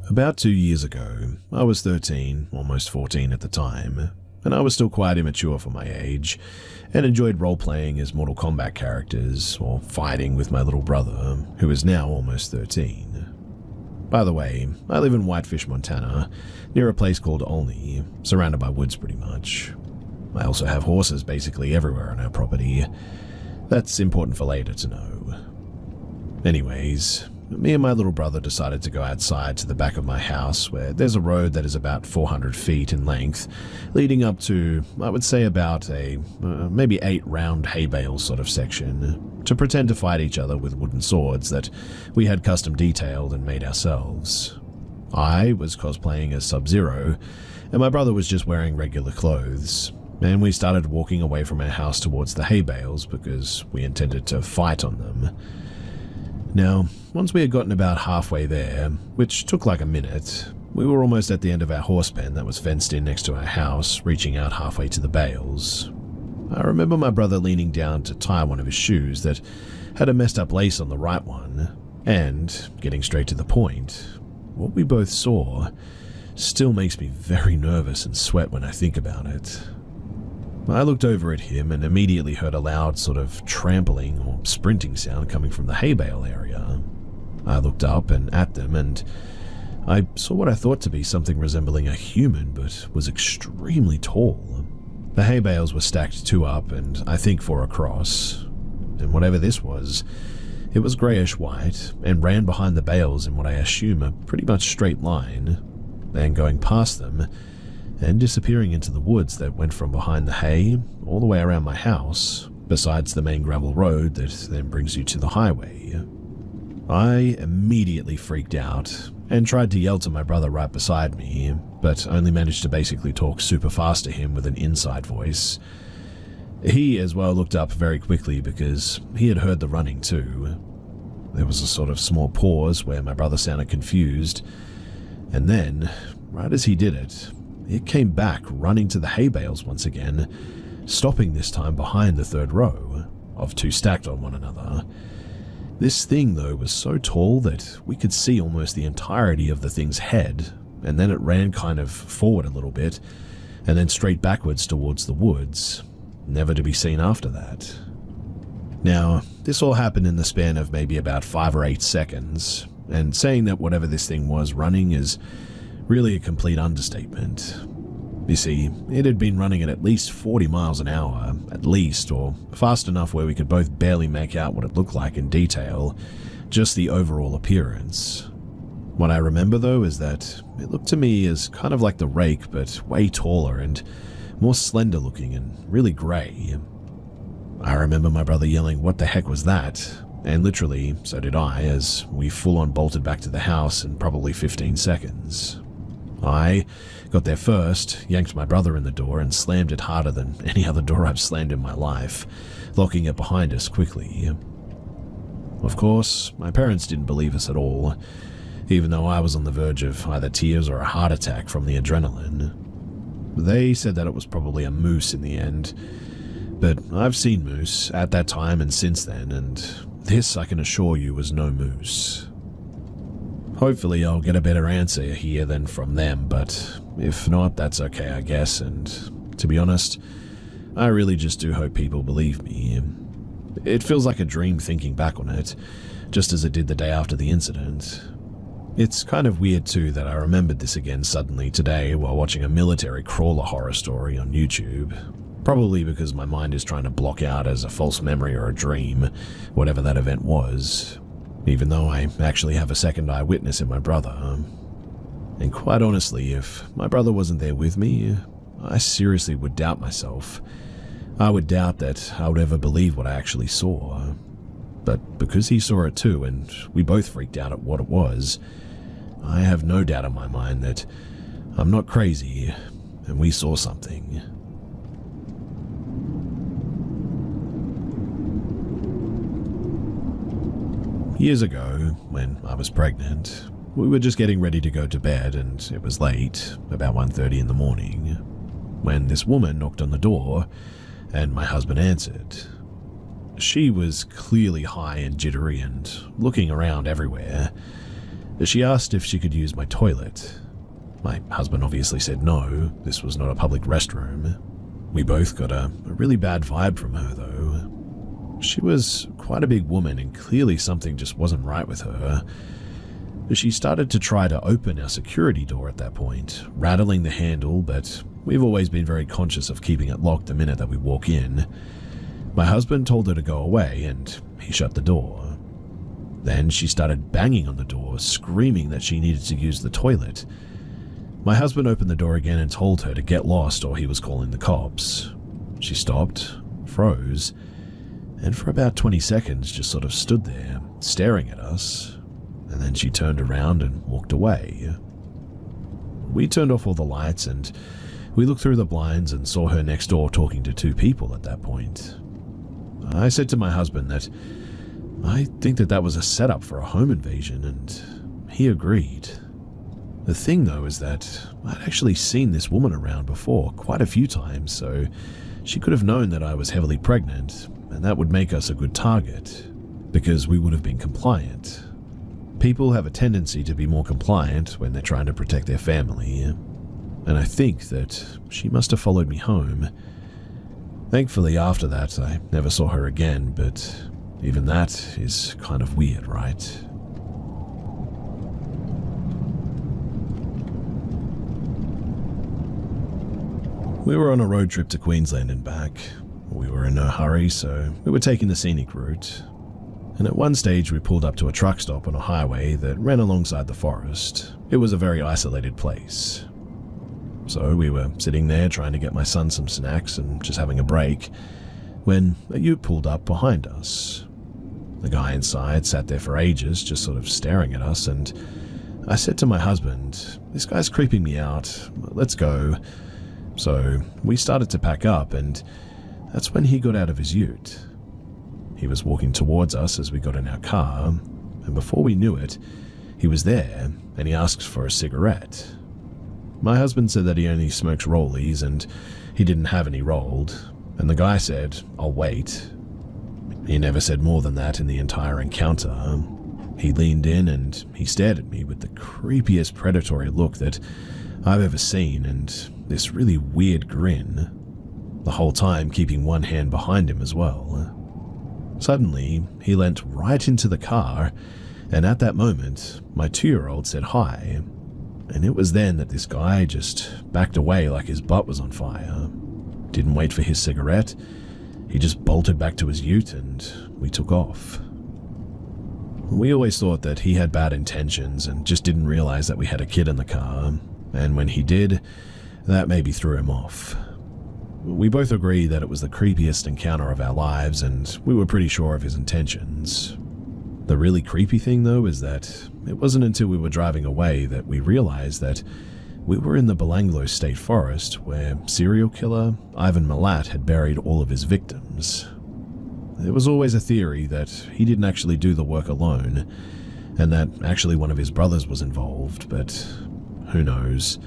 About 2 years ago, I was 13, almost 14 at the time, and I was still quite immature for my age, and enjoyed role-playing as Mortal Kombat characters, or fighting with my little brother, who is now almost 13. By the way, I live in Whitefish, Montana, near a place called Olney, surrounded by woods pretty much. I also have horses basically everywhere on our property. That's important for later to know. Anyways, me and my little brother decided to go outside to the back of my house where there's a road that is about 400 feet in length, leading up to, I would say, about a maybe 8 round hay bale sort of section, to pretend to fight each other with wooden swords that we had custom detailed and made ourselves. I was cosplaying as Sub-Zero, and my brother was just wearing regular clothes, and we started walking away from our house towards the hay bales because we intended to fight on them. Now, once we had gotten about halfway there, which took like a minute, we were almost at the end of our horse pen that was fenced in next to our house, reaching out halfway to the bales. I remember my brother leaning down to tie one of his shoes that had a messed up lace on the right one, and, getting straight to the point, what we both saw still makes me very nervous and sweat when I think about it. I looked over at him and immediately heard a loud sort of trampling or sprinting sound coming from the hay bale area. I looked up and at them, and I saw what I thought to be something resembling a human but was extremely tall. The hay bales were stacked 2 up and I think 4 across, and whatever this was, it was greyish white and ran behind the bales in what I assume a pretty much straight line, then going past them and disappearing into the woods that went from behind the hay all the way around my house, besides the main gravel road that then brings you to the highway. I immediately freaked out and tried to yell to my brother right beside me, but only managed to basically talk super fast to him with an inside voice. He as well looked up very quickly because he had heard the running too. There was a sort of small pause where my brother sounded confused, and then, right as he did it came back running to the hay bales once again, stopping this time behind the 3rd row, of 2 stacked on one another. This thing, though, was so tall that we could see almost the entirety of the thing's head, and then it ran kind of forward a little bit, and then straight backwards towards the woods, never to be seen after that. Now, this all happened in the span of maybe about 5 or 8 seconds, and saying that whatever this thing was running is really a complete understatement. You see, it had been running at least 40 miles an hour, at least, or fast enough where we could both barely make out what it looked like in detail, just the overall appearance. What I remember though is that it looked to me as kind of like the rake, but way taller and more slender looking and really grey. I remember my brother yelling, "What the heck was that?" And literally, so did I, as we full-on bolted back to the house in probably 15 seconds. I got there first, yanked my brother in the door, and slammed it harder than any other door I've slammed in my life, locking it behind us quickly. Of course, my parents didn't believe us at all, even though I was on the verge of either tears or a heart attack from the adrenaline. They said that it was probably a moose in the end, but I've seen moose at that time and since then, and this, I can assure you, was no moose. Hopefully I'll get a better answer here than from them, but if not, that's okay, I guess, and to be honest, I really just do hope people believe me. It feels like a dream thinking back on it, just as it did the day after the incident. It's kind of weird too that I remembered this again suddenly today while watching a military crawler horror story on YouTube. Probably because my mind is trying to block out as a false memory or a dream, whatever that event was, even though I actually have a second eyewitness in my brother. And quite honestly, if my brother wasn't there with me, I seriously would doubt myself. I would doubt that I would ever believe what I actually saw. But because he saw it too, and we both freaked out at what it was, I have no doubt in my mind that I'm not crazy, and we saw something. Years ago, when I was pregnant, we were just getting ready to go to bed and it was late, about 1:30 in the morning, when this woman knocked on the door and my husband answered. She was clearly high and jittery and looking around everywhere. She asked if she could use my toilet. My husband obviously said no, this was not a public restroom. We both got a really bad vibe from her though. She was quite a big woman and clearly something just wasn't right with her. She started to try to open our security door at that point, rattling the handle, but we've always been very conscious of keeping it locked the minute that we walk in. My husband told her to go away and he shut the door. Then she started banging on the door, screaming that she needed to use the toilet. My husband opened the door again and told her to get lost or he was calling the cops. She stopped, froze, and for about 20 seconds just sort of stood there, staring at us, and then she turned around and walked away. We turned off all the lights and we looked through the blinds and saw her next door talking to two people at that point. I said to my husband that I think that was a setup for a home invasion, and he agreed. The thing though is that I'd actually seen this woman around before quite a few times, so she could have known that I was heavily pregnant, and that would make us a good target, because we would have been compliant. People have a tendency to be more compliant when they're trying to protect their family, and I think that she must have followed me home. Thankfully after that I never saw her again, but even that is kind of weird, right? We were on a road trip to Queensland and back. We were in no hurry, so we were taking the scenic route. And at one stage we pulled up to a truck stop on a highway that ran alongside the forest. It was a very isolated place. So we were sitting there trying to get my son some snacks and just having a break, when a ute pulled up behind us. The guy inside sat there for ages, just sort of staring at us, and I said to my husband, "This guy's creeping me out, let's go." So we started to pack up, and that's when he got out of his ute. He was walking towards us as we got in our car, and before we knew it, he was there, and he asked for a cigarette. My husband said that he only smokes rollies, and he didn't have any rolled, and the guy said, "I'll wait." He never said more than that in the entire encounter. He leaned in and he stared at me with the creepiest predatory look that I've ever seen, and this really weird grin, the whole time keeping one hand behind him as well. Suddenly, he leant right into the car, and at that moment, my 2-year-old said hi, and it was then that this guy just backed away like his butt was on fire. Didn't wait for his cigarette. He just bolted back to his ute and we took off. We always thought that he had bad intentions and just didn't realize that we had a kid in the car, and when he did, that maybe threw him off. We both agree that it was the creepiest encounter of our lives, and we were pretty sure of his intentions. The really creepy thing though is that it wasn't until we were driving away that we realized that we were in the Belanglo State Forest, where serial killer Ivan Milat had buried all of his victims. There was always a theory that he didn't actually do the work alone, and that actually one of his brothers was involved, but who knows.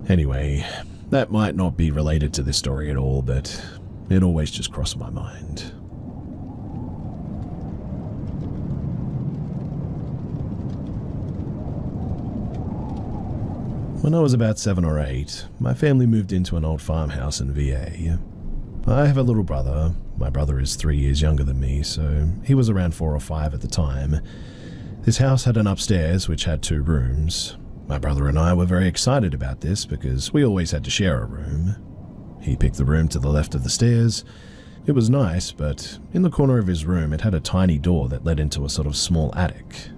Anyway, that might not be related to this story at all, but it always just crossed my mind. When I was about 7 or 8, my family moved into an old farmhouse in VA. I have a little brother. My brother is 3 years younger than me, so he was around 4 or 5 at the time. This house had an upstairs which had 2 rooms. My brother and I were very excited about this because we always had to share a room. He picked the room to the left of the stairs. It was nice, but in the corner of his room it had a tiny door that led into a sort of small attic.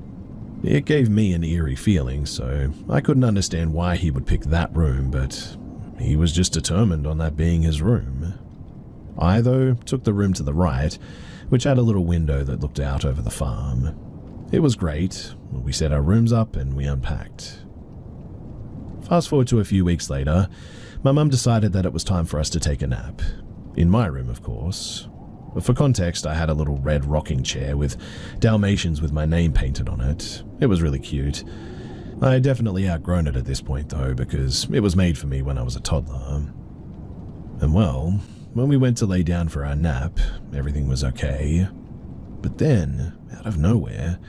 It gave me an eerie feeling, so I couldn't understand why he would pick that room, but he was just determined on that being his room. I, though, took the room to the right, which had a little window that looked out over the farm. It was great. We set our rooms up and we unpacked. Fast forward to a few weeks later, my mum decided that it was time for us to take a nap. In my room, of course. For context, I had a little red rocking chair with Dalmatians with my name painted on it. It was really cute. I had definitely outgrown it at this point though, because it was made for me when I was a toddler. And well, when we went to lay down for our nap, everything was okay. But then, out of nowhere,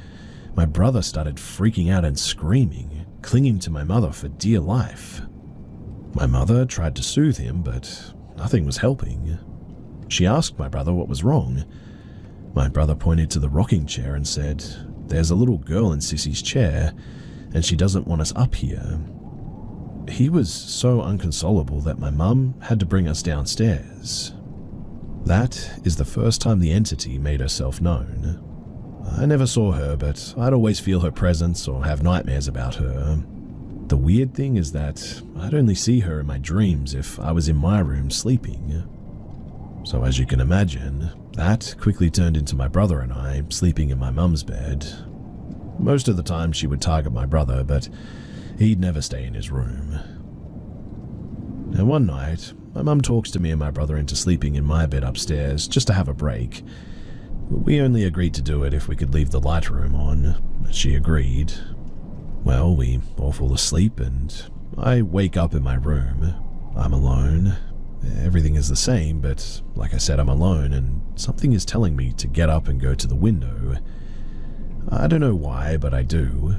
my brother started freaking out and screaming, clinging to my mother for dear life. My mother tried to soothe him, but nothing was helping. She asked my brother what was wrong. My brother pointed to the rocking chair and said, "There's a little girl in Sissy's chair, and she doesn't want us up here." He was so inconsolable that my mum had to bring us downstairs. That is the first time the entity made herself known. I never saw her, but I'd always feel her presence or have nightmares about her. The weird thing is that I'd only see her in my dreams if I was in my room sleeping. So as you can imagine, that quickly turned into my brother and I sleeping in my mum's bed. Most of the time she would target my brother, but he'd never stay in his room. Now one night, my mum talks to me and my brother into sleeping in my bed upstairs just to have a break. We only agreed to do it if we could leave the light room on. She agreed. Well, we all fall asleep and I wake up in my room. I'm alone. Everything is the same, but like I said, I'm alone and something is telling me to get up and go to the window. I don't know why, but I do.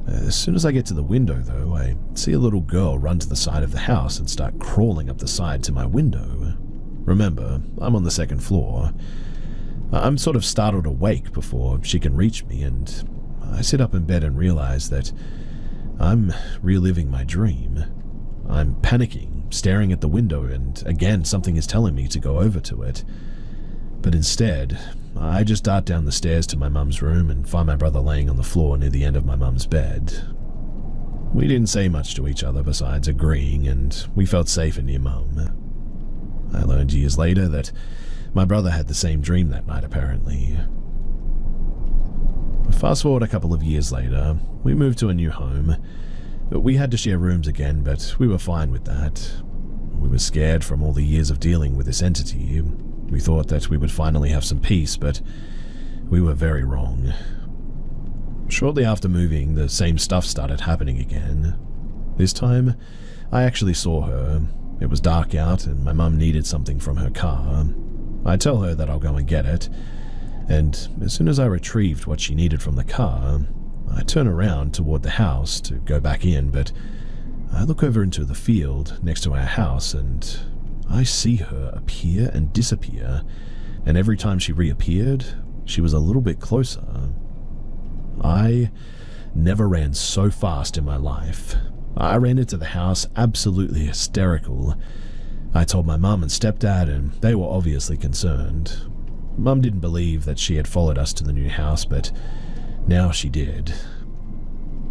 As soon as I get to the window, though, I see a little girl run to the side of the house and start crawling up the side to my window. Remember, I'm on the second floor. I'm sort of startled awake before she can reach me, and I sit up in bed and realize that I'm reliving my dream. I'm panicking, staring at the window, and again something is telling me to go over to it. But instead, I just dart down the stairs to my mum's room and find my brother laying on the floor near the end of my mum's bed. We didn't say much to each other besides agreeing, and we felt safer near mum. I learned years later that my brother had the same dream that night, apparently. Fast forward a couple of years later, we moved to a new home. We had to share rooms again, but we were fine with that. We were scared from all the years of dealing with this entity. We thought that we would finally have some peace, but we were very wrong. Shortly after moving, the same stuff started happening again. This time, I actually saw her. It was dark out and my mum needed something from her car. I tell her that I'll go and get it, and as soon as I retrieved what she needed from the car, I turn around toward the house to go back in, but I look over into the field next to our house and I see her appear and disappear, and every time she reappeared, she was a little bit closer. I never ran so fast in my life. I ran into the house absolutely hysterical. I told my mum and stepdad, and they were obviously concerned. Mum didn't believe that she had followed us to the new house, but now she did.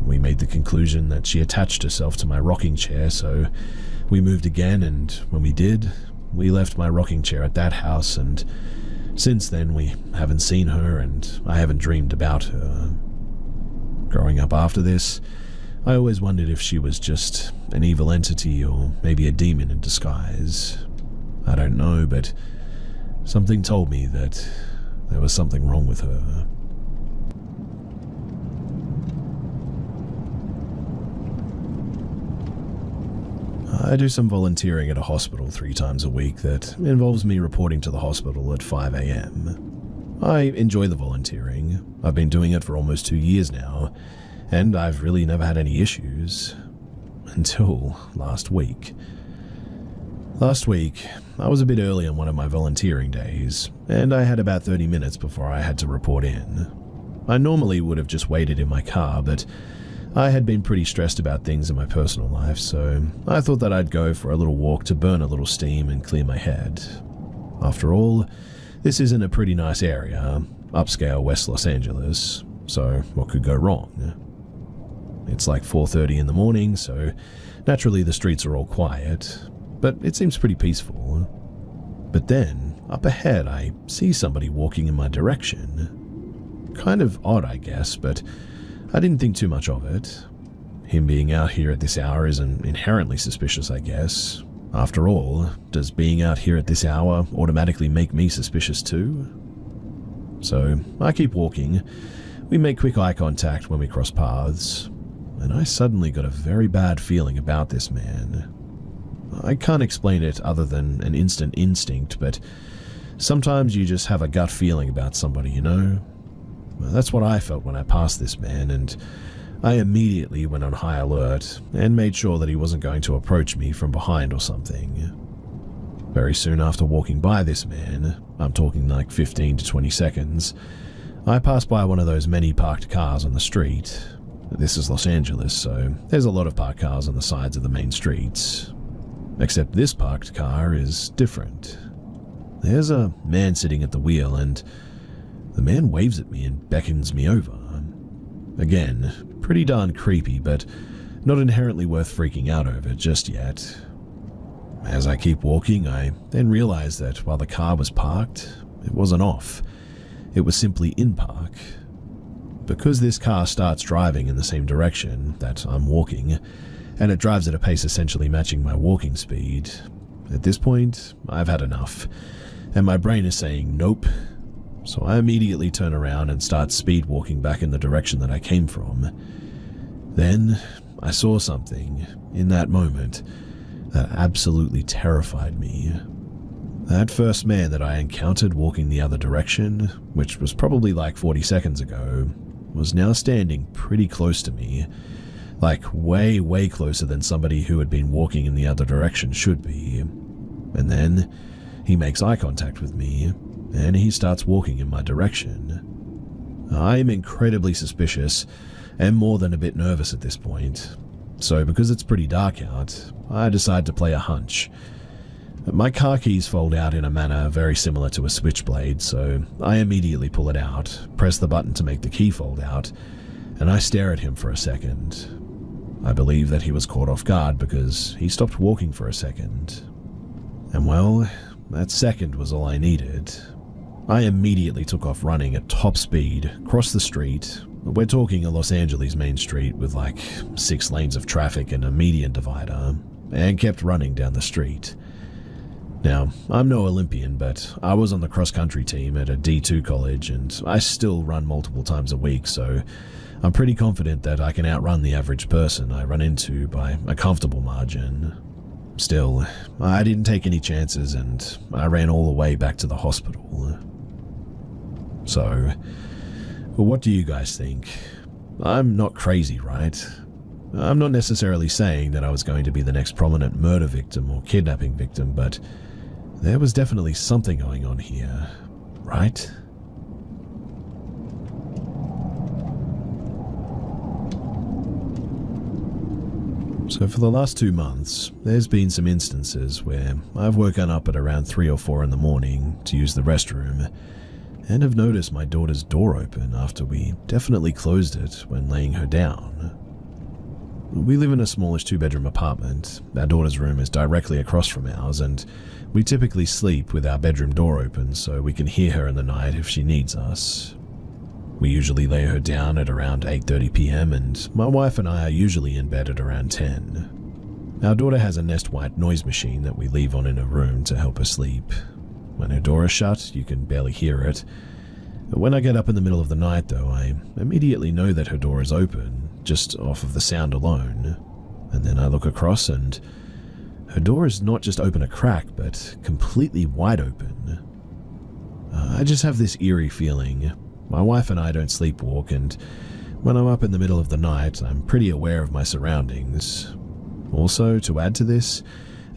We made the conclusion that she attached herself to my rocking chair, so we moved again, and when we did, we left my rocking chair at that house, and since then we haven't seen her and I haven't dreamed about her. Growing up after this, I always wondered if she was just an evil entity or maybe a demon in disguise. I don't know, but something told me that there was something wrong with her. I do some volunteering at a hospital 3 times a week that involves me reporting to the hospital at 5 a.m. I enjoy the volunteering. I've been doing it for almost 2 years now, and I've really never had any issues. Until last week. Last week, I was a bit early on one of my volunteering days, and I had about 30 minutes before I had to report in. I normally would have just waited in my car, but I had been pretty stressed about things in my personal life, so I thought that I'd go for a little walk to burn a little steam and clear my head. After all, this is in a pretty nice area, upscale West Los Angeles, so what could go wrong? It's like 4:30 in the morning, so naturally the streets are all quiet, but it seems pretty peaceful. But then, up ahead, I see somebody walking in my direction. Kind of odd, I guess, but I didn't think too much of it. Him being out here at this hour isn't inherently suspicious, I guess. After all, does being out here at this hour automatically make me suspicious too? So, I keep walking. We make quick eye contact when we cross paths, and I suddenly got a very bad feeling about this man. I can't explain it other than an instant instinct, but sometimes you just have a gut feeling about somebody, you know? That's what I felt when I passed this man, and I immediately went on high alert and made sure that he wasn't going to approach me from behind or something. Very soon after walking by this man, I'm talking like 15 to 20 seconds, I passed by one of those many parked cars on the street. This is Los Angeles, so there's a lot of parked cars on the sides of the main streets. Except this parked car is different. There's a man sitting at the wheel, and the man waves at me and beckons me over. Again, pretty darn creepy, but not inherently worth freaking out over just yet. As I keep walking, I then realize that while the car was parked, it wasn't off. It was simply in park. Because this car starts driving in the same direction that I'm walking, and it drives at a pace essentially matching my walking speed, at this point, I've had enough, and my brain is saying nope. So I immediately turn around and start speed walking back in the direction that I came from. Then I saw something in that moment that absolutely terrified me. That first man that I encountered walking the other direction, which was probably like 40 seconds ago, was now standing pretty close to me. Like way, way closer than somebody who had been walking in the other direction should be. And then he makes eye contact with me, and he starts walking in my direction. I am incredibly suspicious and more than a bit nervous at this point. So because it's pretty dark out, I decide to play a hunch. My car keys fold out in a manner very similar to a switchblade, so I immediately pull it out, press the button to make the key fold out, and I stare at him for a second. I believe that he was caught off guard because he stopped walking for a second. And well, that second was all I needed. I immediately took off running at top speed, crossed the street. We're talking a Los Angeles main street with like 6 lanes of traffic and a median divider, and kept running down the street. Now, I'm no Olympian, but I was on the cross-country team at a D2 college, and I still run multiple times a week, so I'm pretty confident that I can outrun the average person I run into by a comfortable margin. Still, I didn't take any chances, and I ran all the way back to the hospital. So, what do you guys think? I'm not crazy, right? I'm not necessarily saying that I was going to be the next prominent murder victim or kidnapping victim, but there was definitely something going on here, right? So for the last 2 months, there's been some instances where I've woken up at around 3 or 4 in the morning to use the restroom, and have noticed my daughter's door open after we definitely closed it when laying her down. We live in a smallish 2-bedroom apartment. Our daughter's room is directly across from ours, and we typically sleep with our bedroom door open so we can hear her in the night if she needs us. We usually lay her down at around 8:30 p.m, and my wife and I are usually in bed at around 10. Our daughter has a Nest White noise machine that we leave on in her room to help her sleep. When her door is shut, you can barely hear it. When I get up in the middle of the night, though, I immediately know that her door is open, just off of the sound alone. And then I look across, and her door is not just open a crack, but completely wide open. I just have this eerie feeling. My wife and I don't sleepwalk, and when I'm up in the middle of the night, I'm pretty aware of my surroundings. Also, to add to this,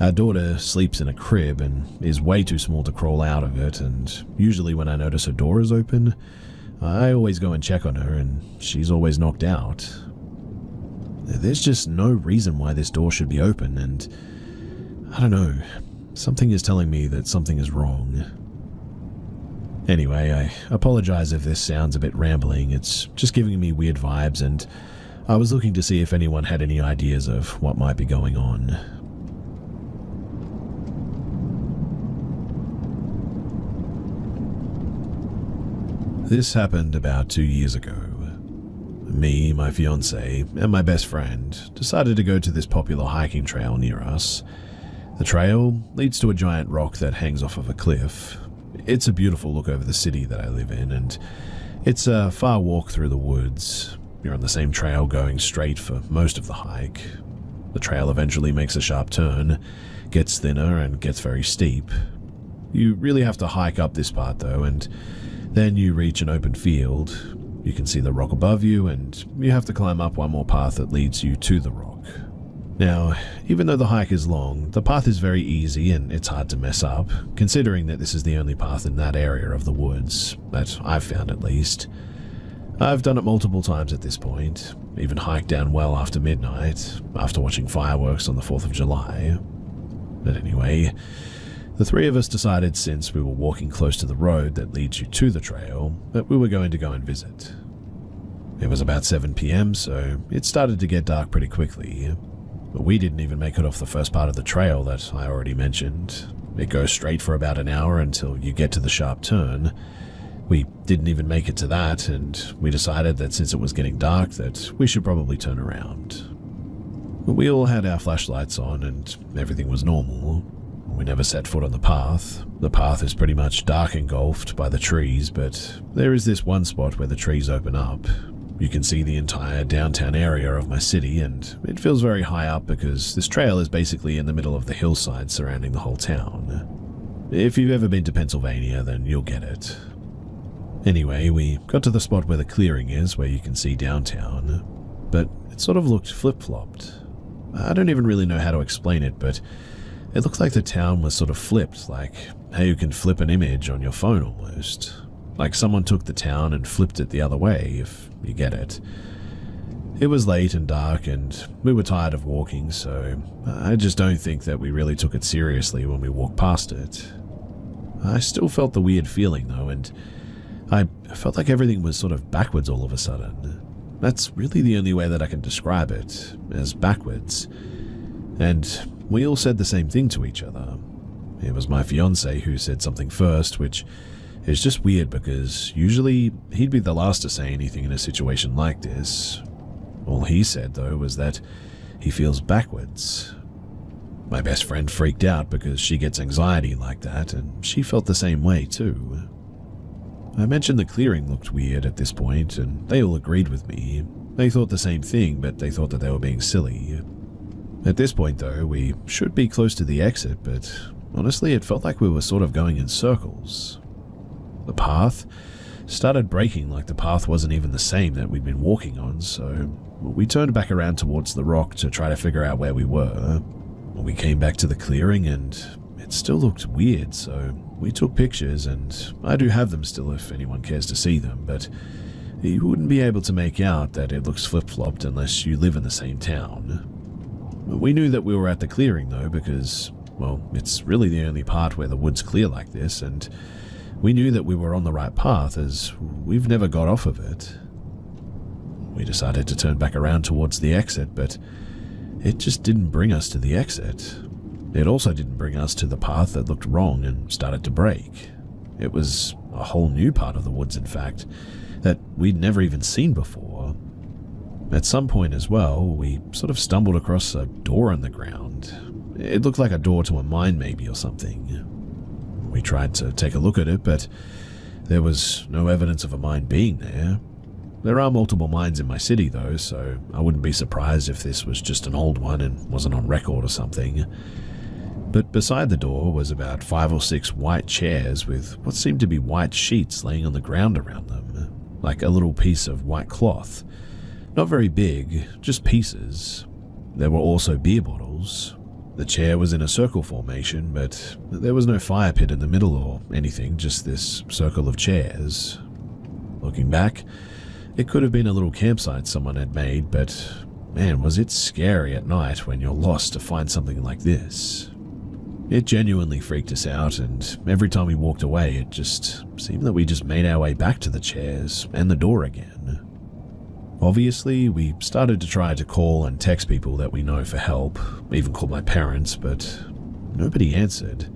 our daughter sleeps in a crib and is way too small to crawl out of it, and usually when I notice her door is open, I always go and check on her, and she's always knocked out. There's just no reason why this door should be open, and I don't know, something is telling me that something is wrong. Anyway, I apologize if this sounds a bit rambling. It's just giving me weird vibes, and I was looking to see if anyone had any ideas of what might be going on. This happened about 2 years ago. Me, my fiancée, and my best friend decided to go to this popular hiking trail near us. The trail leads to a giant rock that hangs off of a cliff. It's a beautiful look over the city that I live in, and it's a far walk through the woods. You're on the same trail going straight for most of the hike. The trail eventually makes a sharp turn, gets thinner, and gets very steep. You really have to hike up this part though, and then you reach an open field. You can see the rock above you, and you have to climb up one more path that leads you to the rock. Now, even though the hike is long, the path is very easy and it's hard to mess up, considering that this is the only path in that area of the woods, that I've found at least. I've done it multiple times at this point, even hiked down well after midnight, after watching fireworks on the 4th of July. But anyway, the three of us decided, since we were walking close to the road that leads you to the trail, that we were going to go and visit. It was about 7 p.m, so it started to get dark pretty quickly. But we didn't even make it off the first part of the trail that I already mentioned. It goes straight for about an hour until you get to the sharp turn. We didn't even make it to that, and we decided that since it was getting dark that we should probably turn around. We all had our flashlights on and everything was normal. We never set foot on the path. The path is pretty much dark engulfed by the trees, but there is this one spot where the trees open up. You can see the entire downtown area of my city, and it feels very high up because this trail is basically in the middle of the hillside surrounding the whole town. If you've ever been to Pennsylvania, then you'll get it. Anyway, we got to the spot where the clearing is, where you can see downtown, but it sort of looked flip-flopped. I don't even really know how to explain it, but it looked like the town was sort of flipped, like how you can flip an image on your phone almost. Like someone took the town and flipped it the other way, if you get it. It was late and dark, and we were tired of walking, so I just don't think that we really took it seriously when we walked past it. I still felt the weird feeling though, and I felt like everything was sort of backwards all of a sudden. That's really the only way that I can describe it, as backwards. And we all said the same thing to each other. It was my fiancé who said something first, which is just weird because usually he'd be the last to say anything in a situation like this. All he said though was that he feels backwards. My best friend freaked out because she gets anxiety like that, and she felt the same way too. I mentioned the clearing looked weird at this point, and they all agreed with me. They thought the same thing, but they thought that they were being silly. At this point though, we should be close to the exit, but honestly it felt like we were sort of going in circles. The path started breaking like the path wasn't even the same that we'd been walking on, so we turned back around towards the rock to try to figure out where we were. We came back to the clearing and it still looked weird, so we took pictures, and I do have them still if anyone cares to see them, but you wouldn't be able to make out that it looks flip-flopped unless you live in the same town. We knew that we were at the clearing though because, well, it's really the only part where the wood's clear like this, and we knew that we were on the right path as we've never got off of it. We decided to turn back around towards the exit, but it just didn't bring us to the exit. It also didn't bring us to the path that looked wrong and started to break. It was a whole new part of the woods, in fact, that we'd never even seen before. At some point as well, we sort of stumbled across a door in the ground. It looked like a door to a mine maybe or something. We tried to take a look at it, but there was no evidence of a mine being there. There are multiple mines in my city though, so I wouldn't be surprised if this was just an old one and wasn't on record or something. But beside the door was about 5 or 6 white chairs with what seemed to be white sheets laying on the ground around them, like a little piece of white cloth. Not very big, just pieces. There were also beer bottles. The chair was in a circle formation, but there was no fire pit in the middle or anything, just this circle of chairs. Looking back, it could have been a little campsite someone had made, but man, was it scary at night when you're lost to find something like this. It genuinely freaked us out, and every time we walked away, it just seemed that we just made our way back to the chairs and the door again. Obviously, we started to try to call and text people that we know for help, even called my parents, but nobody answered.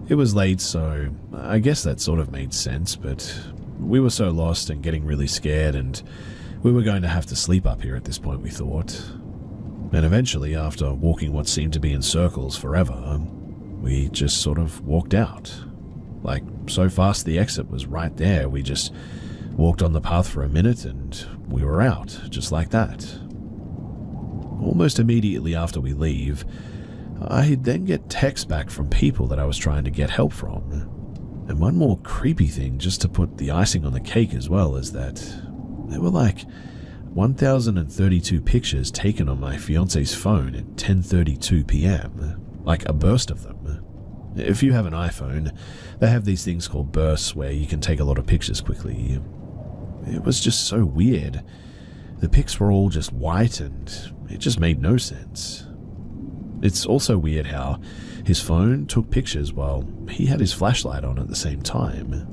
It was late, so I guess that sort of made sense, but we were so lost and getting really scared, and we were going to have to sleep up here at this point, we thought. And eventually, after walking what seemed to be in circles forever, we just sort of walked out. Like, so fast the exit was right there, we just walked on the path for a minute and we were out, just like that. Almost immediately after we leave, I then get texts back from people that I was trying to get help from. And one more creepy thing, just to put the icing on the cake as well, is that there were like 1,032 pictures taken on my fiance's phone at 10:32 p.m. Like a burst of them. If you have an iPhone, they have these things called bursts where you can take a lot of pictures quickly. It was just so weird. The pics were all just white and it just made no sense. It's also weird how his phone took pictures while he had his flashlight on at the same time.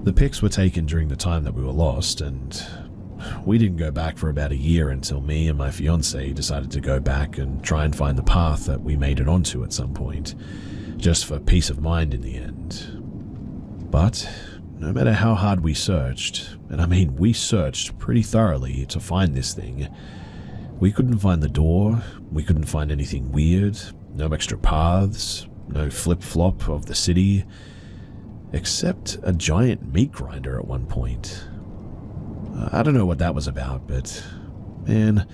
The pics were taken during the time that we were lost, and we didn't go back for about a year until me and my fiancé decided to go back and try and find the path that we made it onto at some point, just for peace of mind in the end. But no matter how hard we searched, and I mean we searched pretty thoroughly to find this thing, we couldn't find the door, we couldn't find anything weird, no extra paths, no flip-flop of the city, except a giant meat grinder at one point. I don't know what that was about, but man,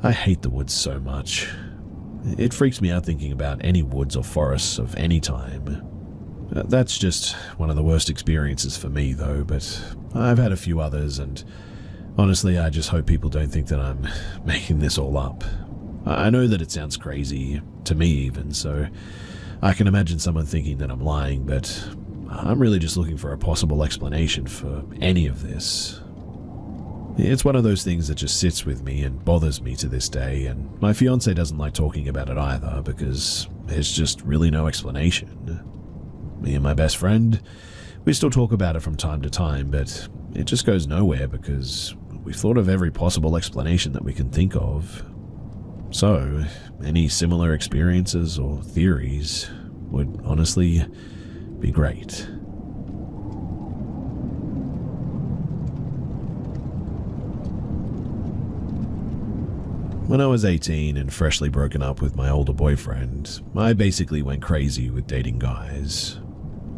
I hate the woods so much. It freaks me out thinking about any woods or forests of any time. That's just one of the worst experiences for me though, but I've had a few others, and honestly I just hope people don't think that I'm making this all up. I know that it sounds crazy, to me even, so I can imagine someone thinking that I'm lying, but I'm really just looking for a possible explanation for any of this. It's one of those things that just sits with me and bothers me to this day, and my fiancé doesn't like talking about it either because there's just really no explanation. Me and my best friend, we still talk about it from time to time, but it just goes nowhere because we've thought of every possible explanation that we can think of. So, any similar experiences or theories would honestly be great. When I was 18 and freshly broken up with my older boyfriend, I basically went crazy with dating guys.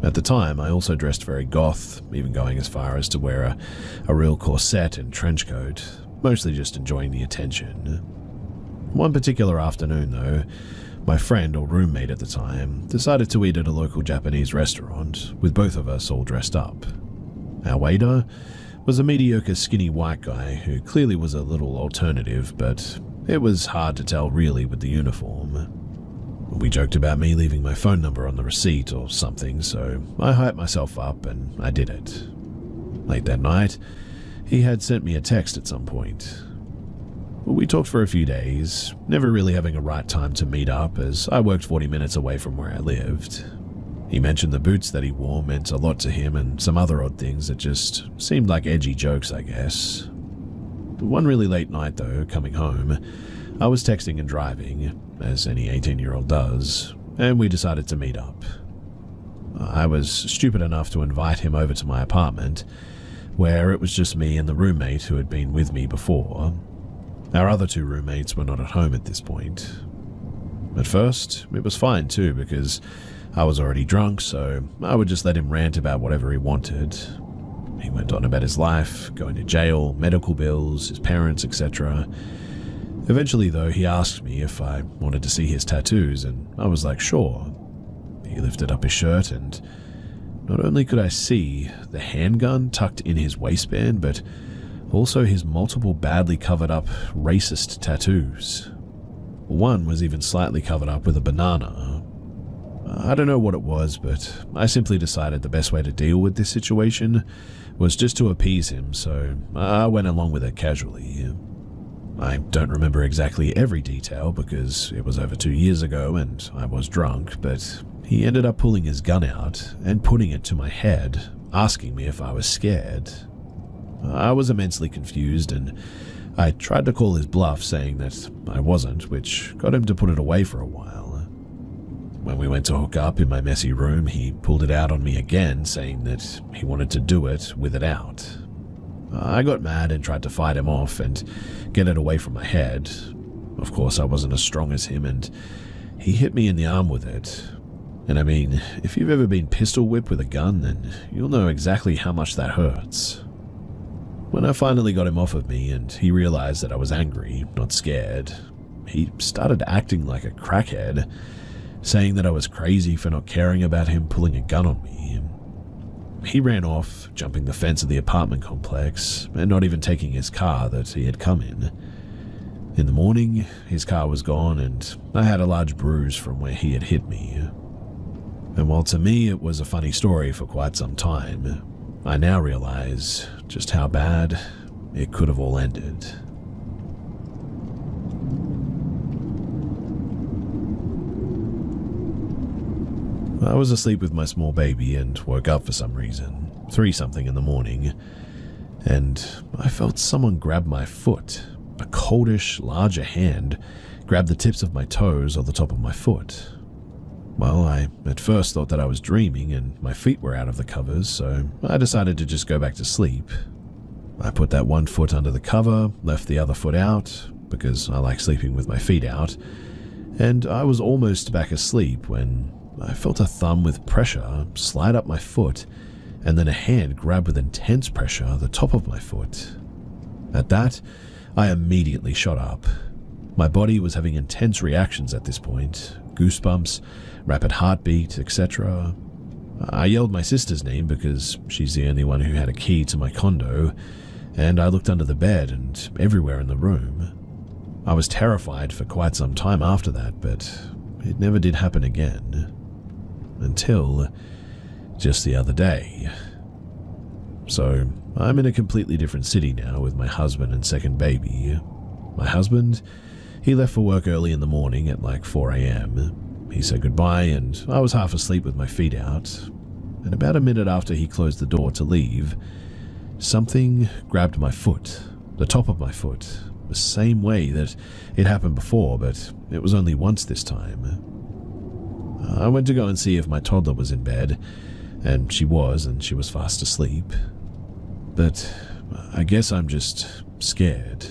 At the time, I also dressed very goth, even going as far as to wear a real corset and trench coat, mostly just enjoying the attention. One particular afternoon, though, my friend or roommate at the time decided to eat at a local Japanese restaurant, with both of us all dressed up. Our waiter was a mediocre skinny white guy who clearly was a little alternative, but it was hard to tell really with the uniform. We joked about me leaving my phone number on the receipt or something, so I hyped myself up and I did it. Late that night, he had sent me a text at some point. We talked for a few days, never really having a right time to meet up as I worked 40 minutes away from where I lived. He mentioned the boots that he wore meant a lot to him and some other odd things that just seemed like edgy jokes, I guess. One really late night though, coming home, I was texting and driving, as any 18-year-old does, and we decided to meet up. I was stupid enough to invite him over to my apartment, where it was just me and the roommate who had been with me before. Our other two roommates were not at home at this point. At first, it was fine too, because I was already drunk, so I would just let him rant about whatever he wanted. He went on about his life, going to jail, medical bills, his parents, etc. Eventually, though, he asked me if I wanted to see his tattoos, and I was like, sure. He lifted up his shirt, and not only could I see the handgun tucked in his waistband, but also his multiple badly covered up racist tattoos. One was even slightly covered up with a banana. I don't know what it was, but I simply decided the best way to deal with this situation was just to appease him, so I went along with it casually. I don't remember exactly every detail because it was over 2 years ago and I was drunk, but he ended up pulling his gun out and putting it to my head, asking me if I was scared. I was immensely confused and I tried to call his bluff saying that I wasn't, which got him to put it away for a while. When we went to hook up in my messy room, he pulled it out on me again, saying that he wanted to do it with it out. I got mad and tried to fight him off and get it away from my head. Of course, I wasn't as strong as him, and he hit me in the arm with it. And I mean, if you've ever been pistol whipped with a gun, then you'll know exactly how much that hurts. When I finally got him off of me and he realized that I was angry, not scared, he started acting like a crackhead, saying that I was crazy for not caring about him pulling a gun on me. he ran off, jumping the fence of the apartment complex, and not even taking his car that he had come in. In the morning, his car was gone, and I had a large bruise from where he had hit me. And while to me it was a funny story for quite some time, I now realize just how bad it could have all ended. I was asleep with my small baby and woke up for some reason, 3-something in the morning, and I felt someone grab my foot. A coldish, larger hand grabbed the tips of my toes or the top of my foot. Well, I at first thought that I was dreaming and my feet were out of the covers, so I decided to just go back to sleep. I put that one foot under the cover, left the other foot out, because I like sleeping with my feet out, and I was almost back asleep when I felt a thumb with pressure slide up my foot, and then a hand grab with intense pressure the top of my foot. At that, I immediately shot up. My body was having intense reactions at this point, goosebumps, rapid heartbeat, etc. I yelled my sister's name because she's the only one who had a key to my condo, and I looked under the bed and everywhere in the room. I was terrified for quite some time after that, but it never did happen again. Until just the other day. So, I'm in a completely different city now with my husband and second baby. My husband, he left for work early in the morning at like 4 a.m. He said goodbye and I was half asleep with my feet out. And about a minute after he closed the door to leave, something grabbed my foot, the top of my foot, the same way that it happened before, but it was only once this time. I went to go and see if my toddler was in bed, and she was fast asleep. But I guess I'm just scared.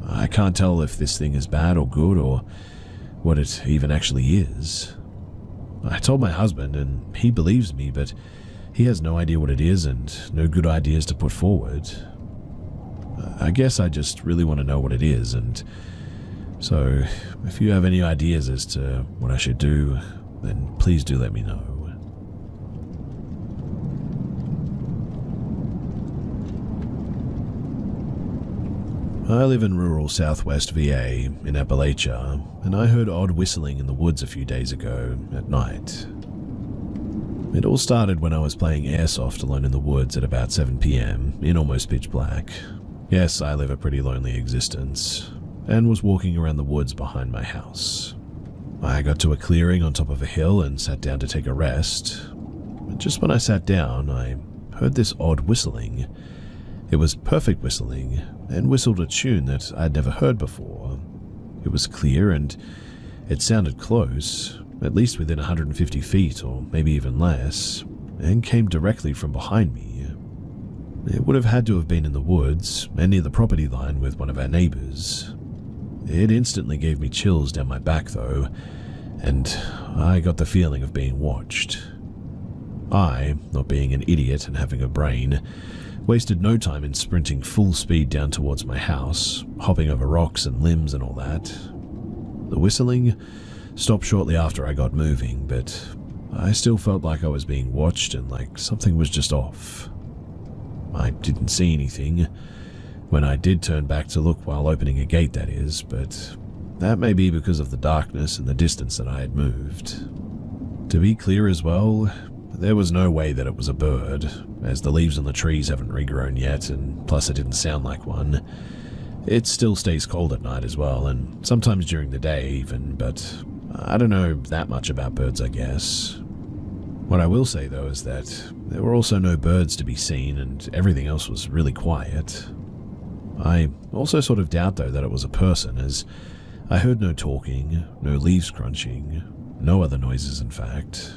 I can't tell if this thing is bad or good or what it even actually is. I told my husband and he believes me, but he has no idea what it is and no good ideas to put forward. I guess I just really want to know what it is, and so if you have any ideas as to what I should do, then please do let me know. I live in rural southwest VA in Appalachia, and I heard odd whistling in the woods a few days ago at night. It all started when I was playing airsoft alone in the woods at about 7 p.m. in almost pitch black. Yes, I live a pretty lonely existence, and was walking around the woods behind my house. I got to a clearing on top of a hill and sat down to take a rest. But just when I sat down, I heard this odd whistling. It was perfect whistling, and whistled a tune that I'd never heard before. It was clear and it sounded close, at least within 150 feet or maybe even less, and came directly from behind me. It would have had to have been in the woods and near the property line with one of our neighbors. It instantly gave me chills down my back though, and I got the feeling of being watched. I, not being an idiot and having a brain, wasted no time in sprinting full speed down towards my house, hopping over rocks and limbs and all that. The whistling stopped shortly after I got moving, but I still felt like I was being watched and like something was just off. I didn't see anything when I did turn back to look while opening a gate, that is, but that may be because of the darkness and the distance that I had moved. To be clear as well, there was no way that it was a bird, as the leaves on the trees haven't regrown yet, and plus it didn't sound like one. It still stays cold at night as well, and sometimes during the day even, but I don't know that much about birds, I guess. What I will say though is that there were also no birds to be seen, and everything else was really quiet. I also sort of doubt though that it was a person, as I heard no talking, no leaves crunching, no other noises in fact.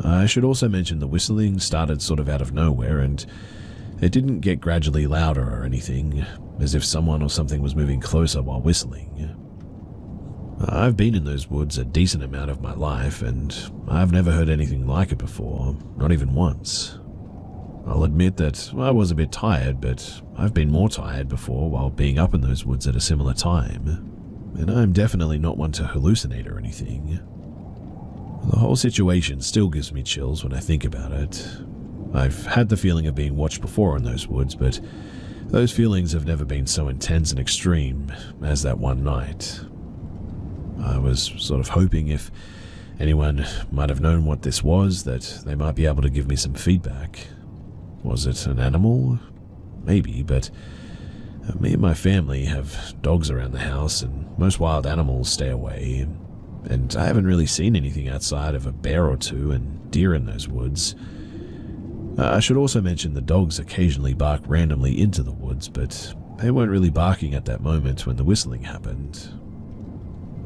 I should also mention the whistling started sort of out of nowhere, and it didn't get gradually louder or anything, as if someone or something was moving closer while whistling. I've been in those woods a decent amount of my life, and I've never heard anything like it before, not even once. I'll admit that I was a bit tired, but I've been more tired before while being up in those woods at a similar time, and I'm definitely not one to hallucinate or anything. The whole situation still gives me chills when I think about it. I've had the feeling of being watched before in those woods, but those feelings have never been so intense and extreme as that one night. I was sort of hoping if anyone might have known what this was, that they might be able to give me some feedback. Was it an animal? Maybe, but me and my family have dogs around the house, and most wild animals stay away, and I haven't really seen anything outside of a bear or two and deer in those woods. I should also mention the dogs occasionally bark randomly into the woods, but they weren't really barking at that moment when the whistling happened.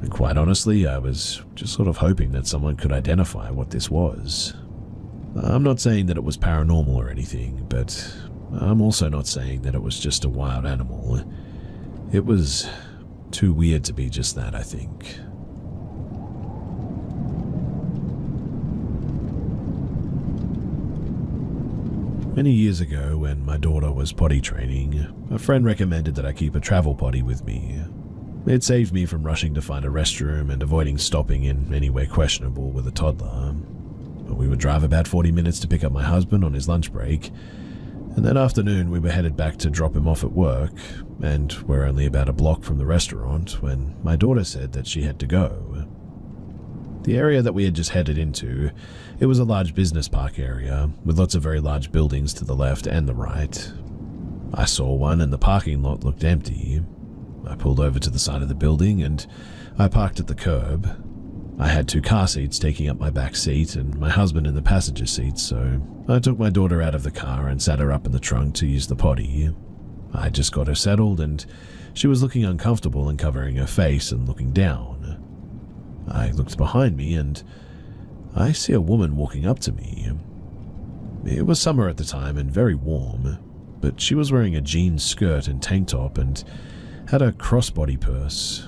And quite honestly, I was just sort of hoping that someone could identify what this was. I'm not saying that it was paranormal or anything, but I'm also not saying that it was just a wild animal. It was too weird to be just that, I think. Many years ago, when my daughter was potty training, a friend recommended that I keep a travel potty with me. It saved me from rushing to find a restroom and avoiding stopping in anywhere questionable with a toddler. We would drive about 40 minutes to pick up my husband on his lunch break, and that afternoon we were headed back to drop him off at work, and we're only about a block from the restaurant when my daughter said that she had to go. The area that we had just headed into, it was a large business park area with lots of very large buildings to the left and the right. I saw one and the parking lot looked empty. I pulled over to the side of the building and I parked at the curb. I had 2 car seats taking up my back seat and my husband in the passenger seat, so I took my daughter out of the car and sat her up in the trunk to use the potty. I just got her settled and she was looking uncomfortable and covering her face and looking down. I looked behind me and I see a woman walking up to me. It was summer at the time and very warm, but she was wearing a jeans skirt and tank top and had a crossbody purse.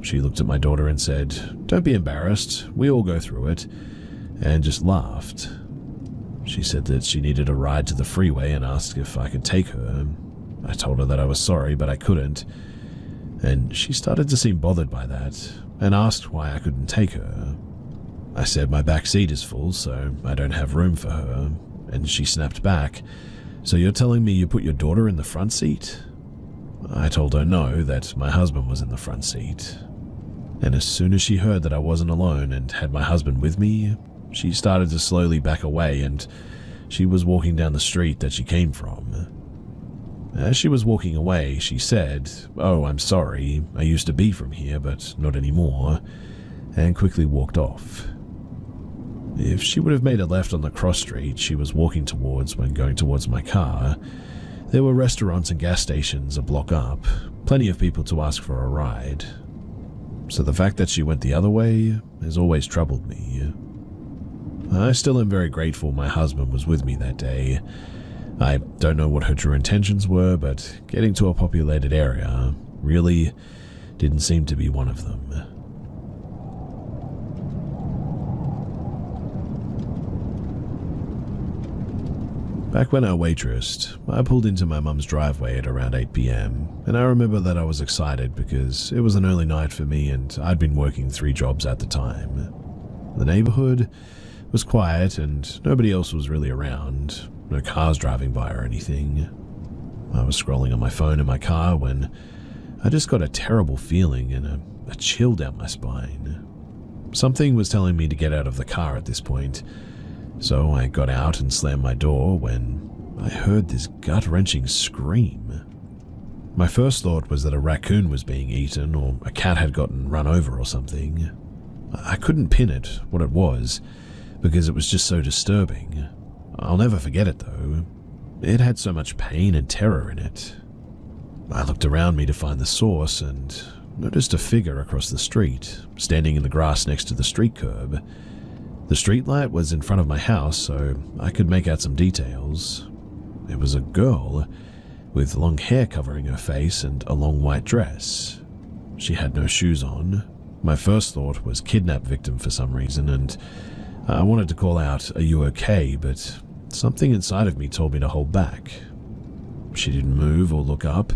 She looked at my daughter and said, "Don't be embarrassed, we all go through it," and just laughed. She said that she needed a ride to the freeway and asked if I could take her. I told her that I was sorry, but I couldn't, and she started to seem bothered by that and asked why I couldn't take her. I said my back seat is full, so I don't have room for her, and she snapped back, "So you're telling me you put your daughter in the front seat?" I told her no, that my husband was in the front seat. And as soon as she heard that I wasn't alone and had my husband with me, she started to slowly back away and she was walking down the street that she came from. As she was walking away, she said, "Oh, I'm sorry, I used to be from here, but not anymore," and quickly walked off. If she would have made a left on the cross street she was walking towards when going towards my car, there were restaurants and gas stations a block up, plenty of people to ask for a ride. So the fact that she went the other way has always troubled me. I still am very grateful my husband was with me that day. I don't know what her true intentions were, but getting to a populated area really didn't seem to be one of them. Back when I waitressed, I pulled into my mum's driveway at around 8 p.m, and I remember that I was excited because it was an early night for me and I'd been working 3 jobs at the time. The neighborhood was quiet and nobody else was really around, no cars driving by or anything. I was scrolling on my phone in my car when I just got a terrible feeling and a chill down my spine. Something was telling me to get out of the car at this point, so I got out and slammed my door when I heard this gut-wrenching scream. My first thought was that a raccoon was being eaten or a cat had gotten run over or something. I couldn't pin it, what it was, because it was just so disturbing. I'll never forget it though. It had so much pain and terror in it. I looked around me to find the source and noticed a figure across the street, standing in the grass next to the street curb. The street light was in front of my house, so I could make out some details. It was a girl with long hair covering her face and a long white dress. She had no shoes on. My first thought was kidnap victim for some reason, and I wanted to call out, "Are you okay?" but something inside of me told me to hold back. She didn't move or look up.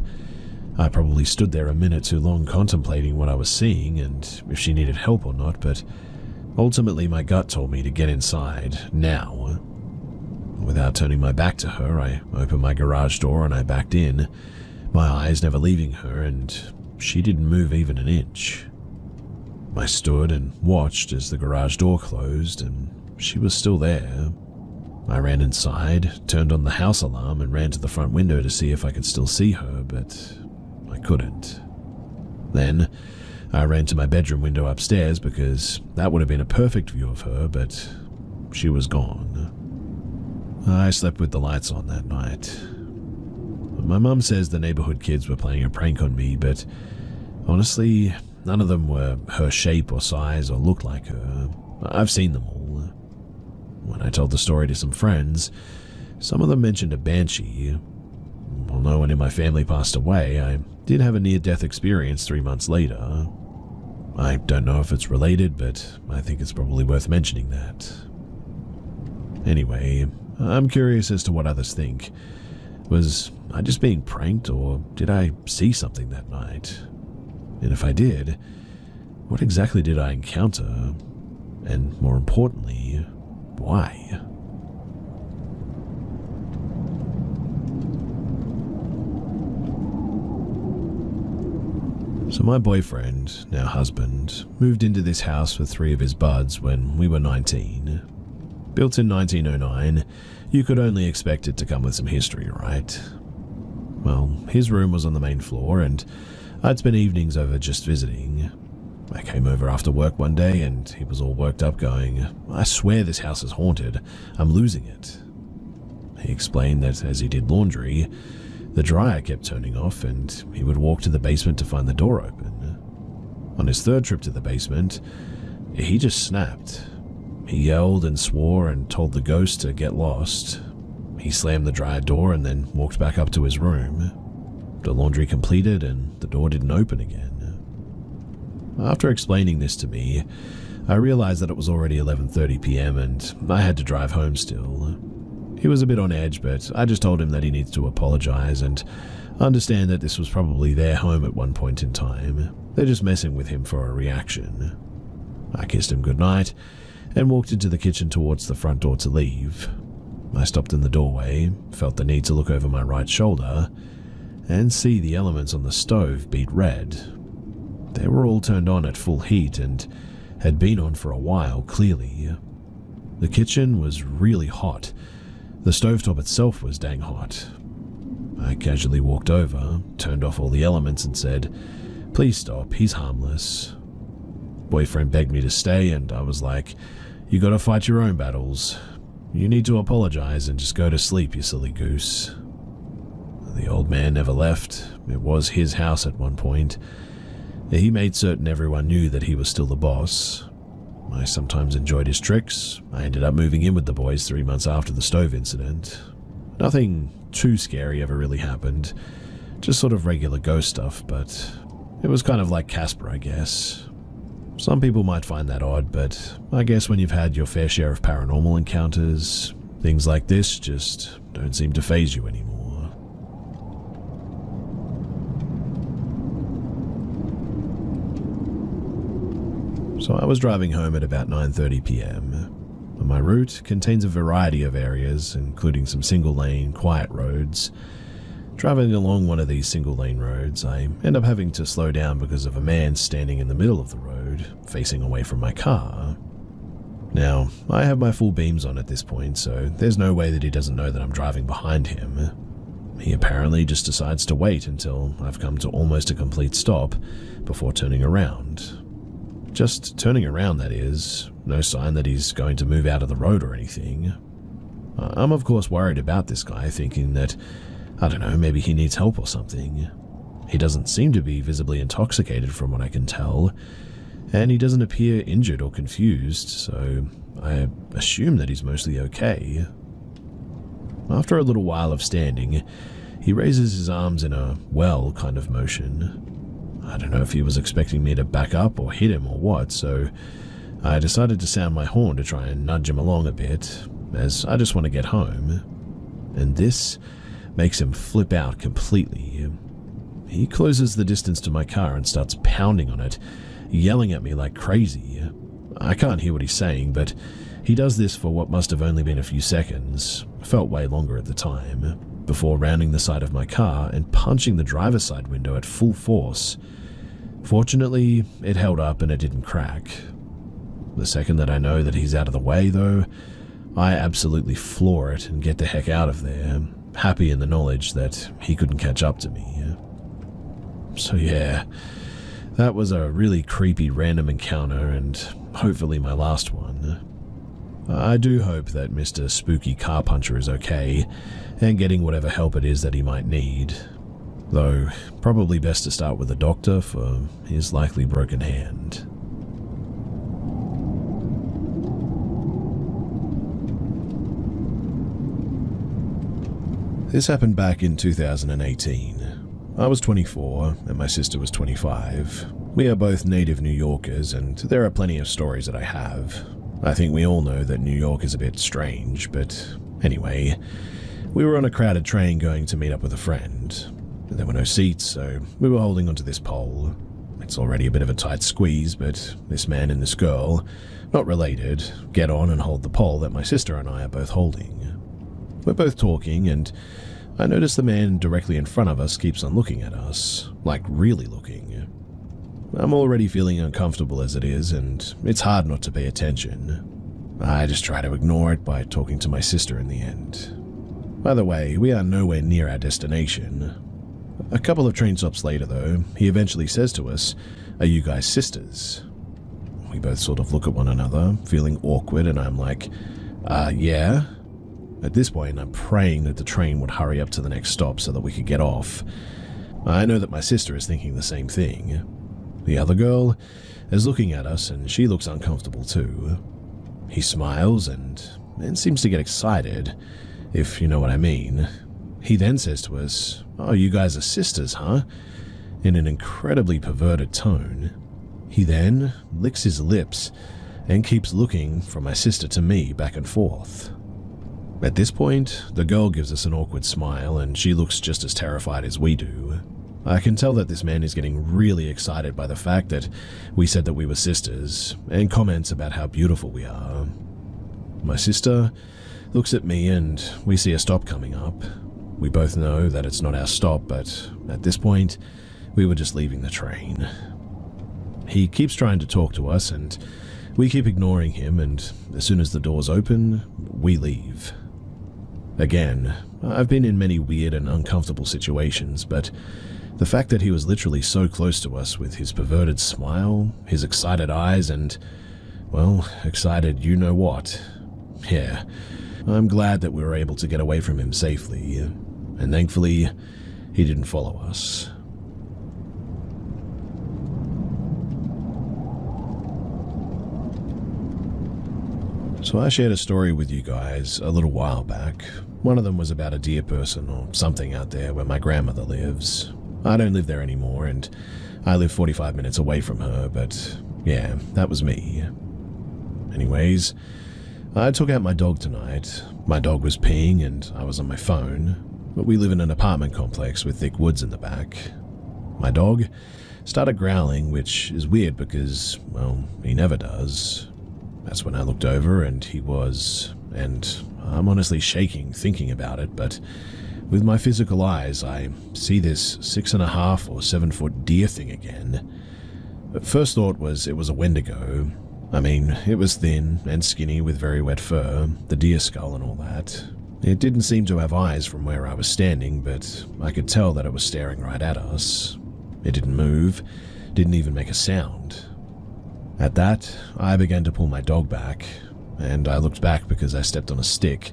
I probably stood there a minute too long contemplating what I was seeing and if she needed help or not, but ultimately my gut told me to get inside, now. Without turning my back to her, I opened my garage door and I backed in, my eyes never leaving her, and she didn't move even an inch. I stood and watched as the garage door closed, and she was still there. I ran inside, turned on the house alarm, and ran to the front window to see if I could still see her, but I couldn't. Then, I ran to my bedroom window upstairs because that would have been a perfect view of her, but she was gone. I slept with the lights on that night. My mum says the neighborhood kids were playing a prank on me, but honestly, none of them were her shape or size or looked like her. I've seen them all. When I told the story to some friends, some of them mentioned a banshee. While no one in my family passed away, I did have a near-death experience 3 months later. I don't know if it's related, but I think it's probably worth mentioning that. Anyway, I'm curious as to what others think. Was I just being pranked, or did I see something that night? And if I did, what exactly did I encounter? And more importantly, why? So my boyfriend, now husband, moved into this house with 3 of his buds when we were 19. Built in 1909, you could only expect it to come with some history, right? Well, his room was on the main floor, and I'd spent evenings over just visiting. I came over after work one day, and he was all worked up going, "I swear this house is haunted. I'm losing it." He explained that as he did laundry, the dryer kept turning off, and he would walk to the basement to find the door open. On his 3rd trip to the basement, he just snapped. He yelled and swore and told the ghost to get lost. He slammed the dryer door and then walked back up to his room. The laundry completed and the door didn't open again. After explaining this to me, I realized that it was already 11:30 p.m. and I had to drive home still. He was a bit on edge, but I just told him that he needs to apologize and understand that this was probably their home at one point in time. They're just messing with him for a reaction. I kissed him goodnight and walked into the kitchen towards the front door to leave. I stopped in the doorway, felt the need to look over my right shoulder, and see the elements on the stove beat red. They were all turned on at full heat and had been on for a while, clearly. The kitchen was really hot. The stovetop itself was dang hot. I casually walked over, turned off all the elements and said, "Please stop, he's harmless." Boyfriend begged me to stay, and I was like, "You gotta fight your own battles. You need to apologize and just go to sleep, you silly goose." The old man never left. It was his house at one point. He made certain everyone knew that he was still the boss. I sometimes enjoyed his tricks. I ended up moving in with the boys 3 months after the stove incident. Nothing too scary ever really happened. Just sort of regular ghost stuff, but it was kind of like Casper, I guess. Some people might find that odd, but I guess when you've had your fair share of paranormal encounters, things like this just don't seem to faze you anymore. So I was driving home at about 9:30 p.m. My route contains a variety of areas, including some single-lane, quiet roads. Driving along one of these single-lane roads, I end up having to slow down because of a man standing in the middle of the road, facing away from my car. Now, I have my full beams on at this point, so there's no way that he doesn't know that I'm driving behind him. He apparently just decides to wait until I've come to almost a complete stop before turning around. Just turning around, that is. No sign that he's going to move out of the road or anything. I'm of course worried about this guy, thinking that, I don't know, maybe he needs help or something. He doesn't seem to be visibly intoxicated from what I can tell, and he doesn't appear injured or confused, so I assume that he's mostly okay. After a little while of standing, he raises his arms in a well kind of motion. I don't know if he was expecting me to back up or hit him or what, so I decided to sound my horn to try and nudge him along a bit, as I just want to get home. And this makes him flip out completely. He closes the distance to my car and starts pounding on it, yelling at me like crazy. I can't hear what he's saying, but he does this for what must have only been a few seconds, Felt way longer at the time, before rounding the side of my car and punching the driver's side window at full force. Fortunately, it held up and it didn't crack. The second that I know that he's out of the way, though, I absolutely floor it and get the heck out of there, happy in the knowledge that he couldn't catch up to me. So yeah, that was a really creepy random encounter and hopefully my last one. I do hope that Mr. Spooky Car Puncher is okay and getting whatever help it is that he might need. Though, probably best to start with a doctor for his likely broken hand. This happened back in 2018. I was 24 and my sister was 25. We are both native New Yorkers and there are plenty of stories that I have. I think we all know that New York is a bit strange, but anyway, we were on a crowded train going to meet up with a friend. There were no seats, so we were holding onto this pole. It's already a bit of a tight squeeze, but this man and this girl, not related, get on and hold the pole that my sister and I are both holding. We're both talking, and I notice the man directly in front of us keeps on looking at us, like really looking. I'm already feeling uncomfortable as it is, and it's hard not to pay attention. I just try to ignore it by talking to my sister in the end. By the way, we are nowhere near our destination. A couple of train stops later, though, he eventually says to us, "Are you guys sisters?" We both sort of look at one another, feeling awkward, and I'm like, yeah. At this point, I'm praying that the train would hurry up to the next stop so that we could get off. I know that my sister is thinking the same thing. The other girl is looking at us and she looks uncomfortable too. He smiles and seems to get excited, if you know what I mean. He then says to us, "Oh, you guys are sisters, huh?" in an incredibly perverted tone. He then licks his lips and keeps looking from my sister to me back and forth. At this point, the girl gives us an awkward smile and she looks just as terrified as we do. I can tell that this man is getting really excited by the fact that we said that we were sisters and comments about how beautiful we are. My sister looks at me and we see a stop coming up. We both know that it's not our stop, but at this point, we were just leaving the train. He keeps trying to talk to us and we keep ignoring him, and as soon as the doors open, we leave. Again, I've been in many weird and uncomfortable situations, but the fact that he was literally so close to us with his perverted smile, his excited eyes, and, well, excited you know what. Yeah, I'm glad that we were able to get away from him safely, and thankfully, he didn't follow us. So I shared a story with you guys a little while back. One of them was about a deer person or something out there where my grandmother lives. I don't live there anymore and I live 45 minutes away from her, but yeah, that was me. Anyways, I took out my dog tonight. My dog was peeing and I was on my phone, but we live in an apartment complex with thick woods in the back. My dog started growling, which is weird because, well, he never does. That's when I looked over and he was, and I'm honestly shaking thinking about it, but with my physical eyes, I see this 6.5 or 7 foot deer thing again. But first thought was it was a Wendigo. I mean, it was thin and skinny with very wet fur, the deer skull and all that. It didn't seem to have eyes from where I was standing, but I could tell that it was staring right at us. It didn't move, didn't even make a sound. At that, I began to pull my dog back, and I looked back because I stepped on a stick,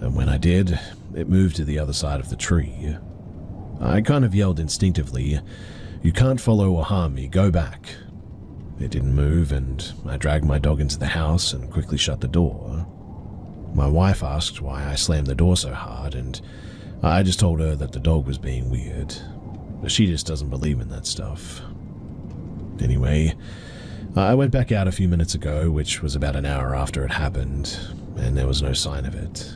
and when I did, it moved to the other side of the tree. I kind of yelled instinctively, "You can't follow or harm me, go back." It didn't move, and I dragged my dog into the house and quickly shut the door. My wife asked why I slammed the door so hard, and I just told her that the dog was being weird. She just doesn't believe in that stuff. Anyway, I went back out a few minutes ago, which was about an hour after it happened, and there was no sign of it.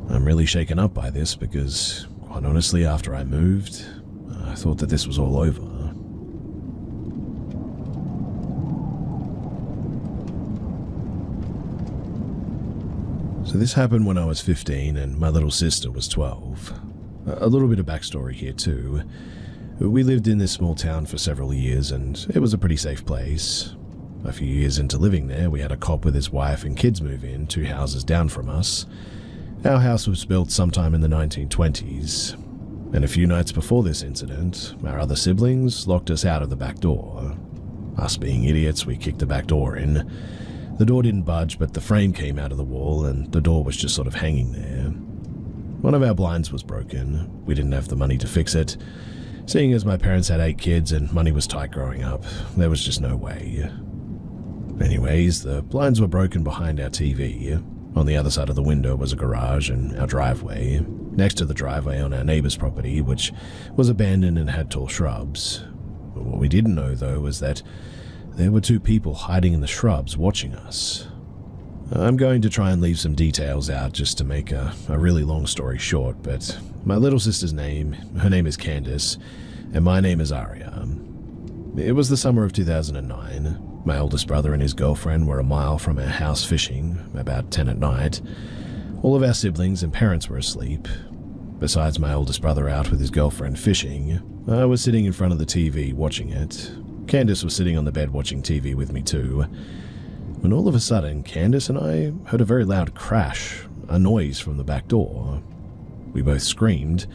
I'm really shaken up by this because, quite honestly, after I moved, I thought that this was all over. So this happened when I was 15 and my little sister was 12. A little bit of backstory here too. We lived in this small town for several years and it was a pretty safe place. A few years into living there, we had a cop with his wife and kids move in 2 houses down from us. Our house was built sometime in the 1920s, and a few nights before this incident, our other siblings locked us out of the back door. Us being idiots, we kicked the back door in. The door didn't budge, but the frame came out of the wall and the door was just sort of hanging there. One of our blinds was broken. We didn't have the money to fix it. Seeing as my parents had 8 kids and money was tight growing up, there was just no way. Anyways, the blinds were broken behind our TV. On the other side of the window was a garage and our driveway. Next to the driveway on our neighbor's property, which was abandoned and had tall shrubs. But what we didn't know, though, was that there were 2 people hiding in the shrubs watching us. I'm going to try and leave some details out just to make a really long story short, but my little sister's name, her name is Candace, and my name is Aria. It was the summer of 2009. My oldest brother and his girlfriend were a mile from our house fishing, about 10 at night. All of our siblings and parents were asleep. Besides my oldest brother out with his girlfriend fishing, I was sitting in front of the TV watching it. Candace was sitting on the bed watching TV with me too. When all of a sudden, Candace and I heard a very loud crash, a noise from the back door. We both screamed.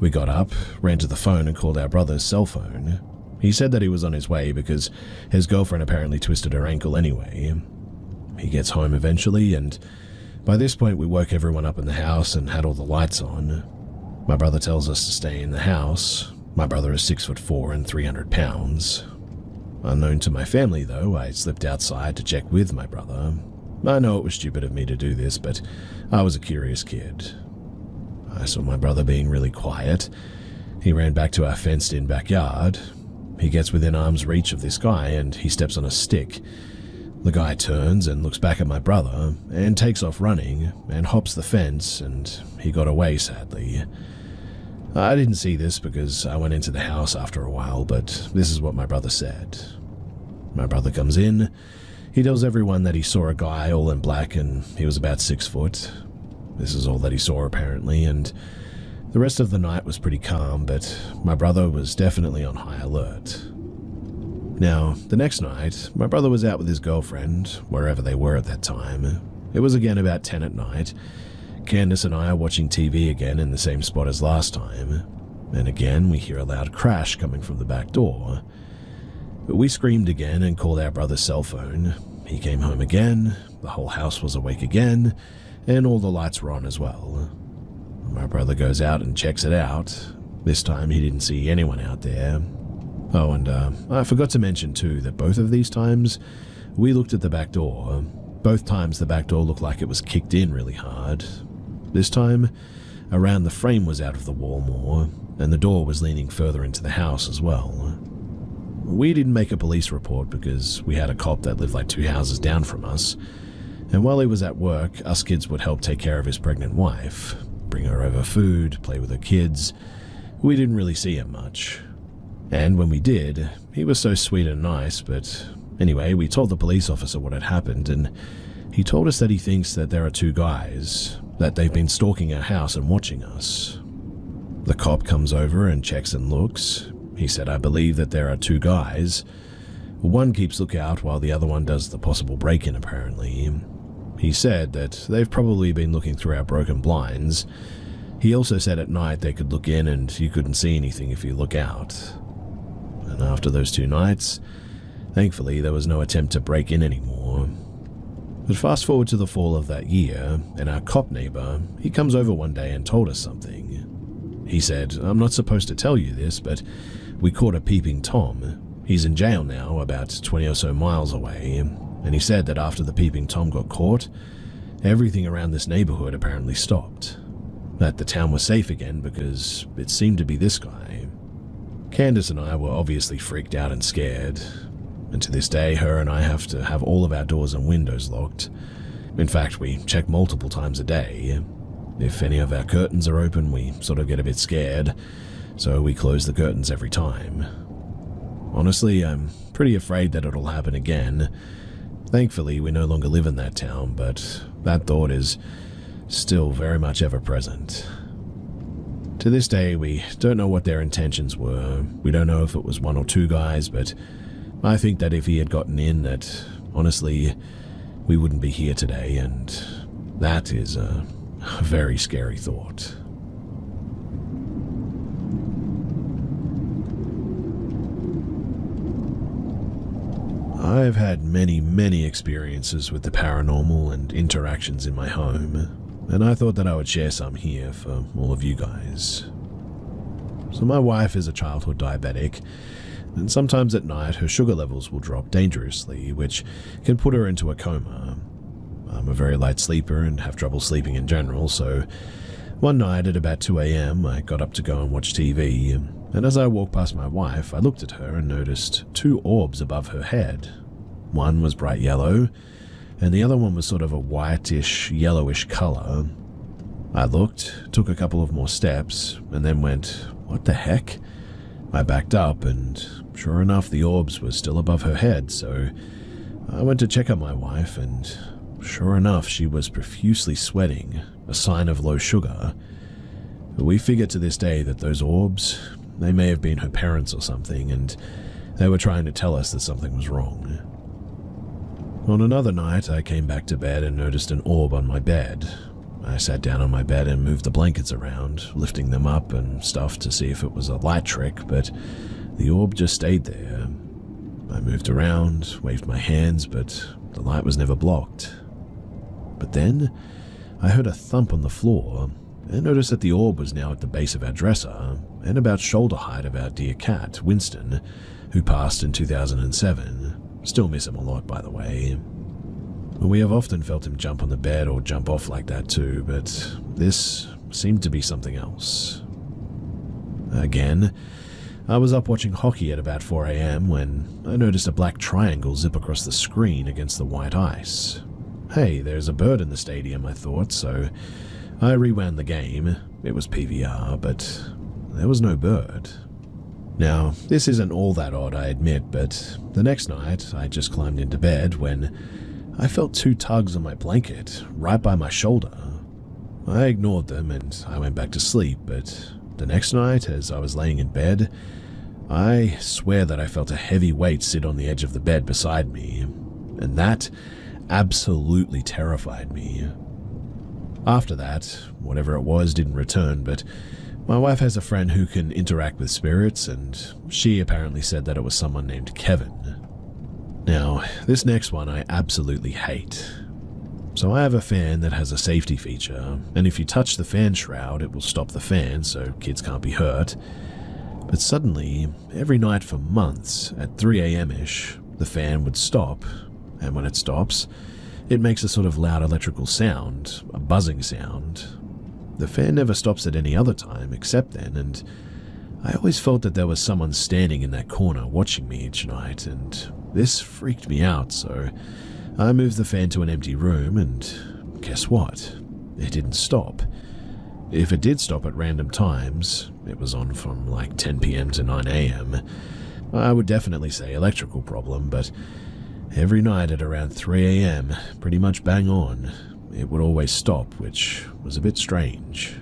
We got up, ran to the phone and called our brother's cell phone. He said that he was on his way because his girlfriend apparently twisted her ankle anyway. He gets home eventually, and by this point we woke everyone up in the house and had all the lights on. My brother tells us to stay in the house. My brother is 6'4" and 300 pounds. Unknown to my family though, I slipped outside to check with my brother. I know it was stupid of me to do this, but I was a curious kid. I saw my brother being really quiet. He ran back to our fenced-in backyard. He gets within arm's reach of this guy and he steps on a stick. The guy turns and looks back at my brother and takes off running and hops the fence, and he got away sadly. I didn't see this because I went into the house after a while, but this is what my brother said. My brother comes in. He tells everyone that he saw a guy all in black and he was about 6 foot. This is all that he saw apparently, and the rest of the night was pretty calm, but my brother was definitely on high alert. Now, the next night, my brother was out with his girlfriend, wherever they were at that time. It was again about 10 at night. Candace and I are watching TV again in the same spot as last time, and again we hear a loud crash coming from the back door. But we screamed again and called our brother's cell phone. He came home again, the whole house was awake again, and all the lights were on as well. My brother goes out and checks it out. This time he didn't see anyone out there. Oh, and I forgot to mention too that both of these times we looked at the back door. Both times the back door looked like it was kicked in really hard. This time, around the frame was out of the wall more, and the door was leaning further into the house as well. We didn't make a police report because we had a cop that lived like 2 houses down from us, and while he was at work, us kids would help take care of his pregnant wife, bring her over food, play with her kids. We didn't really see him much. And when we did, he was so sweet and nice, but anyway, we told the police officer what had happened, and he told us that he thinks that there are 2 guys, that they've been stalking our house and watching us. The cop comes over and checks and looks. He said, I believe that there are 2 guys. One keeps lookout while the other one does the possible break-in apparently. He said that they've probably been looking through our broken blinds. He also said at night they could look in and you couldn't see anything if you look out. And after those 2 nights, thankfully there was no attempt to break in anymore. But fast forward to the fall of that year, and our cop neighbor, he comes over one day and told us something. He said, I'm not supposed to tell you this, but we caught a peeping Tom. He's in jail now, about 20 or so miles away, and he said that after the peeping Tom got caught, everything around this neighborhood apparently stopped. That the town was safe again because it seemed to be this guy. Candace and I were obviously freaked out and scared, and to this day her and I have to have all of our doors and windows locked. In fact, we check multiple times a day. If any of our curtains are open, we sort of get a bit scared, so we close the curtains every time. Honestly, I'm pretty afraid that it'll happen again. Thankfully, we no longer live in that town, but that thought is still very much ever present. To this day, we don't know what their intentions were. We don't know if it was one or two guys, but I think that if he had gotten in, that honestly, we wouldn't be here today, and that is a very scary thought. I've had many experiences with the paranormal and interactions in my home, and I thought that I would share some here for all of you guys. So my wife is a childhood diabetic, and sometimes at night her sugar levels will drop dangerously, which can put her into a coma. I'm a very light sleeper and have trouble sleeping in general, so one night at about 2 a.m. I got up to go and watch TV, and as I walked past my wife, I looked at her and noticed two orbs above her head. One was bright yellow, and the other one was sort of a whitish, yellowish color. I looked, took a couple of more steps, and then went, "What the heck?" I backed up, and sure enough, the orbs were still above her head, so I went to check on my wife, and sure enough, she was profusely sweating, a sign of low sugar. We figure to this day that those orbs, they may have been her parents or something, and they were trying to tell us that something was wrong. On another night, I came back to bed and noticed an orb on my bed. I sat down on my bed and moved the blankets around, lifting them up and stuff to see if it was a light trick, but the orb just stayed there. I moved around, waved my hands, but the light was never blocked. But then, I heard a thump on the floor, and noticed that the orb was now at the base of our dresser, and about shoulder height of our dear cat, Winston, who passed in 2007. Still miss him a lot, by the way. We have often felt him jump on the bed or jump off like that too, but this seemed to be something else. Again, I was up watching hockey at about 4 a.m. when I noticed a black triangle zip across the screen against the white ice. Hey, there's a bird in the stadium, I thought, so I rewound the game. It was PVR, but there was no bird. Now, this isn't all that odd, I admit, but the next night I just climbed into bed when I felt two tugs on my blanket right by my shoulder. I ignored them and I went back to sleep, but the next night as I was laying in bed, I swear that I felt a heavy weight sit on the edge of the bed beside me, and that absolutely terrified me. After that, whatever it was didn't return, but my wife has a friend who can interact with spirits, and she apparently said that it was someone named Kevin. Now, this next one I absolutely hate. So I have a fan that has a safety feature, and if you touch the fan shroud, it will stop the fan so kids can't be hurt. But suddenly, every night for months, at 3 a.m.-ish, the fan would stop, and when it stops, it makes a sort of loud electrical sound, a buzzing sound. The fan never stops at any other time except then, and I always felt that there was someone standing in that corner watching me each night, and this freaked me out, so I moved the fan to an empty room, and guess what? It didn't stop. If it did stop at random times, it was on from like 10 p.m. to 9 a.m., I would definitely say electrical problem, but every night at around 3 a.m., pretty much bang on, it would always stop, which was a bit strange.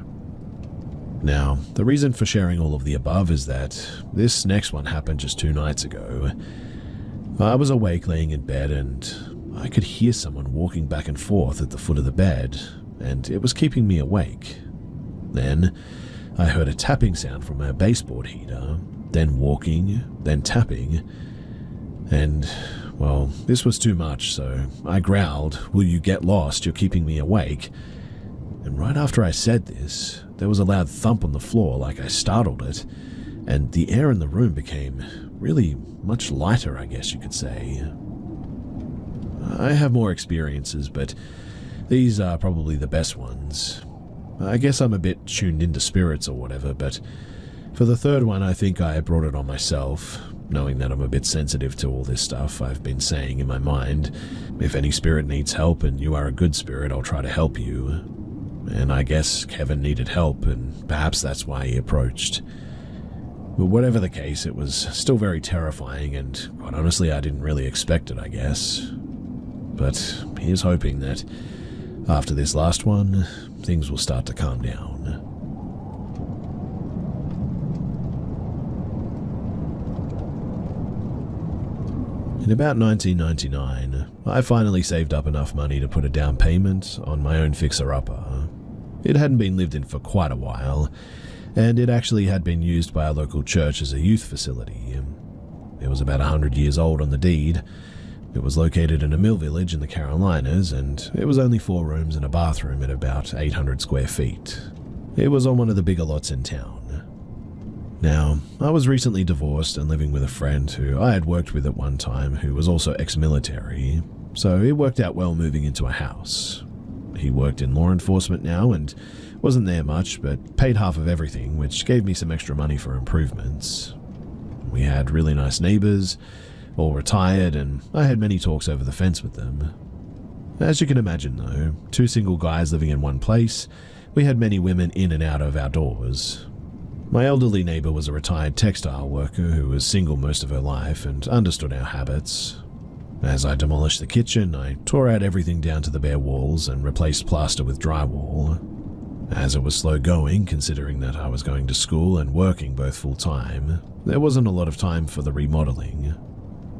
Now, the reason for sharing all of the above is that this next one happened just 2 nights ago. I was awake laying in bed and I could hear someone walking back and forth at the foot of the bed, and it was keeping me awake. Then, I heard a tapping sound from our baseboard heater, then walking, then tapping, and well, this was too much, so I growled, "Will you get lost? You're keeping me awake." And right after I said this, there was a loud thump on the floor like I startled it, and the air in the room became really much lighter, I guess you could say. I have more experiences, but these are probably the best ones. I guess I'm a bit tuned into spirits or whatever, but for the third one, I think I brought it on myself. Knowing that I'm a bit sensitive to all this stuff I've been saying in my mind. If any spirit needs help and you are a good spirit, I'll try to help you. And I guess Kevin needed help, and perhaps that's why he approached. But whatever the case, it was still very terrifying, and quite honestly, I didn't really expect it, I guess. But here's hoping that after this last one, things will start to calm down. In about 1999, I finally saved up enough money to put a down payment on my own fixer-upper. It hadn't been lived in for quite a while, and it actually had been used by a local church as a youth facility. It was about 100 years old on the deed. It was located in a mill village in the Carolinas, and it was only 4 rooms and a bathroom at about 800 square feet. It was on one of the bigger lots in town. Now, I was recently divorced and living with a friend who I had worked with at one time who was also ex-military, so it worked out well moving into a house. He worked in law enforcement now and wasn't there much, but paid half of everything, which gave me some extra money for improvements. We had really nice neighbors, all retired, and I had many talks over the fence with them. As you can imagine though, 2 single guys living in one place, we had many women in and out of our doors. My elderly neighbor was a retired textile worker who was single most of her life and understood our habits. As I demolished the kitchen, I tore out everything down to the bare walls and replaced plaster with drywall. As it was slow going, considering that I was going to school and working both full-time, there wasn't a lot of time for the remodeling.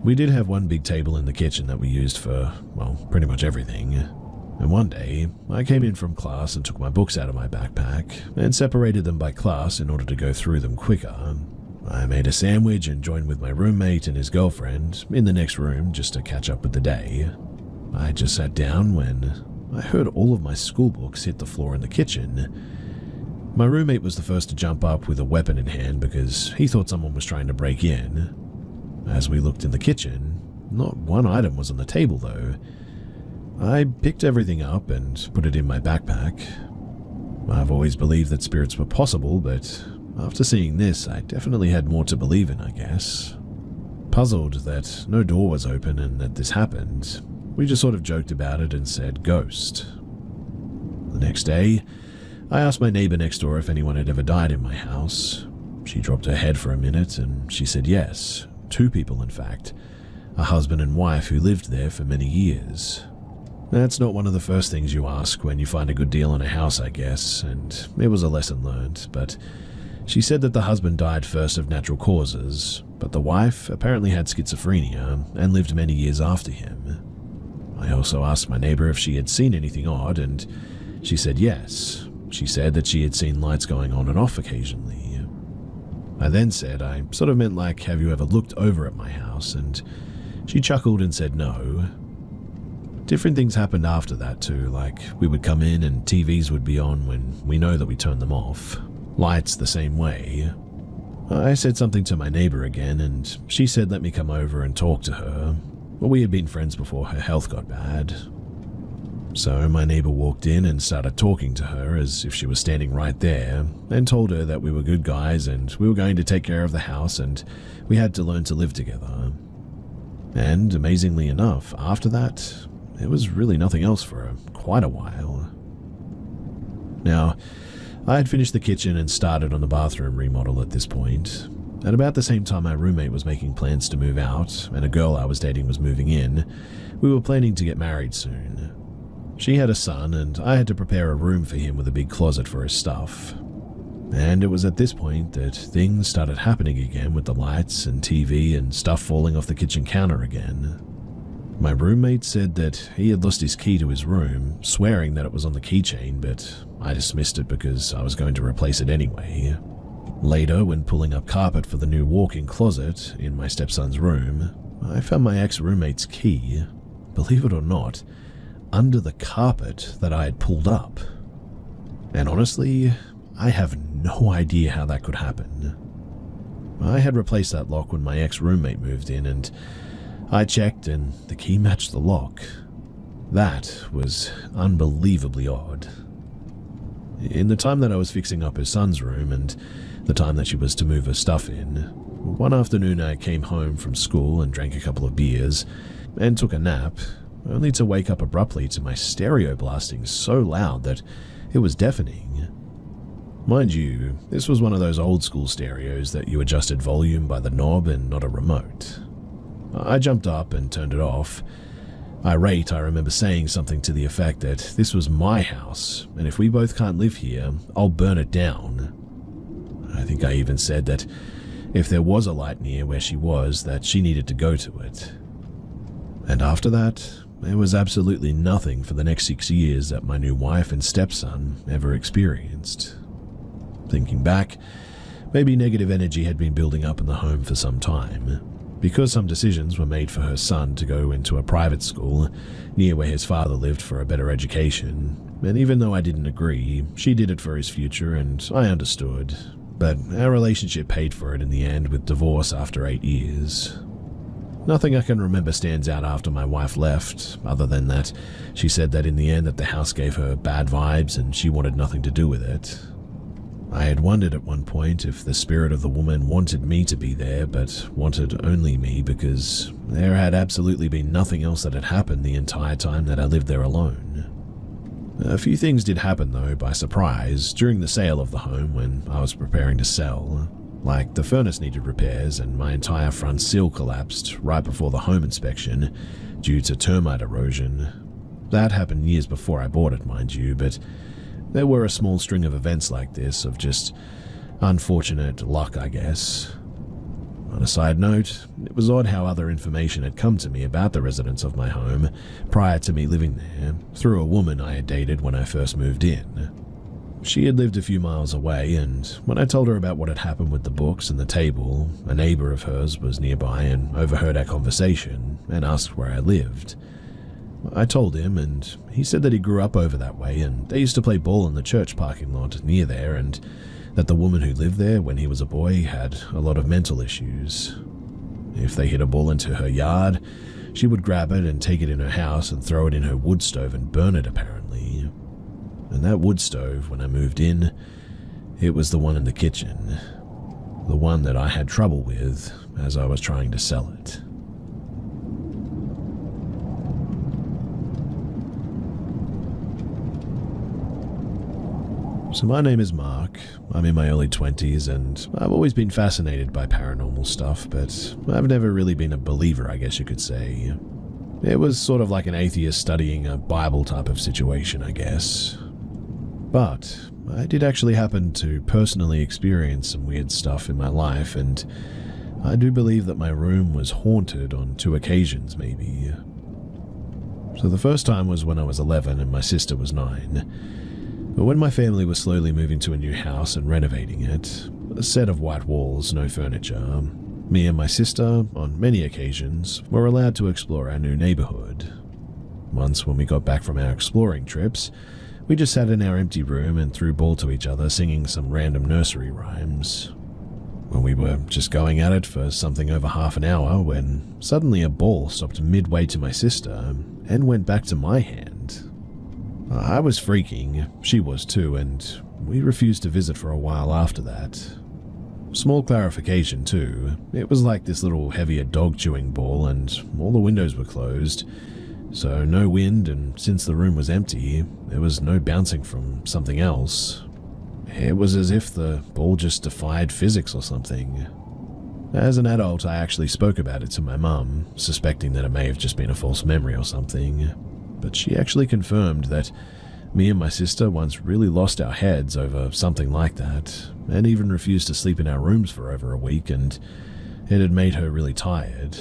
We did have one big table in the kitchen that we used for, well, pretty much everything. And one day, I came in from class and took my books out of my backpack and separated them by class in order to go through them quicker. I made a sandwich and joined with my roommate and his girlfriend in the next room just to catch up with the day. I just sat down when I heard all of my school books hit the floor in the kitchen. My roommate was the first to jump up with a weapon in hand because he thought someone was trying to break in. As we looked in the kitchen, not one item was on the table though. I picked everything up and put it in my backpack. I've always believed that spirits were possible, but after seeing this, I definitely had more to believe in, I guess. Puzzled that no door was open and that this happened, we just sort of joked about it and said ghost. The next day, I asked my neighbor next door if anyone had ever died in my house. She dropped her head for a minute and she said yes, 2 people in fact, a husband and wife who lived there for many years. That's not one of the first things you ask when you find a good deal on a house, I guess, and it was a lesson learned, but she said that the husband died first of natural causes, but the wife apparently had schizophrenia and lived many years after him. I also asked my neighbor if she had seen anything odd, and she said yes. She said that she had seen lights going on and off occasionally. I then said I sort of meant like, have you ever looked over at my house? And she chuckled and said no. Different things happened after that too, like we would come in and TVs would be on when we know that we turn them off. Lights the same way. I said something to my neighbor again and she said let me come over and talk to her. Well, we had been friends before her health got bad. So my neighbor walked in and started talking to her as if she was standing right there and told her that we were good guys and we were going to take care of the house and we had to learn to live together. And amazingly enough, after that, there was really nothing else for quite a while. Now, I had finished the kitchen and started on the bathroom remodel at this point. At about the same time my roommate was making plans to move out and a girl I was dating was moving in, we were planning to get married soon. She had a son and I had to prepare a room for him with a big closet for his stuff. And it was at this point that things started happening again with the lights and TV and stuff falling off the kitchen counter again. My roommate said that he had lost his key to his room, swearing that it was on the keychain, but I dismissed it because I was going to replace it anyway. Later, when pulling up carpet for the new walk-in closet in my stepson's room, I found my ex-roommate's key, believe it or not, under the carpet that I had pulled up. And honestly, I have no idea how that could happen. I had replaced that lock when my ex-roommate moved in and I checked and the key matched the lock. That was unbelievably odd. In the time that I was fixing up her son's room and the time that she was to move her stuff in, one afternoon I came home from school and drank a couple of beers and took a nap, only to wake up abruptly to my stereo blasting so loud that it was deafening. Mind you, this was one of those old school stereos that you adjusted volume by the knob and not a remote. I jumped up and turned it off. Irate, I remember saying something to the effect that this was my house, and if we both can't live here, I'll burn it down. I think I even said that if there was a light near where she was, that she needed to go to it. And after that, there was absolutely nothing for the next 6 years that my new wife and stepson ever experienced. Thinking back, maybe negative energy had been building up in the home for some time, because some decisions were made for her son to go into a private school near where his father lived for a better education, and even though I didn't agree, she did it for his future and I understood, but our relationship paid for it in the end with divorce after 8 years. Nothing I can remember stands out after my wife left, other than that she said that in the end that the house gave her bad vibes and she wanted nothing to do with it. I had wondered at one point if the spirit of the woman wanted me to be there, but wanted only me because there had absolutely been nothing else that had happened the entire time that I lived there alone. A few things did happen though by surprise during the sale of the home when I was preparing to sell. Like the furnace needed repairs and my entire front sill collapsed right before the home inspection due to termite erosion. That happened years before I bought it, mind you, but there were a small string of events like this of just unfortunate luck, I guess. On a side note, it was odd how other information had come to me about the residents of my home prior to me living there through a woman I had dated when I first moved in. She had lived a few miles away, and when I told her about what had happened with the books and the table, a neighbor of hers was nearby and overheard our conversation and asked where I lived. I told him, and he said that he grew up over that way and they used to play ball in the church parking lot near there, and that the woman who lived there when he was a boy had a lot of mental issues. If they hit a ball into her yard, she would grab it and take it in her house and throw it in her wood stove and burn it, apparently. And that wood stove, when I moved in, it was the one in the kitchen. The one that I had trouble with as I was trying to sell it. So my name is Mark. I'm in my early 20s and I've always been fascinated by paranormal stuff, but I've never really been a believer, I guess you could say. It was sort of like an atheist studying a Bible type of situation, I guess. But I did actually happen to personally experience some weird stuff in my life, and I do believe that my room was haunted on 2 occasions, maybe. So the first time was when I was 11 and my sister was 9. But when my family was slowly moving to a new house and renovating it, a set of white walls, no furniture, me and my sister, on many occasions, were allowed to explore our new neighborhood. Once when we got back from our exploring trips, we just sat in our empty room and threw ball to each other singing some random nursery rhymes. When we were just going at it for something over half an hour when suddenly a ball stopped midway to my sister and went back to my hand. I was freaking, she was too, and we refused to visit for a while after that. Small clarification too, it was like this little heavier dog chewing ball and all the windows were closed, so no wind, and since the room was empty, there was no bouncing from something else. It was as if the ball just defied physics or something. As an adult, I actually spoke about it to my mum, suspecting that it may have just been a false memory or something, but she actually confirmed that me and my sister once really lost our heads over something like that, and even refused to sleep in our rooms for over a week, and it had made her really tired.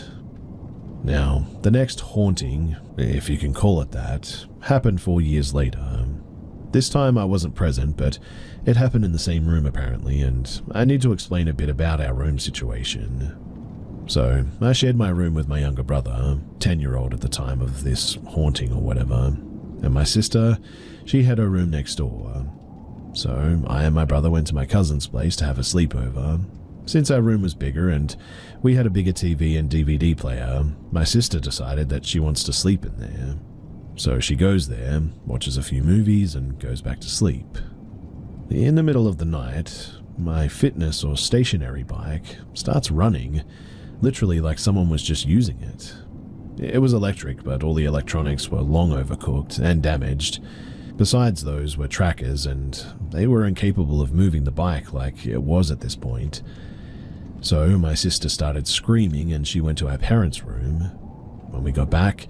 Now, the next haunting, if you can call it that, happened 4 years later. This time I wasn't present, but it happened in the same room apparently, and I need to explain a bit about our room situation. So, I shared my room with my younger brother, 10-year-old at the time of this haunting or whatever, and my sister, she had her room next door. So, I and my brother went to my cousin's place to have a sleepover. Since our room was bigger and we had a bigger TV and DVD player, my sister decided that she wants to sleep in there. So she goes there, watches a few movies, and goes back to sleep. In the middle of the night, my fitness or stationary bike starts running, literally like someone was just using it. It was electric, but all the electronics were long overcooked and damaged. Besides those were trackers, and they were incapable of moving the bike like it was at this point. So my sister started screaming and she went to our parents' room. When we got back,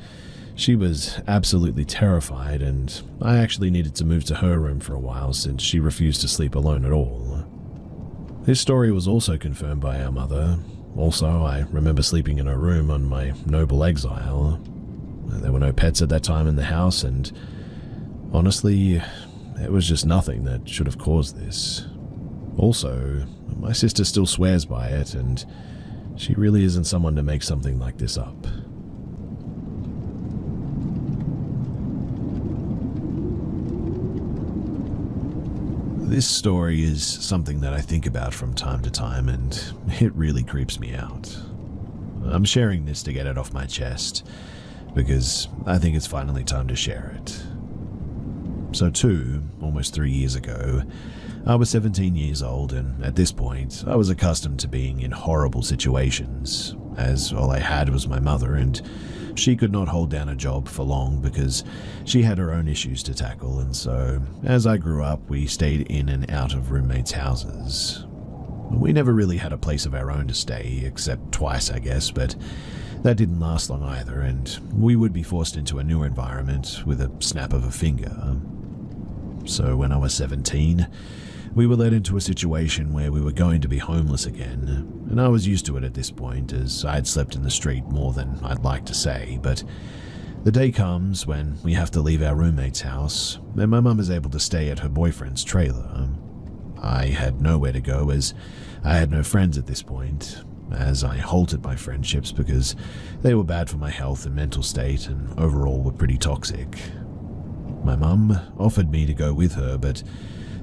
She was absolutely terrified, and I actually needed to move to her room for a while since she refused to sleep alone at all. This story was also confirmed by our mother. Also, I remember sleeping in her room on my noble exile. There were no pets at that time in the house, and honestly, it was just nothing that should have caused this. Also, my sister still swears by it, and she really isn't someone to make something like this up. This story is something that I think about from time to time, and it really creeps me out. I'm sharing this to get it off my chest, because I think it's finally time to share it. So almost 3 years ago, I was 17 years old, and at this point, I was accustomed to being in horrible situations, as all I had was my mother, and she could not hold down a job for long because she had her own issues to tackle, and so, as I grew up, we stayed in and out of roommates' houses. We never really had a place of our own to stay, except twice, I guess, but that didn't last long either, and we would be forced into a new environment with a snap of a finger. So when I was 17, we were led into a situation where we were going to be homeless again, and I was used to it at this point, as I had slept in the street more than I'd like to say, but the day comes when we have to leave our roommate's house, and my mum is able to stay at her boyfriend's trailer. I had nowhere to go, as I had no friends at this point, as I halted my friendships because they were bad for my health and mental state, and overall were pretty toxic. My mum offered me to go with her, but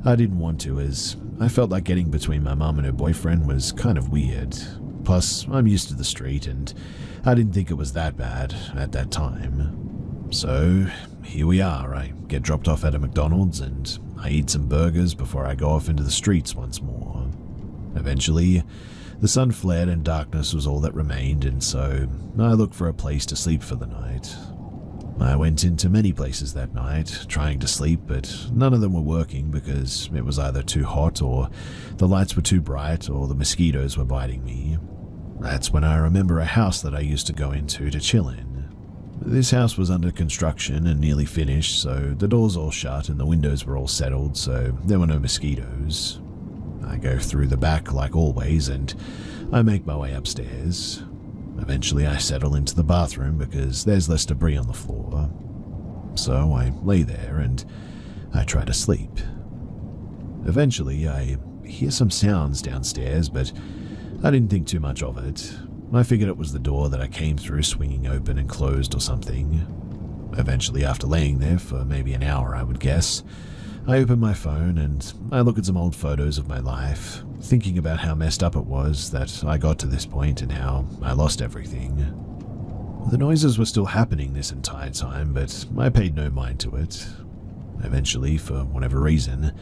I didn't want to, as I felt like getting between my mum and her boyfriend was kind of weird. Plus, I'm used to the street, and I didn't think it was that bad at that time. So, here we are. I get dropped off at a McDonald's, and I eat some burgers before I go off into the streets once more. Eventually, the sun fled and darkness was all that remained, and so I looked for a place to sleep for the night. I went into many places that night, trying to sleep, but none of them were working because it was either too hot, or the lights were too bright, or the mosquitoes were biting me. That's when I remember a house that I used to go into to chill in. This house was under construction and nearly finished, so the doors all shut and the windows were all settled, so there were no mosquitoes. I go through the back like always, and I make my way upstairs. Eventually I settle into the bathroom because there's less debris on the floor. So I lay there and I try to sleep. Eventually I hear some sounds downstairs, but I didn't think too much of it. I figured it was the door that I came through swinging open and closed or something. Eventually, after laying there for maybe an hour, I would guess, I open my phone and I look at some old photos of my life, thinking about how messed up it was that I got to this point and how I lost everything. The noises were still happening this entire time, but I paid no mind to it. Eventually, for whatever reason,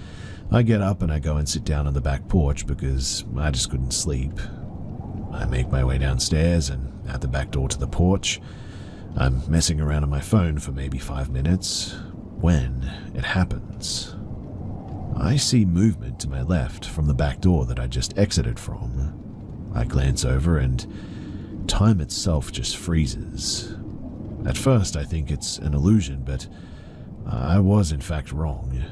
I get up and I go and sit down on the back porch because I just couldn't sleep. I make my way downstairs and out the back door to the porch. I'm messing around on my phone for maybe 5 minutes when it happens. I see movement to my left from the back door that I just exited from. I glance over and time itself just freezes. At first I think it's an illusion, but I was in fact wrong.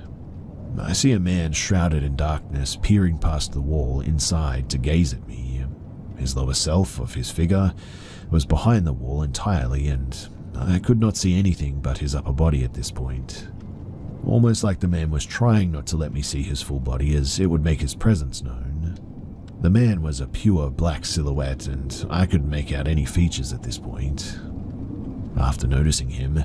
I see a man shrouded in darkness peering past the wall inside to gaze at me. His lower self of his figure was behind the wall entirely, and I could not see anything but his upper body at this point. Almost like the man was trying not to let me see his full body, as it would make his presence known. The man was a pure black silhouette, and I couldn't make out any features at this point. After noticing him,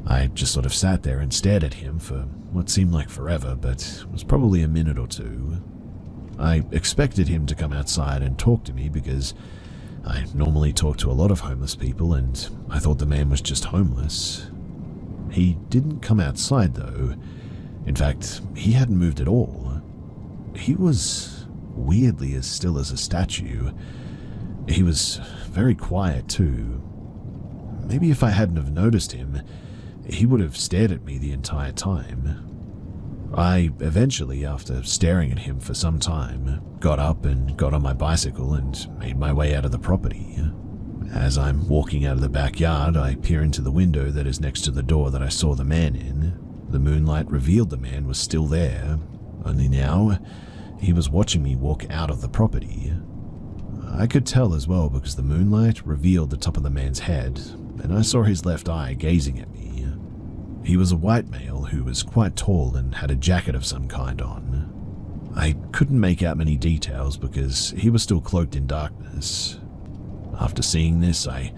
I just sort of sat there and stared at him for what seemed like forever, but it was probably a minute or two. I expected him to come outside and talk to me because I normally talk to a lot of homeless people, and I thought the man was just homeless. He didn't come outside though. In fact, he hadn't moved at all. He was weirdly as still as a statue. He was very quiet too. Maybe if I hadn't have noticed him, he would have stared at me the entire time. I eventually, after staring at him for some time, got up and got on my bicycle and made my way out of the property. As I'm walking out of the backyard, I peer into the window that is next to the door that I saw the man in. The moonlight revealed the man was still there, only now he was watching me walk out of the property. I could tell as well because the moonlight revealed the top of the man's head, and I saw his left eye gazing at me. He was a white male who was quite tall and had a jacket of some kind on. I couldn't make out many details because he was still cloaked in darkness. After seeing this, I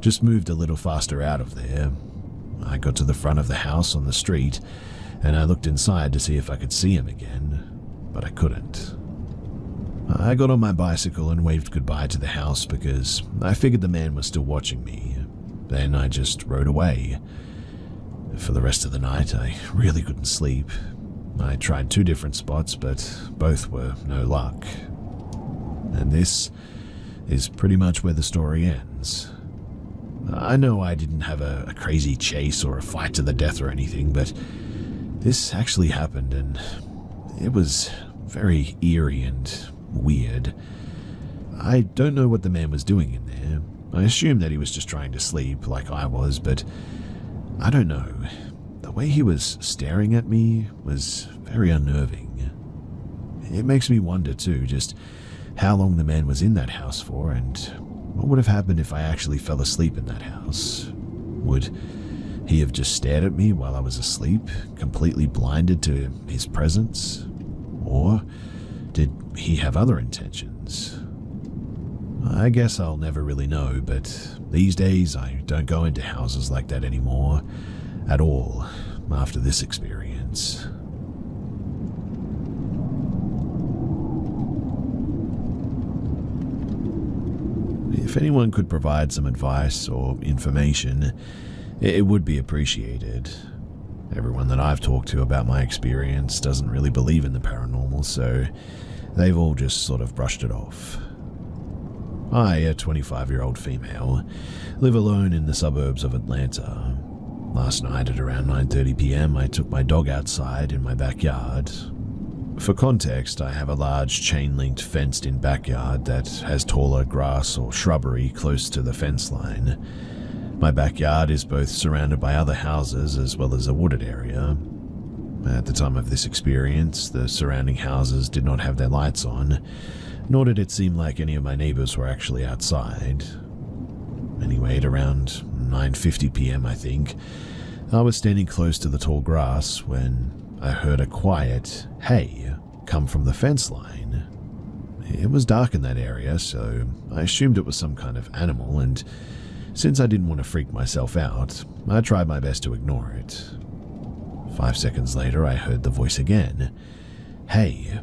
just moved a little faster out of there. I got to the front of the house on the street, and I looked inside to see if I could see him again, but I couldn't. I got on my bicycle and waved goodbye to the house because I figured the man was still watching me. Then I just rode away. For the rest of the night, I really couldn't sleep. I tried 2 different spots, but both were no luck. And this is pretty much where the story ends. I know I didn't have a crazy chase or a fight to the death or anything, but this actually happened, and it was very eerie and weird. I don't know what the man was doing in there. I assumed that he was just trying to sleep like I was, but I don't know. The way he was staring at me was very unnerving. It makes me wonder too, just how long the man was in that house for, and what would have happened if I actually fell asleep in that house. Would he have just stared at me while I was asleep, completely blinded to his presence? Or did he have other intentions? I guess I'll never really know, but these days I don't go into houses like that anymore, at all, after this experience. If anyone could provide some advice or information, it would be appreciated. Everyone that I've talked to about my experience doesn't really believe in the paranormal, so they've all just sort of brushed it off. I, a 25-year-old female, live alone in the suburbs of Atlanta. Last night at around 9:30 p.m. I took my dog outside in my backyard. For context, I have a large chain-linked fenced-in backyard that has taller grass or shrubbery close to the fence line. My backyard is both surrounded by other houses as well as a wooded area. At the time of this experience, the surrounding houses did not have their lights on, nor did it seem like any of my neighbors were actually outside. Anyway, at around 9:50 p.m., I think, I was standing close to the tall grass when I heard a quiet, "Hey," come from the fence line. It was dark in that area, so I assumed it was some kind of animal, and since I didn't want to freak myself out, I tried my best to ignore it. 5 seconds later, I heard the voice again. "Hey."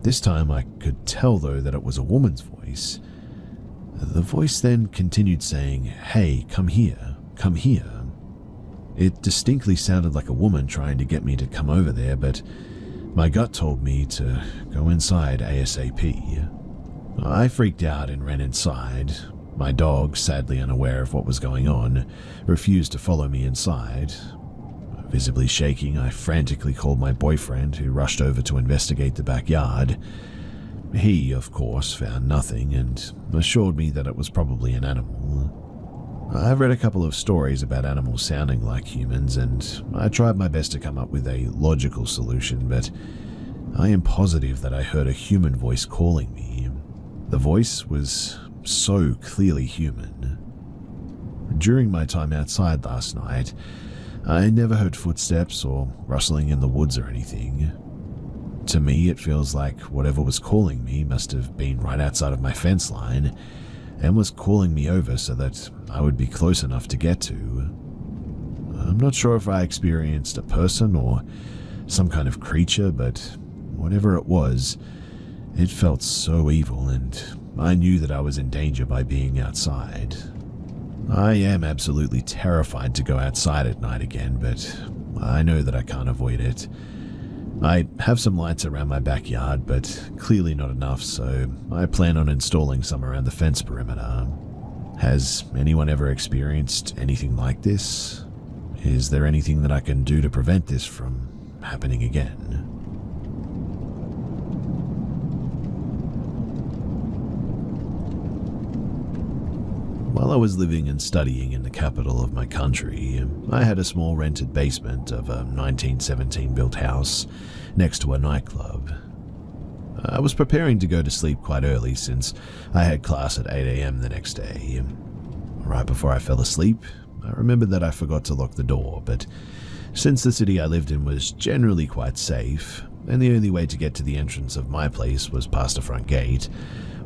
This time I could tell, though, that it was a woman's voice. The voice then continued saying, "Hey, come here, come here." It distinctly sounded like a woman trying to get me to come over there, but my gut told me to go inside ASAP. I freaked out and ran inside. My dog, sadly unaware of what was going on, refused to follow me inside. Visibly shaking, I frantically called my boyfriend, who rushed over to investigate the backyard. He, of course, found nothing and assured me that it was probably an animal. I've read a couple of stories about animals sounding like humans, and I tried my best to come up with a logical solution, but I am positive that I heard a human voice calling me. The voice was so clearly human. During my time outside last night, I never heard footsteps or rustling in the woods or anything. To me, it feels like whatever was calling me must have been right outside of my fence line and was calling me over so that I would be close enough to get to. I'm not sure if I experienced a person or some kind of creature, but whatever it was, it felt so evil, and I knew that I was in danger by being outside. I am absolutely terrified to go outside at night again, but I know that I can't avoid it. I have some lights around my backyard, but clearly not enough, so I plan on installing some around the fence perimeter. Has anyone ever experienced anything like this? Is there anything that I can do to prevent this from happening again? I was living and studying in the capital of my country, I had a small rented basement of a 1917 built house next to a nightclub. I was preparing to go to sleep quite early since I had class at 8 a.m. the next day. Right before I fell asleep, I remembered that I forgot to lock the door, but since the city I lived in was generally quite safe, and the only way to get to the entrance of my place was past the front gate,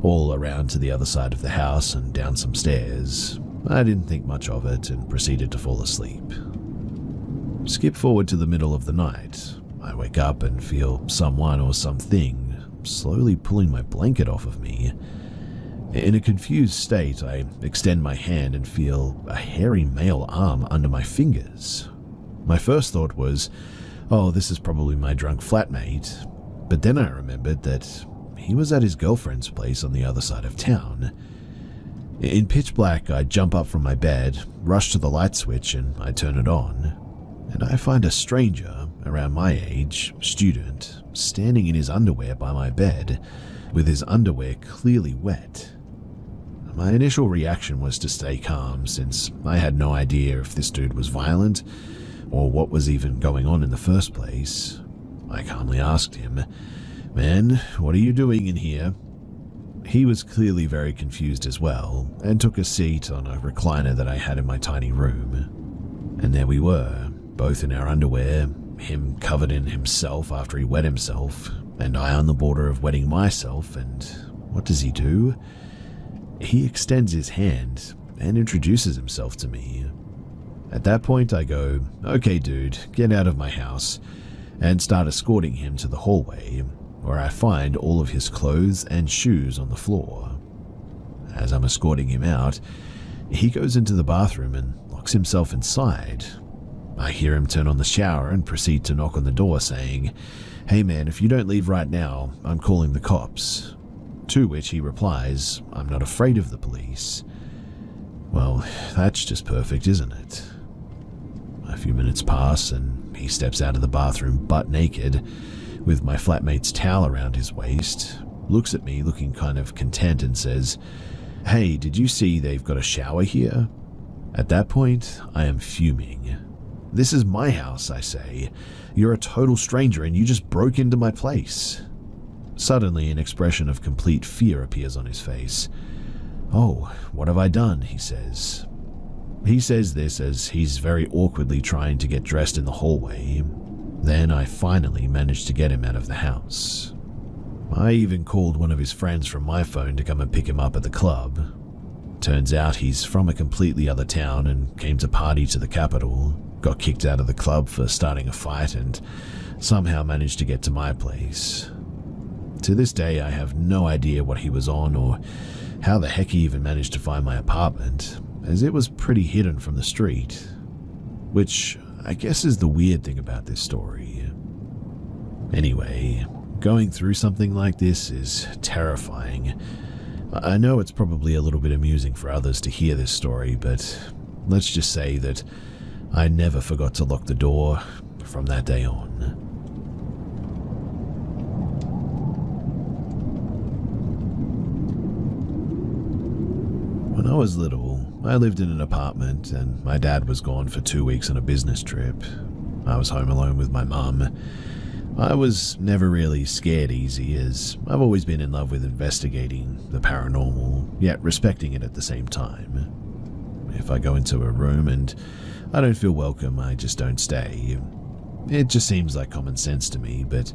all around to the other side of the house and down some stairs, I didn't think much of it and proceeded to fall asleep. Skip forward to the middle of the night. I wake up and feel someone or something slowly pulling my blanket off of me. In a confused state, I extend my hand and feel a hairy male arm under my fingers. My first thought was, oh, this is probably my drunk flatmate, but then I remembered that he was at his girlfriend's place on the other side of town. In pitch black, I jump up from my bed, rush to the light switch, and I turn it on, and I find a stranger, around my age, student, standing in his underwear by my bed, with his underwear clearly wet. My initial reaction was to stay calm, since I had no idea if this dude was violent or what was even going on in the first place. I calmly asked him, "Man, what are you doing in here?" He was clearly very confused as well, and took a seat on a recliner that I had in my tiny room. And there we were, both in our underwear, him covered in himself after he wet himself, and I on the border of wetting myself, and what does he do? He extends his hand and introduces himself to me. At that point I go, "Okay dude, get out of my house," and start escorting him to the hallway, where I find all of his clothes and shoes on the floor. As I'm escorting him out, he goes into the bathroom and locks himself inside. I hear him turn on the shower and proceed to knock on the door saying, "Hey man, if you don't leave right now, I'm calling the cops." To which he replies, "I'm not afraid of the police." Well, that's just perfect, isn't it? A few minutes pass and he steps out of the bathroom butt naked, with my flatmate's towel around his waist, looks at me looking kind of content and says, "Hey, did you see they've got a shower here?" At that point, I am fuming. "This is my house," I say. "You're a total stranger and you just broke into my place." Suddenly, an expression of complete fear appears on his face. "Oh, what have I done?" he says. He says this as he's very awkwardly trying to get dressed in the hallway. Then I finally managed to get him out of the house. I even called one of his friends from my phone to come and pick him up at the club. Turns out he's from a completely other town and came to party to the capital, got kicked out of the club for starting a fight, and somehow managed to get to my place. To this day, I have no idea what he was on or how the heck he even managed to find my apartment, as it was pretty hidden from the street. Which I guess is the weird thing about this story. Anyway, going through something like this is terrifying. I know it's probably a little bit amusing for others to hear this story, but let's just say that I never forgot to lock the door from that day on. When I was little, I lived in an apartment and my dad was gone for 2 weeks on a business trip. I was home alone with my mum. I was never really scared easy, as I've always been in love with investigating the paranormal, yet respecting it at the same time. If I go into a room and I don't feel welcome, I just don't stay. It just seems like common sense to me, but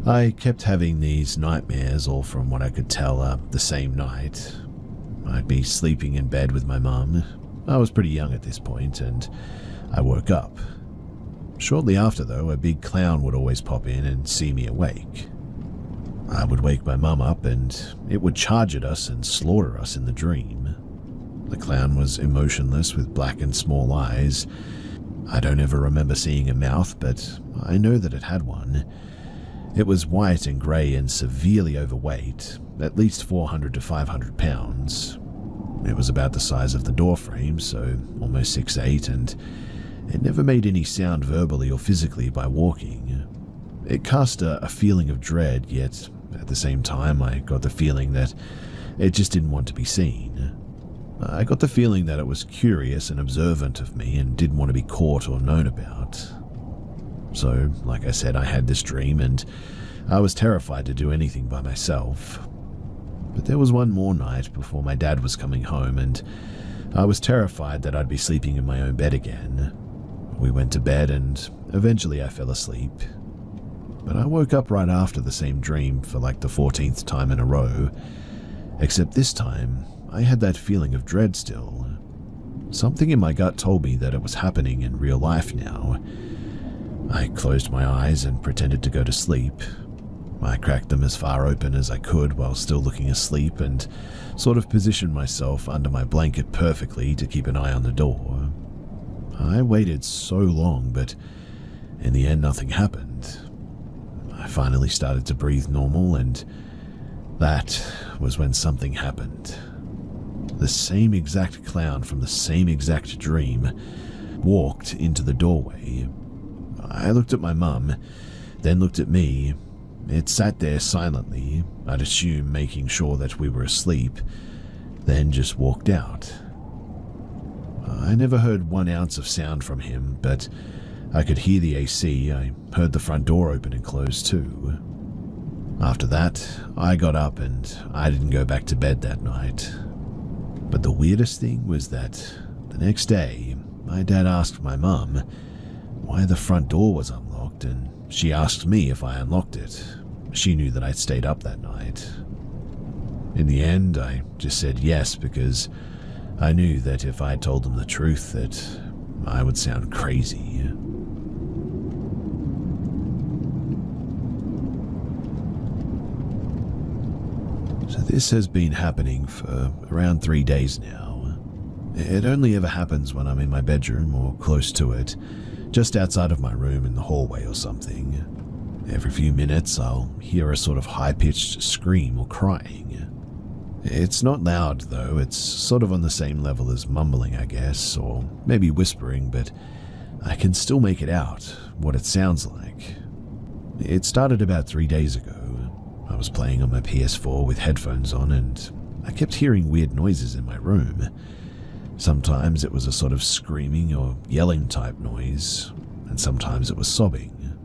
I kept having these nightmares, all from what I could tell the same night. I'd be sleeping in bed with my mum. I was pretty young at this point, and I woke up. Shortly after, though, a big clown would always pop in and see me awake. I would wake my mum up, and it would charge at us and slaughter us in the dream. The clown was emotionless with black and small eyes. I don't ever remember seeing a mouth, but I know that it had one. It was white and grey and severely overweight, at least 400 to 500 pounds. It was about the size of the door frame, so almost 6'8", and it never made any sound verbally or physically by walking. It cast a feeling of dread, yet at the same time I got the feeling that it just didn't want to be seen. I got the feeling that it was curious and observant of me and didn't want to be caught or known about. So, like I said, I had this dream and I was terrified to do anything by myself. But there was one more night before my dad was coming home and I was terrified that I'd be sleeping in my own bed again. We went to bed and eventually I fell asleep. But I woke up right after the same dream for like the 14th time in a row, except this time I had that feeling of dread still. Something in my gut told me that it was happening in real life now. I closed my eyes and pretended to go to sleep. I cracked them as far open as I could while still looking asleep and sort of positioned myself under my blanket perfectly to keep an eye on the door. I waited so long, but in the end nothing happened. I finally started to breathe normal, and that was when something happened. The same exact clown from the same exact dream walked into the doorway. I looked at my mum, then looked at me. It sat there silently, I'd assume making sure that we were asleep, then just walked out. I never heard 1 ounce of sound from him, but I could hear the AC. I heard the front door open and close too. After that, I got up and I didn't go back to bed that night. But the weirdest thing was that the next day, my dad asked my mum why the front door was unlocked, and she asked me if I unlocked it. She knew that I'd stayed up that night. In the end, I just said yes because I knew that if I told them the truth that I would sound crazy. So this has been happening for around 3 days now. It only ever happens when I'm in my bedroom or close to it, just outside of my room in the hallway or something. Every few minutes I'll hear a sort of high-pitched scream or crying. It's not loud though, it's sort of on the same level as mumbling I guess, or maybe whispering, but I can still make it out, what it sounds like. It started about 3 days ago. I was playing on my PS4 with headphones on and I kept hearing weird noises in my room. Sometimes it was a sort of screaming or yelling type noise, and sometimes it was sobbing.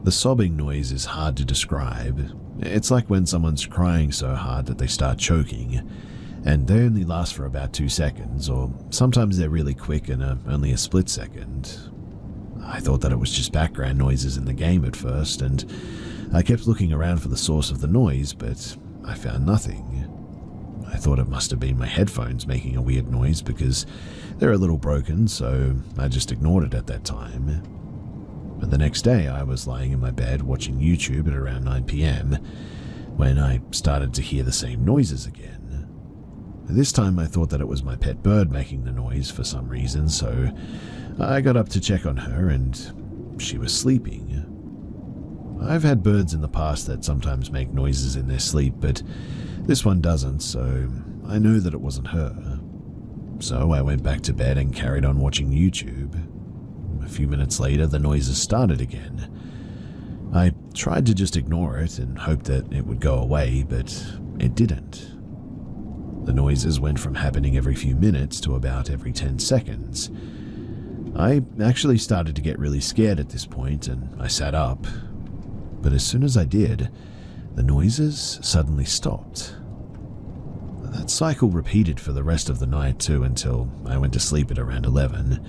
The sobbing noise is hard to describe. It's like when someone's crying so hard that they start choking, and they only last for about 2 seconds, or sometimes they're really quick and are only a split second. I thought that it was just background noises in the game at first, and I kept looking around for the source of the noise, but I found nothing. I thought it must have been my headphones making a weird noise because they're a little broken, so I just ignored it at that time. But the next day I was lying in my bed watching YouTube at around 9 p.m. when I started to hear the same noises again. This time I thought that it was my pet bird making the noise for some reason, so I got up to check on her and she was sleeping. I've had birds in the past that sometimes make noises in their sleep, but this one doesn't, so I knew that it wasn't her. So I went back to bed and carried on watching YouTube. A few minutes later, the noises started again. I tried to just ignore it and hope that it would go away, but it didn't. The noises went from happening every few minutes to about every 10 seconds. I actually started to get really scared at this point, and I sat up. But as soon as I did, the noises suddenly stopped. That cycle repeated for the rest of the night too until I went to sleep at around 11.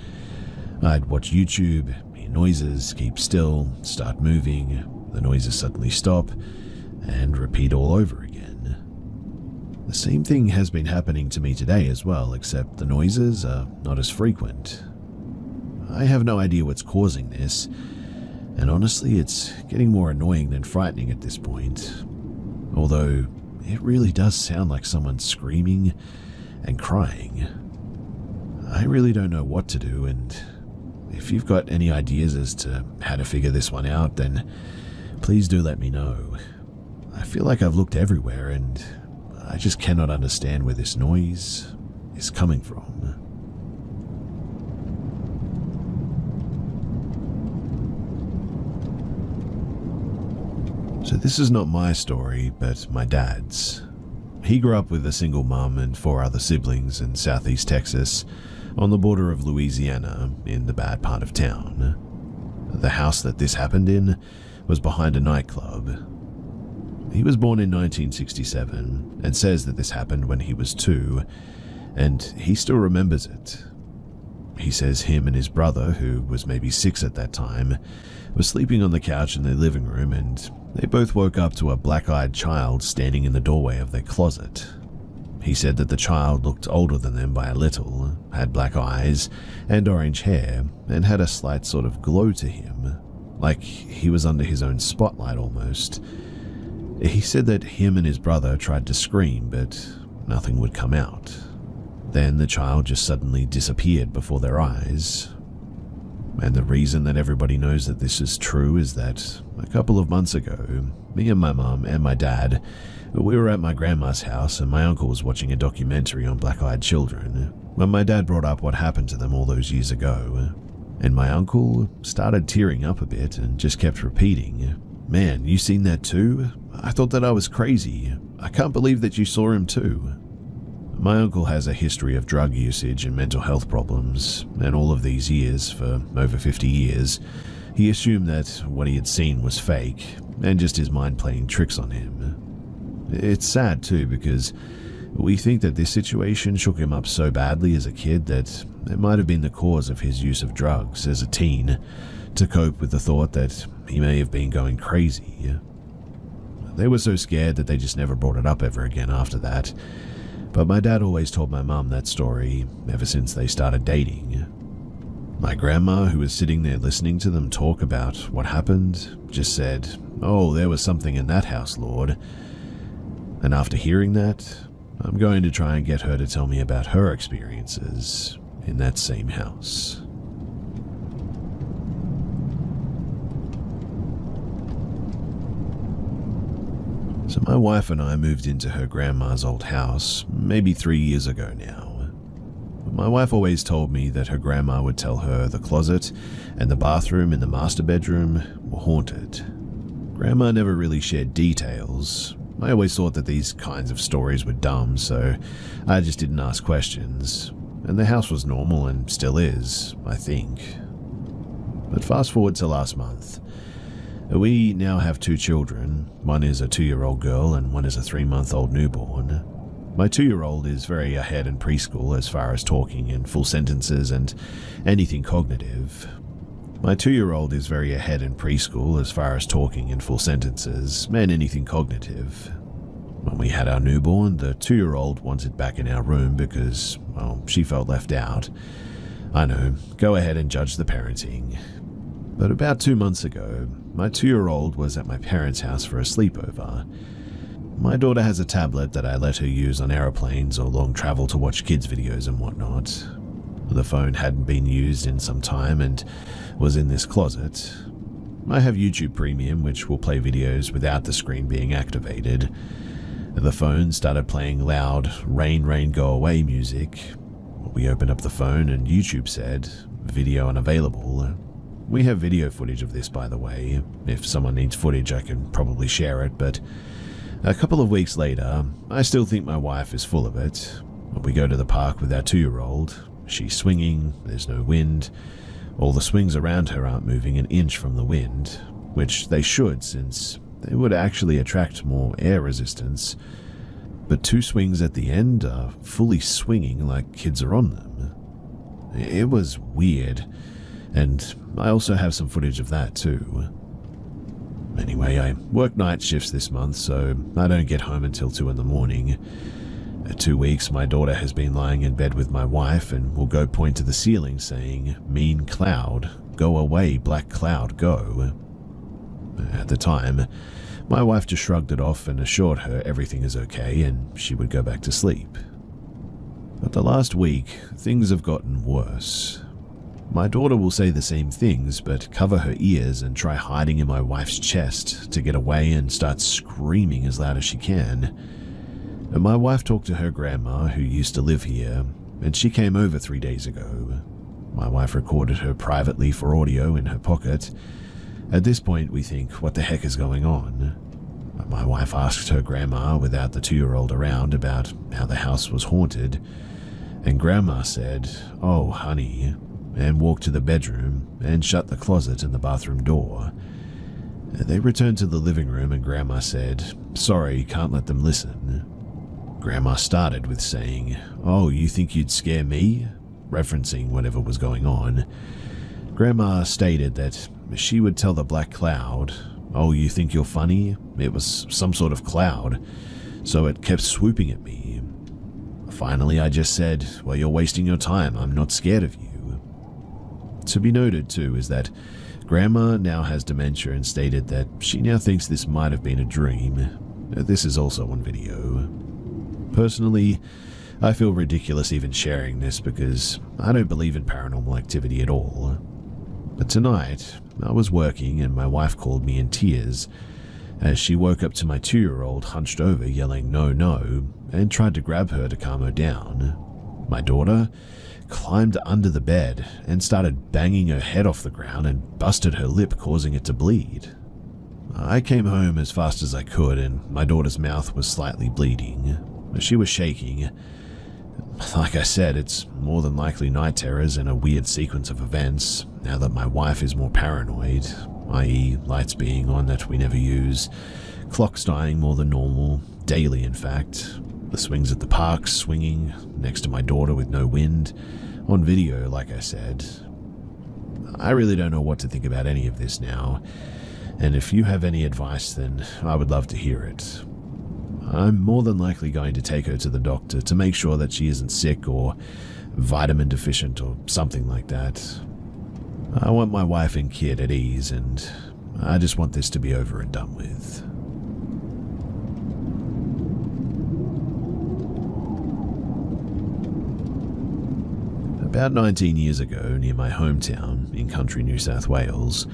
I'd watch YouTube, hear noises, keep still, start moving, the noises suddenly stop, and repeat all over again. The same thing has been happening to me today as well, except the noises are not as frequent. I have no idea what's causing this, and honestly it's getting more annoying than frightening at this point. Although it really does sound like someone screaming and crying. I really don't know what to do, and if you've got any ideas as to how to figure this one out, then please do let me know. I feel like I've looked everywhere and I just cannot understand where this noise is coming from. So this is not my story, but my dad's. He grew up with a single mum and 4 other siblings in southeast Texas, on the border of Louisiana, in the bad part of town. The house that this happened in was behind a nightclub. He was born in 1967 and says that this happened when he was 2, and he still remembers it. He says him and his brother, who was maybe 6 at that time, were sleeping on the couch in their living room, and they both woke up to a black-eyed child standing in the doorway of their closet. He said that the child looked older than them by a little, had black eyes and orange hair, and had a slight sort of glow to him, like he was under his own spotlight almost. He said that him and his brother tried to scream, but nothing would come out. Then the child just suddenly disappeared before their eyes. And the reason that everybody knows that this is true is that a couple of months ago, me and my mum and my dad, we were at my grandma's house and my uncle was watching a documentary on black-eyed children when my dad brought up what happened to them all those years ago. And my uncle started tearing up a bit and just kept repeating, "Man, you seen that too? I thought that I was crazy. I can't believe that you saw him too." My uncle has a history of drug usage and mental health problems, and all of these years, for over 50 years, he assumed that what he had seen was fake, and just his mind playing tricks on him. It's sad too, because we think that this situation shook him up so badly as a kid that it might have been the cause of his use of drugs as a teen, to cope with the thought that he may have been going crazy. They were so scared that they just never brought it up ever again after that. But my dad always told my mum that story ever since they started dating. My grandma, who was sitting there listening to them talk about what happened, just said, "Oh, there was something in that house, Lord." And after hearing that, I'm going to try and get her to tell me about her experiences in that same house. So my wife and I moved into her grandma's old house maybe 3 years ago now. My wife always told me that her grandma would tell her the closet and the bathroom in the master bedroom were haunted. Grandma never really shared details. I always thought that these kinds of stories were dumb, so I just didn't ask questions. And the house was normal and still is, I think. But fast forward to last month. We now have 2 children. One is a 2-year-old girl and one is a 3-month-old newborn. My 2-year-old is very ahead in preschool as far as talking in full sentences and anything cognitive. My 2-year-old is very ahead in preschool as far as talking in full sentences and anything cognitive. When we had our newborn, the 2-year-old wanted back in our room because, well, she felt left out. I know, go ahead and judge the parenting. But about 2 months ago, my 2-year-old was at my parents' house for a sleepover. My daughter has a tablet that I let her use on aeroplanes or long travel to watch kids' videos and whatnot. The phone hadn't been used in some time and was in this closet. I have YouTube Premium, which will play videos without the screen being activated. The phone started playing loud "Rain, Rain, Go Away" music. We opened up the phone and YouTube said, "Video unavailable." We have video footage of this, by the way. If someone needs footage, I can probably share it, but a couple of weeks later, I still think my wife is full of it. We go to the park with our 2-year-old. She's swinging, there's no wind. All the swings around her aren't moving an inch from the wind, which they should, since they would actually attract more air resistance. But 2 swings at the end are fully swinging like kids are on them. It was weird. And I also have some footage of that too. Anyway, I work night shifts this month, so I don't get home until 2 in the morning. At 2 weeks, my daughter has been lying in bed with my wife and will go point to the ceiling saying, "Mean cloud, go away, black cloud, go." At the time, my wife just shrugged it off and assured her everything is okay and she would go back to sleep. But the last week, things have gotten worse. My daughter will say the same things, but cover her ears and try hiding in my wife's chest to get away and start screaming as loud as she can. And my wife talked to her grandma, who used to live here, and she came over 3 days ago. My wife recorded her privately for audio in her pocket. At this point, we think, what the heck is going on? My wife asked her grandma without the 2-year-old around about how the house was haunted, and grandma said, "Oh, honey," and walked to the bedroom and shut the closet and the bathroom door. They returned to the living room and grandma said, "Sorry, can't let them listen." Grandma started with saying, "Oh, you think you'd scare me?" referencing whatever was going on. Grandma stated that she would tell the black cloud, "Oh, you think you're funny?" It was some sort of cloud, so it kept swooping at me. Finally, I just said, "Well, you're wasting your time. I'm not scared of you." To be noted, too, is that Grandma now has dementia and stated that she now thinks this might have been a dream. This is also on video. Personally, I feel ridiculous even sharing this because I don't believe in paranormal activity at all. But tonight, I was working and my wife called me in tears as she woke up to my 2-year-old hunched over yelling "no, no," and tried to grab her to calm her down. My daughter climbed under the bed and started banging her head off the ground and busted her lip, causing it to bleed. I came home as fast as I could and my daughter's mouth was slightly bleeding. She was shaking. Like I said, it's more than likely night terrors and a weird sequence of events now that my wife is more paranoid, i.e. lights being on that we never use, clocks dying more than normal, daily in fact, the swings at the park swinging next to my daughter with no wind, on video like I said. I really don't know what to think about any of this now, and if you have any advice then I would love to hear it. I'm more than likely going to take her to the doctor to make sure that she isn't sick or vitamin deficient or something like that. I want my wife and kid at ease, and I just want this to be over and done with. About 19 years ago, near my hometown in country New South Wales,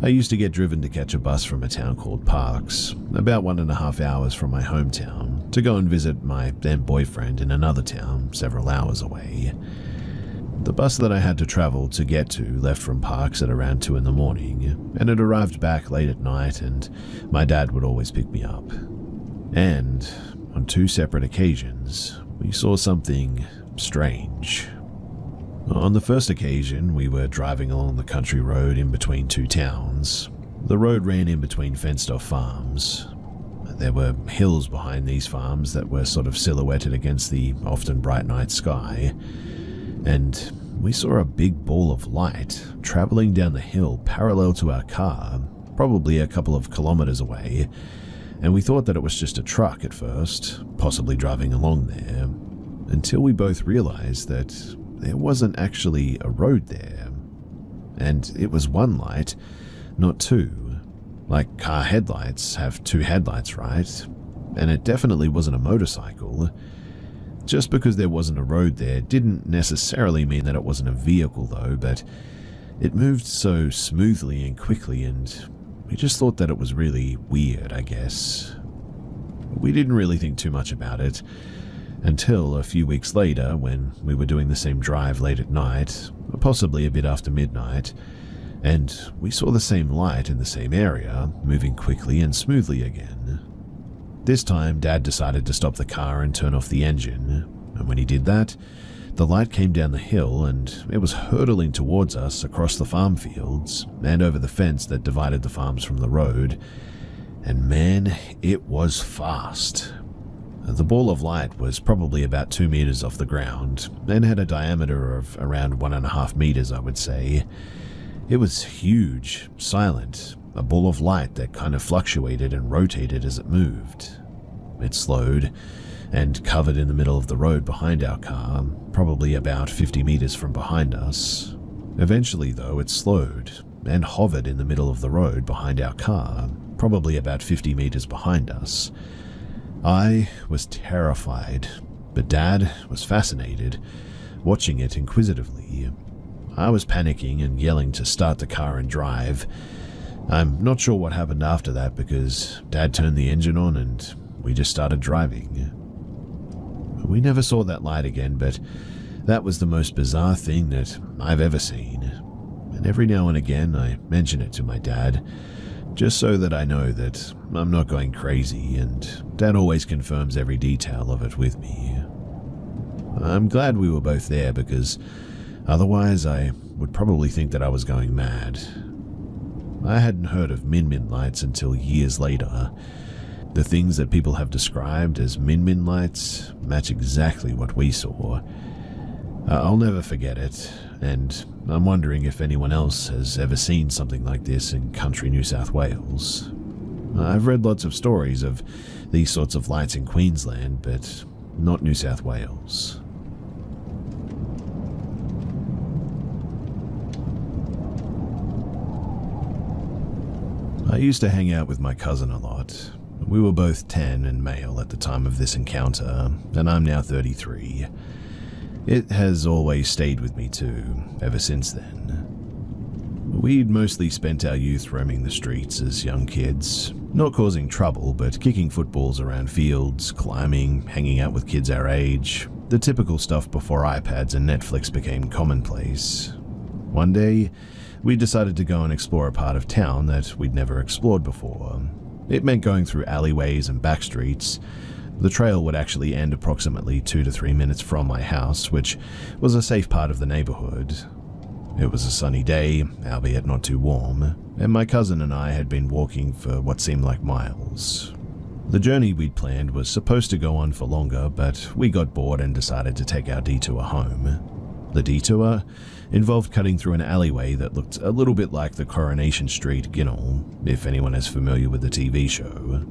I used to get driven to catch a bus from a town called Parks, about 1.5 hours from my hometown, to go and visit my then boyfriend in another town several hours away. The bus that I had to travel to get to left from Parks at around 2 in the morning, and it arrived back late at night, and my dad would always pick me up. And on 2 separate occasions, we saw something strange. On the first occasion, we were driving along the country road in between 2 towns. The road ran in between fenced-off farms. There were hills behind these farms that were sort of silhouetted against the often bright night sky, and we saw a big ball of light traveling down the hill parallel to our car, probably a couple of kilometers away, and we thought that it was just a truck at first, possibly driving along there, until we both realized that there wasn't actually a road there. And it was 1 light, not 2. Like car headlights have 2 headlights, right? And it definitely wasn't a motorcycle. Just because there wasn't a road there didn't necessarily mean that it wasn't a vehicle though, but it moved so smoothly and quickly, and we just thought that it was really weird, I guess. We didn't really think too much about it, until a few weeks later when we were doing the same drive late at night, possibly a bit after midnight, and we saw the same light in the same area, moving quickly and smoothly again. This time, Dad decided to stop the car and turn off the engine, and when he did that, the light came down the hill and it was hurtling towards us across the farm fields and over the fence that divided the farms from the road, and man, it was fast. The ball of light was probably about 2 meters off the ground and had a diameter of around 1.5 meters, I would say. It was huge, silent, a ball of light that kind of fluctuated and rotated as it moved. It slowed and covered in the middle of the road behind our car, probably about 50 meters from behind us. Eventually, though, it slowed and hovered in the middle of the road behind our car, probably about 50 meters behind us. I was terrified, but Dad was fascinated, watching it inquisitively. I was panicking and yelling to start the car and drive. I'm not sure what happened after that because Dad turned the engine on and we just started driving. We never saw that light again, but that was the most bizarre thing that I've ever seen. And every now and again I mention it to my dad, just so that I know that I'm not going crazy, and Dad always confirms every detail of it with me. I'm glad we were both there because otherwise I would probably think that I was going mad. I hadn't heard of Min lights until years later. The things that people have described as Min lights match exactly what we saw. I'll never forget it, and I'm wondering if anyone else has ever seen something like this in country New South Wales. I've read lots of stories of these sorts of lights in Queensland, but not New South Wales. I used to hang out with my cousin a lot. We were both 10 and male at the time of this encounter, and I'm now 33. It has always stayed with me too, ever since then. We'd mostly spent our youth roaming the streets as young kids, not causing trouble, but kicking footballs around fields, climbing, hanging out with kids our age, the typical stuff before iPads and Netflix became commonplace. One day, we decided to go and explore a part of town that we'd never explored before. It meant going through alleyways and back streets. The trail would actually end approximately 2 to 3 minutes from my house, which was a safe part of the neighborhood. It was a sunny day, albeit not too warm, and my cousin and I had been walking for what seemed like miles. The journey we'd planned was supposed to go on for longer, but we got bored and decided to take our detour home. The detour involved cutting through an alleyway that looked a little bit like the Coronation Street Ginnell, if anyone is familiar with the TV show.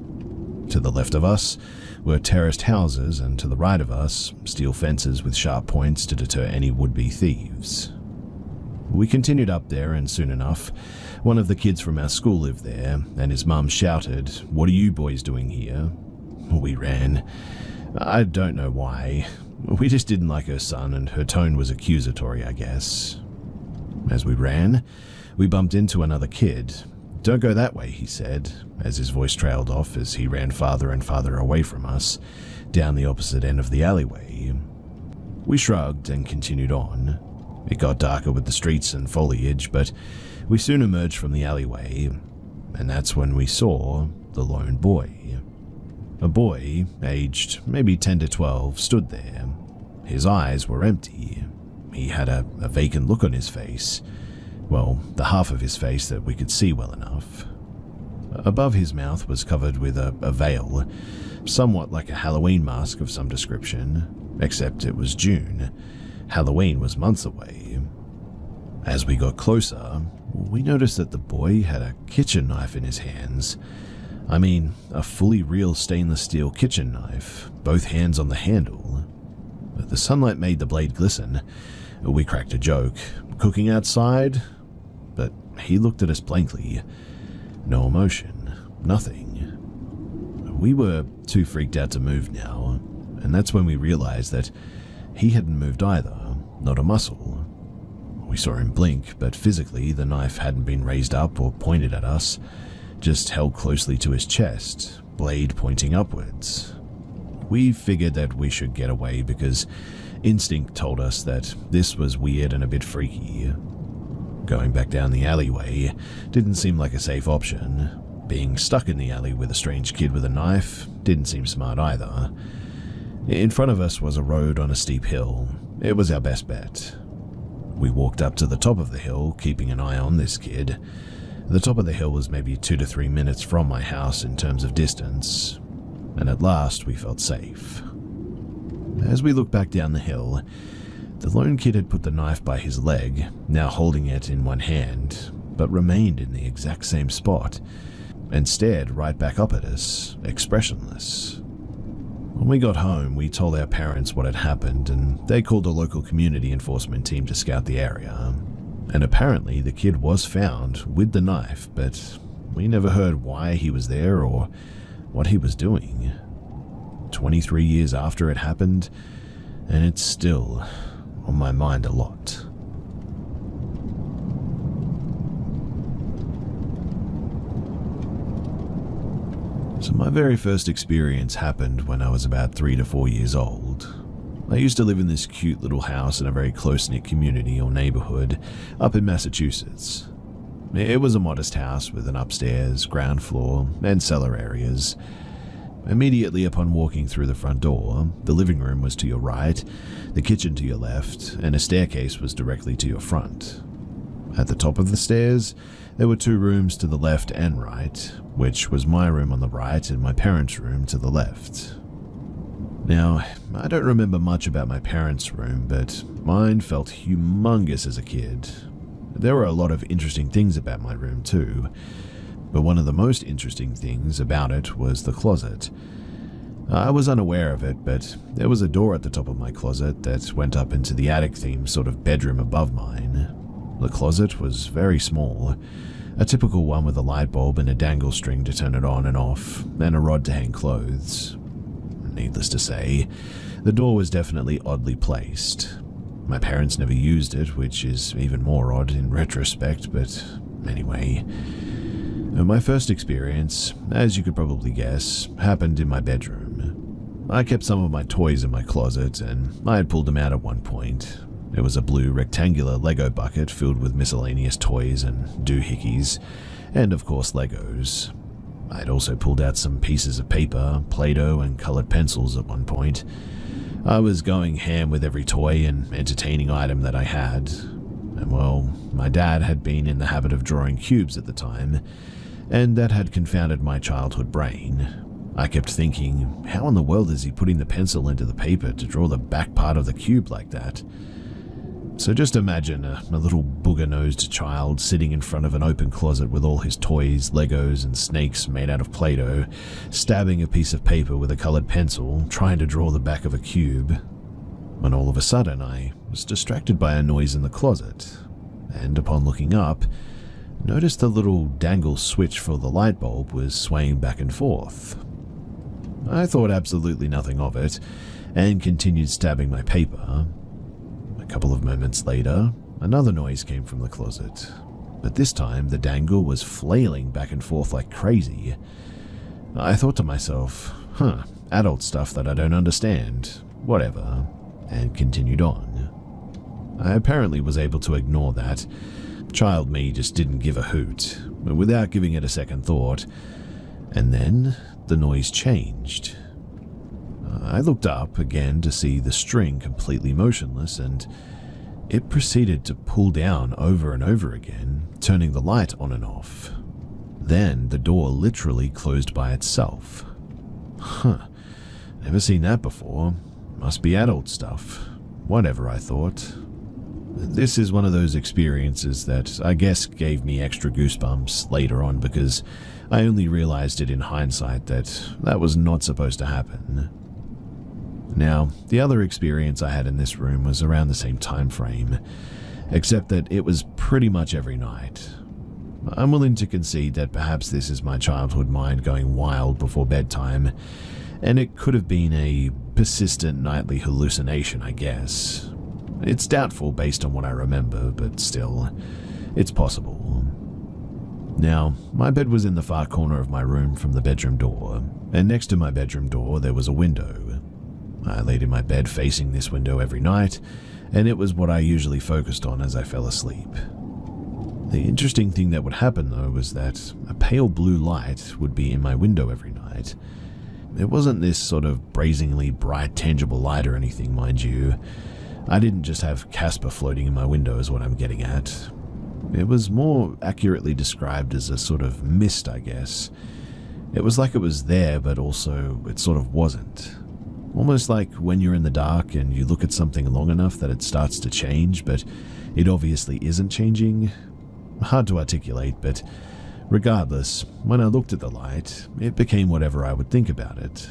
To the left of us were terraced houses, and to the right of us, steel fences with sharp points to deter any would-be thieves. We continued up there, and soon enough, one of the kids from our school lived there, and his mum shouted, "What are you boys doing here?" We ran. I don't know why. We just didn't like her son, and her tone was accusatory, I guess. As we ran, we bumped into another kid. "Don't go that way," he said, as his voice trailed off as he ran farther and farther away from us, down the opposite end of the alleyway. We shrugged and continued on. It got darker with the streets and foliage, but we soon emerged from the alleyway, and that's when we saw the lone boy. A boy, aged maybe 10 to 12, stood there. His eyes were empty. He had a vacant look on his face. Well, the half of his face that we could see well enough. Above his mouth was covered with a veil, somewhat like a Halloween mask of some description, except it was June. Halloween was months away. As we got closer, we noticed that the boy had a kitchen knife in his hands. I mean, a fully real stainless steel kitchen knife, both hands on the handle. The sunlight made the blade glisten. We cracked a joke. "Cooking outside?" But he looked at us blankly. No emotion. Nothing. We were too freaked out to move now, and that's when we realized that he hadn't moved either, not a muscle. We saw him blink, but physically the knife hadn't been raised up or pointed at us, just held closely to his chest, blade pointing upwards. We figured that we should get away because instinct told us that this was weird and a bit freaky. Going back down the alleyway didn't seem like a safe option. Being stuck in the alley with a strange kid with a knife didn't seem smart either. In front of us was a road on a steep hill. It was our best bet. We walked up to the top of the hill, keeping an eye on this kid. The top of the hill was maybe 2 to 3 minutes from my house in terms of distance, and at last we felt safe. As we looked back down the hill, the lone kid had put the knife by his leg, now holding it in one hand, but remained in the exact same spot, and stared right back up at us, expressionless. When we got home, we told our parents what had happened, and they called a local community enforcement team to scout the area. And apparently the kid was found with the knife, but we never heard why he was there or what he was doing. 23 years after it happened, and it's still on my mind a lot. So my very first experience happened when I was about 3 to 4 years old. I used to live in this cute little house in a very close-knit community or neighborhood up in Massachusetts. It was a modest house with an upstairs, ground floor, and cellar areas. Immediately upon walking through the front door, the living room was to your right, the kitchen to your left, and a staircase was directly to your front. At the top of the stairs, there were 2 rooms to the left and right, which was my room on the right and my parents' room to the left. Now, I don't remember much about my parents' room, but mine felt humongous as a kid. There were a lot of interesting things about my room too, but one of the most interesting things about it was the closet. I was unaware of it, but there was a door at the top of my closet that went up into the attic-themed sort of bedroom above mine. The closet was very small, a typical one with a light bulb and a dangle string to turn it on and off, and a rod to hang clothes. Needless to say, the door was definitely oddly placed. My parents never used it, which is even more odd in retrospect, but anyway. My first experience, as you could probably guess, happened in my bedroom. I kept some of my toys in my closet, and I had pulled them out at one point. It was a blue rectangular Lego bucket filled with miscellaneous toys and doohickeys, and of course Legos. I'd also pulled out some pieces of paper, Play-Doh, and colored pencils at one point. I was going ham with every toy and entertaining item that I had. And well, my dad had been in the habit of drawing cubes at the time, and that had confounded my childhood brain. I kept thinking, how in the world is he putting the pencil into the paper to draw the back part of the cube like that? So just imagine a little booger-nosed child sitting in front of an open closet with all his toys, Legos, and snakes made out of Play-Doh, stabbing a piece of paper with a colored pencil, trying to draw the back of a cube. When all of a sudden I was distracted by a noise in the closet, and upon looking up, noticed the little dangle switch for the light bulb was swaying back and forth. I thought absolutely nothing of it, and continued stabbing my paper. A couple of moments later, another noise came from the closet, but this time the dangle was flailing back and forth like crazy. I thought to myself, adult stuff that I don't understand, whatever, and continued on. I apparently was able to ignore that. Child me just didn't give a hoot, without giving it a second thought, and then the noise changed. I looked up again to see the string completely motionless, and it proceeded to pull down over and over again, turning the light on and off. Then the door literally closed by itself. Never seen that before. Must be adult stuff. Whatever, I thought. This is one of those experiences that I guess gave me extra goosebumps later on, because I only realized it in hindsight that was not supposed to happen. Now, the other experience I had in this room was around the same time frame, except that it was pretty much every night. I'm willing to concede that perhaps this is my childhood mind going wild before bedtime, and it could have been a persistent nightly hallucination, I guess. It's doubtful based on what I remember, but still, it's possible. Now, my bed was in the far corner of my room from the bedroom door, and next to my bedroom door there was a window. I laid in my bed facing this window every night, and it was what I usually focused on as I fell asleep. The interesting thing that would happen, though, was that a pale blue light would be in my window every night. It wasn't this sort of brazenly bright, tangible light or anything, mind you. I didn't just have Casper floating in my window is what I'm getting at. It was more accurately described as a sort of mist, I guess. It was like it was there, but also it sort of wasn't. Almost like when you're in the dark and you look at something long enough that it starts to change, but it obviously isn't changing. Hard to articulate, but regardless, when I looked at the light, it became whatever I would think about it.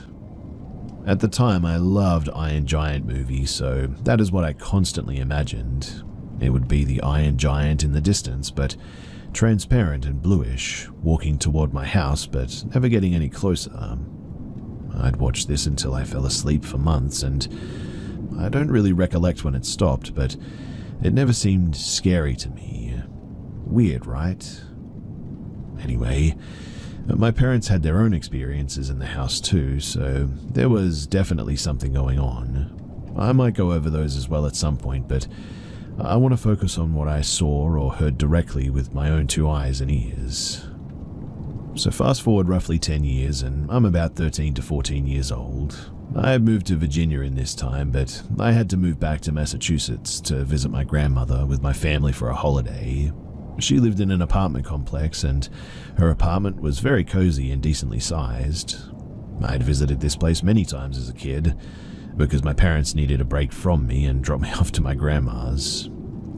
At the time, I loved Iron Giant movies, so that is what I constantly imagined. It would be the Iron Giant in the distance, but transparent and bluish, walking toward my house, but never getting any closer. I'd watched this until I fell asleep for months, and I don't really recollect when it stopped, but it never seemed scary to me. Weird, right? Anyway, my parents had their own experiences in the house too, so there was definitely something going on. I might go over those as well at some point, but I want to focus on what I saw or heard directly with my own 2 eyes and ears. So fast forward roughly 10 years and I'm about 13 to 14 years old. I had moved to Virginia in this time, but I had to move back to Massachusetts to visit my grandmother with my family for a holiday. She lived in an apartment complex and her apartment was very cozy and decently sized. I had visited this place many times as a kid because my parents needed a break from me and dropped me off to my grandma's.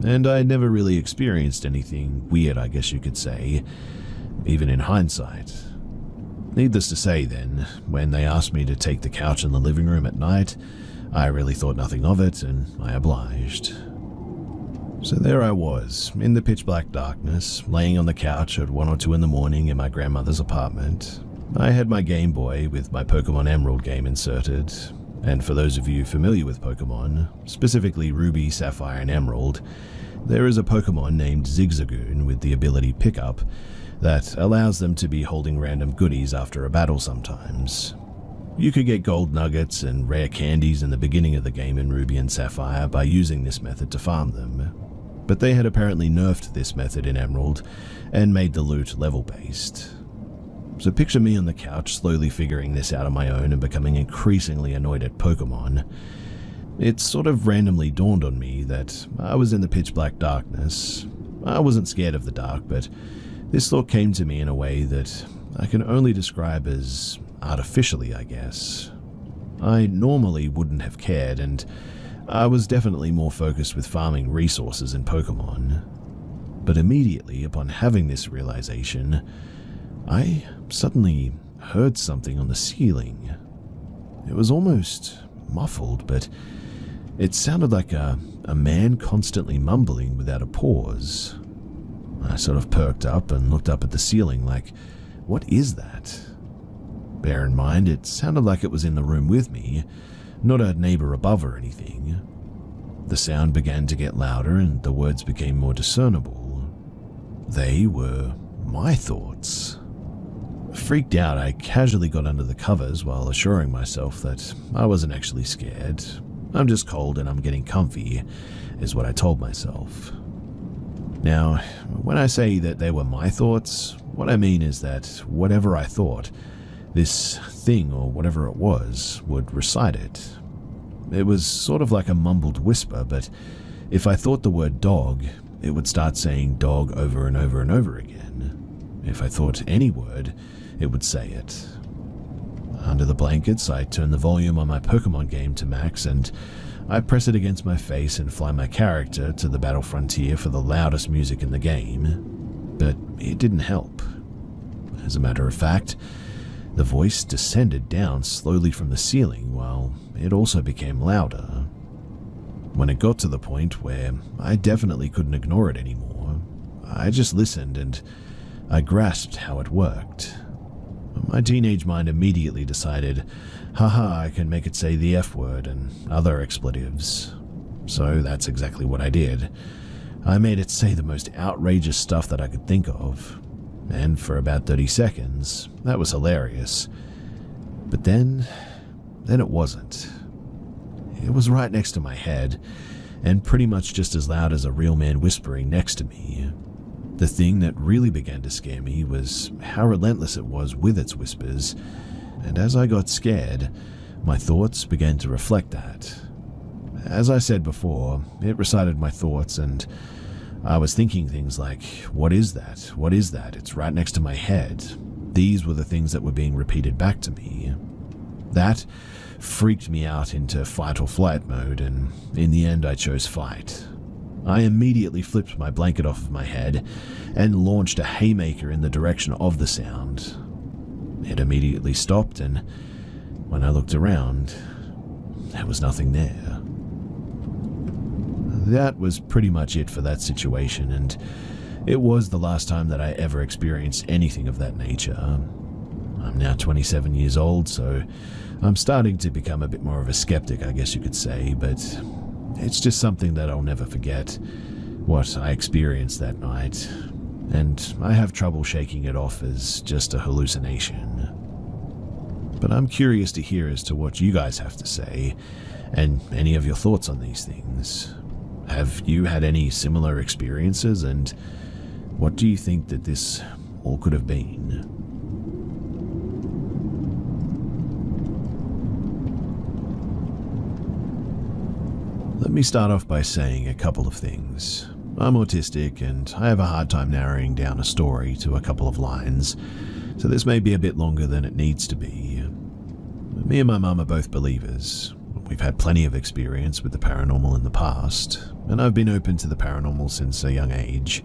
And I never really experienced anything weird, I guess you could say, even in hindsight. Needless to say then, when they asked me to take the couch in the living room at night, I really thought nothing of it and I obliged. So there I was, in the pitch black darkness, laying on the couch at 1 or 2 in the morning in my grandmother's apartment. I had my Game Boy with my Pokemon Emerald game inserted, and for those of you familiar with Pokemon, specifically Ruby, Sapphire, and Emerald, there is a Pokemon named Zigzagoon with the ability Pickup that allows them to be holding random goodies after a battle sometimes. You could get gold nuggets and rare candies in the beginning of the game in Ruby and Sapphire by using this method to farm them, but they had apparently nerfed this method in Emerald and made the loot level-based. So picture me on the couch slowly figuring this out on my own and becoming increasingly annoyed at Pokemon. It sort of randomly dawned on me that I was in the pitch black darkness. I wasn't scared of the dark, but this thought came to me in a way that I can only describe as artificially, I guess. I normally wouldn't have cared, and I was definitely more focused with farming resources in Pokemon. But immediately upon having this realization, I suddenly heard something on the ceiling. It was almost muffled, but it sounded like a man constantly mumbling without a pause. I sort of perked up and looked up at the ceiling like, what is that? Bear in mind, it sounded like it was in the room with me, not a neighbor above or anything. The sound began to get louder and the words became more discernible. They were my thoughts. Freaked out, I casually got under the covers while assuring myself that I wasn't actually scared. I'm just cold and I'm getting comfy, is what I told myself. Now, when I say that they were my thoughts, what I mean is that whatever I thought, this thing or whatever it was would recite it. It was sort of like a mumbled whisper, but if I thought the word dog, it would start saying dog over and over and over again. If I thought any word, it would say it. Under the blankets, I turned the volume on my Pokemon game to max and I press it against my face and fly my character to the battle frontier for the loudest music in the game. But it didn't help. As a matter of fact, the voice descended down slowly from the ceiling while it also became louder. When it got to the point where I definitely couldn't ignore it anymore, I just listened and I grasped how it worked. My teenage mind immediately decided, haha, I can make it say the F word and other expletives. So that's exactly what I did. I made it say the most outrageous stuff that I could think of. And for about 30 seconds, that was hilarious. But then it wasn't. It was right next to my head, and pretty much just as loud as a real man whispering next to me. The thing that really began to scare me was how relentless it was with its whispers, and as I got scared, my thoughts began to reflect that. As I said before, it recited my thoughts, and I was thinking things like, what is that? What is that? It's right next to my head. These were the things that were being repeated back to me. That freaked me out into fight or flight mode, and in the end I chose fight. I immediately flipped my blanket off of my head and launched a haymaker in the direction of the sound. It immediately stopped, and when I looked around, there was nothing there. That was pretty much it for that situation, and it was the last time that I ever experienced anything of that nature. I'm now 27 years old, so I'm starting to become a bit more of a skeptic, I guess you could say, but it's just something that I'll never forget, what I experienced that night, and I have trouble shaking it off as just a hallucination. But I'm curious to hear as to what you guys have to say, and any of your thoughts on these things. Have you had any similar experiences, and what do you think that this all could have been? Let me start off by saying a couple of things. I'm autistic and I have a hard time narrowing down a story to a couple of lines, so this may be a bit longer than it needs to be. Me and my mum are both believers. We've had plenty of experience with the paranormal in the past, and I've been open to the paranormal since a young age.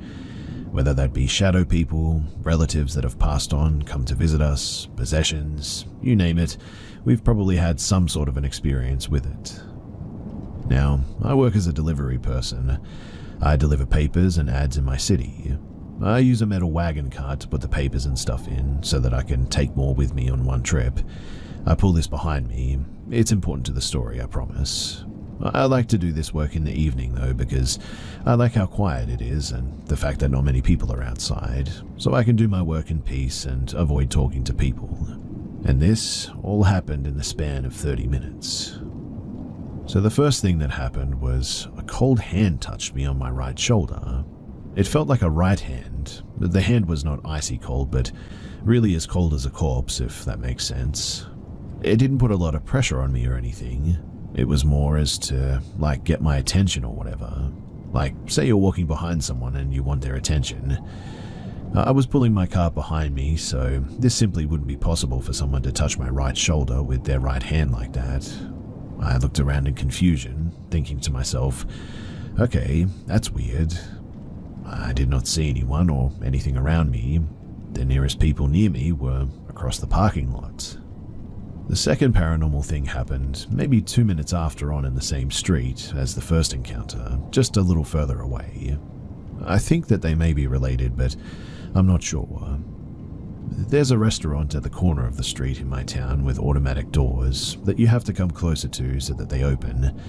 Whether that be shadow people, relatives that have passed on, come to visit us, possessions, you name it, we've probably had some sort of an experience with it. Now, I work as a delivery person. I deliver papers and ads in my city. I use a metal wagon cart to put the papers and stuff in so that I can take more with me on one trip. I pull this behind me. It's important to the story, I promise. I like to do this work in the evening though, because I like how quiet it is and the fact that not many people are outside, so I can do my work in peace and avoid talking to people. And this all happened in the span of 30 minutes. So the first thing that happened was a cold hand touched me on my right shoulder. It felt like a right hand. The hand was not icy cold, but really as cold as a corpse, if that makes sense. It didn't put a lot of pressure on me or anything. It was more as to, like, get my attention or whatever. Like, say you're walking behind someone and you want their attention. I was pulling my cart behind me, so this simply wouldn't be possible for someone to touch my right shoulder with their right hand like that. I looked around in confusion, thinking to myself, okay, that's weird. I did not see anyone or anything around me. The nearest people near me were across the parking lot. The second paranormal thing happened maybe 2 minutes after on in the same street as the first encounter, just a little further away. I think that they may be related, but I'm not sure. There's a restaurant at the corner of the street in my town with automatic doors that you have to come closer to so that they open.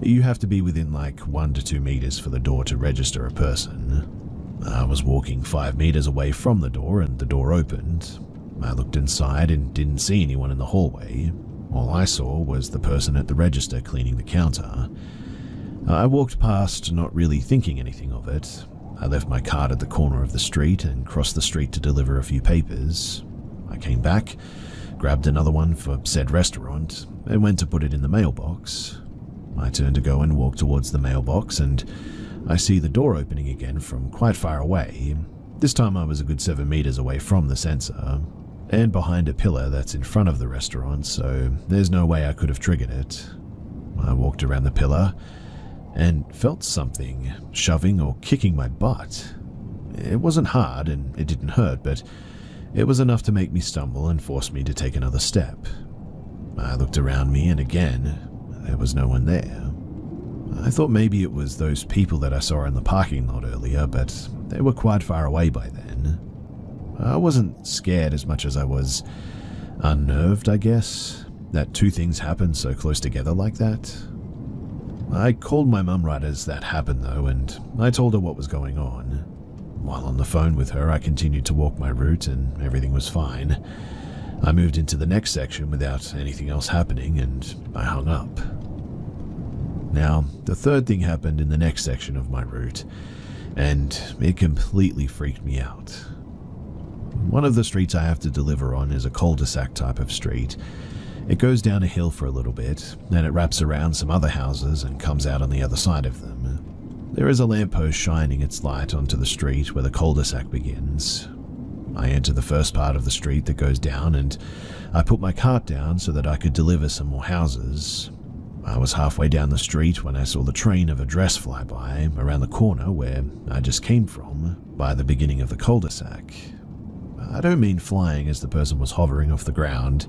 You have to be within like 1 to 2 meters for the door to register a person. I was walking 5 meters away from the door and the door opened. I looked inside and didn't see anyone in the hallway. All I saw was the person at the register cleaning the counter. I walked past, not really thinking anything of it. I left my cart at the corner of the street and crossed the street to deliver a few papers. I came back, grabbed another one for said restaurant, and went to put it in the mailbox. I turned to go and walk towards the mailbox, and I see the door opening again from quite far away. This time I was a good 7 meters away from the sensor, and behind a pillar that's in front of the restaurant, so there's no way I could have triggered it. I walked around the pillar and felt something shoving or kicking my butt. It wasn't hard and it didn't hurt, but it was enough to make me stumble and force me to take another step. I looked around me and again, there was no one there. I thought maybe it was those people that I saw in the parking lot earlier, but they were quite far away by then. I wasn't scared as much as I was unnerved, I guess, that two things happened so close together like that. I called my mum right as that happened though, and I told her what was going on. While on the phone with her, I continued to walk my route and everything was fine. I moved into the next section without anything else happening and I hung up. Now, the third thing happened in the next section of my route, and it completely freaked me out. One of the streets I have to deliver on is a cul-de-sac type of street. It goes down a hill for a little bit, then it wraps around some other houses and comes out on the other side of them. There is a lamppost shining its light onto the street where the cul-de-sac begins. I enter the first part of the street that goes down and I put my cart down so that I could deliver some more houses. I was halfway down the street when I saw the train of a dress fly by around the corner where I just came from, by the beginning of the cul-de-sac. I don't mean flying as the person was hovering off the ground.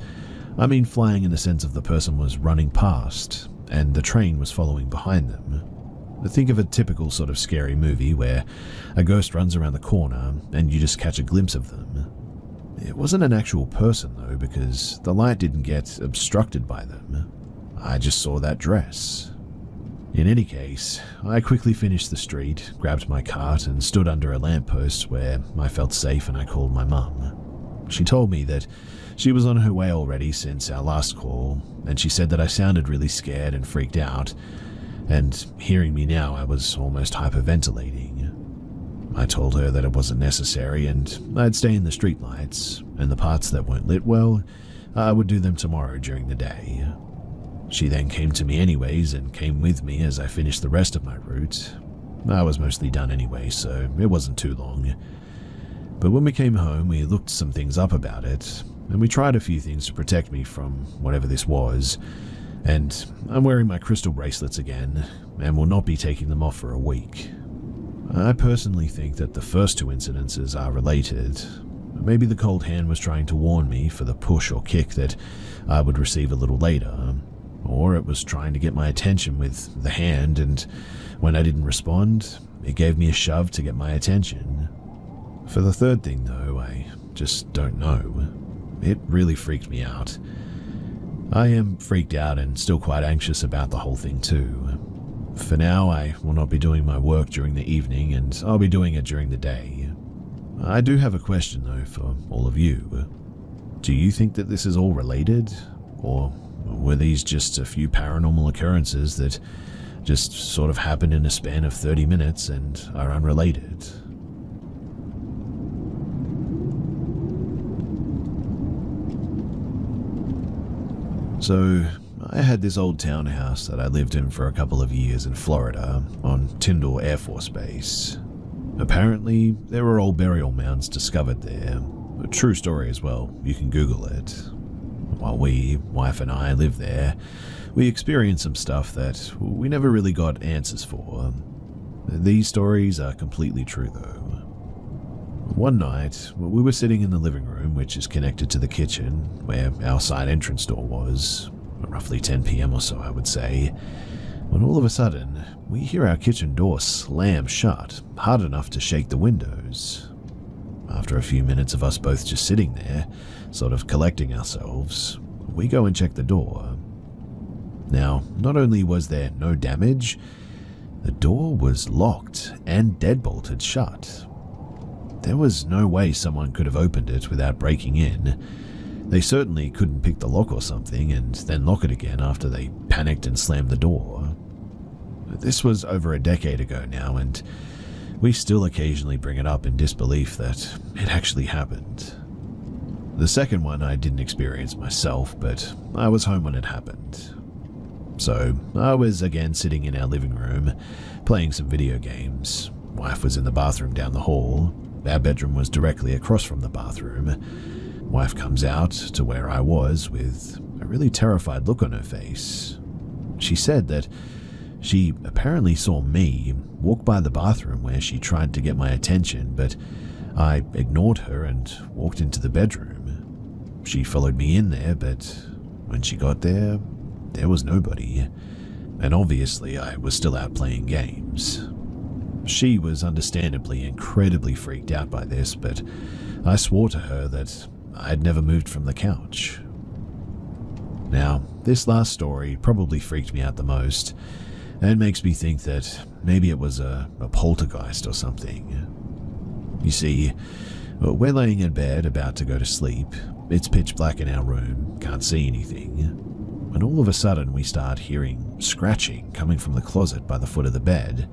I mean flying in the sense of the person was running past, and the train was following behind them. Think of a typical sort of scary movie where a ghost runs around the corner and you just catch a glimpse of them. It wasn't an actual person though, because the light didn't get obstructed by them. I just saw that dress. In any case, I quickly finished the street, grabbed my cart and stood under a lamppost where I felt safe and I called my mum. She told me that she was on her way already since our last call, and she said that I sounded really scared and freaked out. and hearing me now, I was almost hyperventilating. I told her that it wasn't necessary and I'd stay in the streetlights, and the parts that weren't lit well, I would do them tomorrow during the day. She then came to me anyways and came with me as I finished the rest of my route. I was mostly done anyway, so it wasn't too long. But when we came home, we looked some things up about it, and we tried a few things to protect me from whatever this was, and I'm wearing my crystal bracelets again, and will not be taking them off for a week. I personally think that the first two incidences are related. Maybe the cold hand was trying to warn me for the push or kick that I would receive a little later, or it was trying to get my attention with the hand, and when I didn't respond, it gave me a shove to get my attention. For the third thing though, I just don't know. It really freaked me out. I am freaked out and still quite anxious about the whole thing too. For now, I will not be doing my work during the evening, and I'll be doing it during the day. I do have a question though for all of you. Do you think that this is all related? Or were these just a few paranormal occurrences that just sort of happened in a span of 30 minutes and are unrelated? So, I had this old townhouse that I lived in for a couple of years in Florida on Tyndall Air Force Base. Apparently, there were old burial mounds discovered there. A true story as well, you can Google it. While wife and I, lived there, we experienced some stuff that we never really got answers for. These stories are completely true though. One night, we were sitting in the living room, which is connected to the kitchen, where our side entrance door was, roughly 10 p.m. or so I would say, when all of a sudden, we hear our kitchen door slam shut, hard enough to shake the windows. After a few minutes of us both just sitting there, sort of collecting ourselves, we go and check the door. Now, not only was there no damage, the door was locked and deadbolted shut. There was no way someone could have opened it without breaking in. They certainly couldn't pick the lock or something and then lock it again after they panicked and slammed the door. This was over a decade ago now, and we still occasionally bring it up in disbelief that it actually happened. The second one I didn't experience myself, but I was home when it happened. So I was again sitting in our living room, playing some video games. Wife was in the bathroom down the hall. Our bedroom was directly across from the bathroom. Wife comes out to where I was with a really terrified look on her face. She said that she apparently saw me walk by the bathroom where she tried to get my attention, but I ignored her and walked into the bedroom. She followed me in there, but when she got there, there was nobody. And obviously I was still out playing games. She was understandably incredibly freaked out by this, but I swore to her that I'd never moved from the couch. Now, this last story probably freaked me out the most, and makes me think that maybe it was a poltergeist or something. You see, we're laying in bed about to go to sleep. It's pitch black in our room, can't see anything. When all of a sudden we start hearing scratching coming from the closet by the foot of the bed.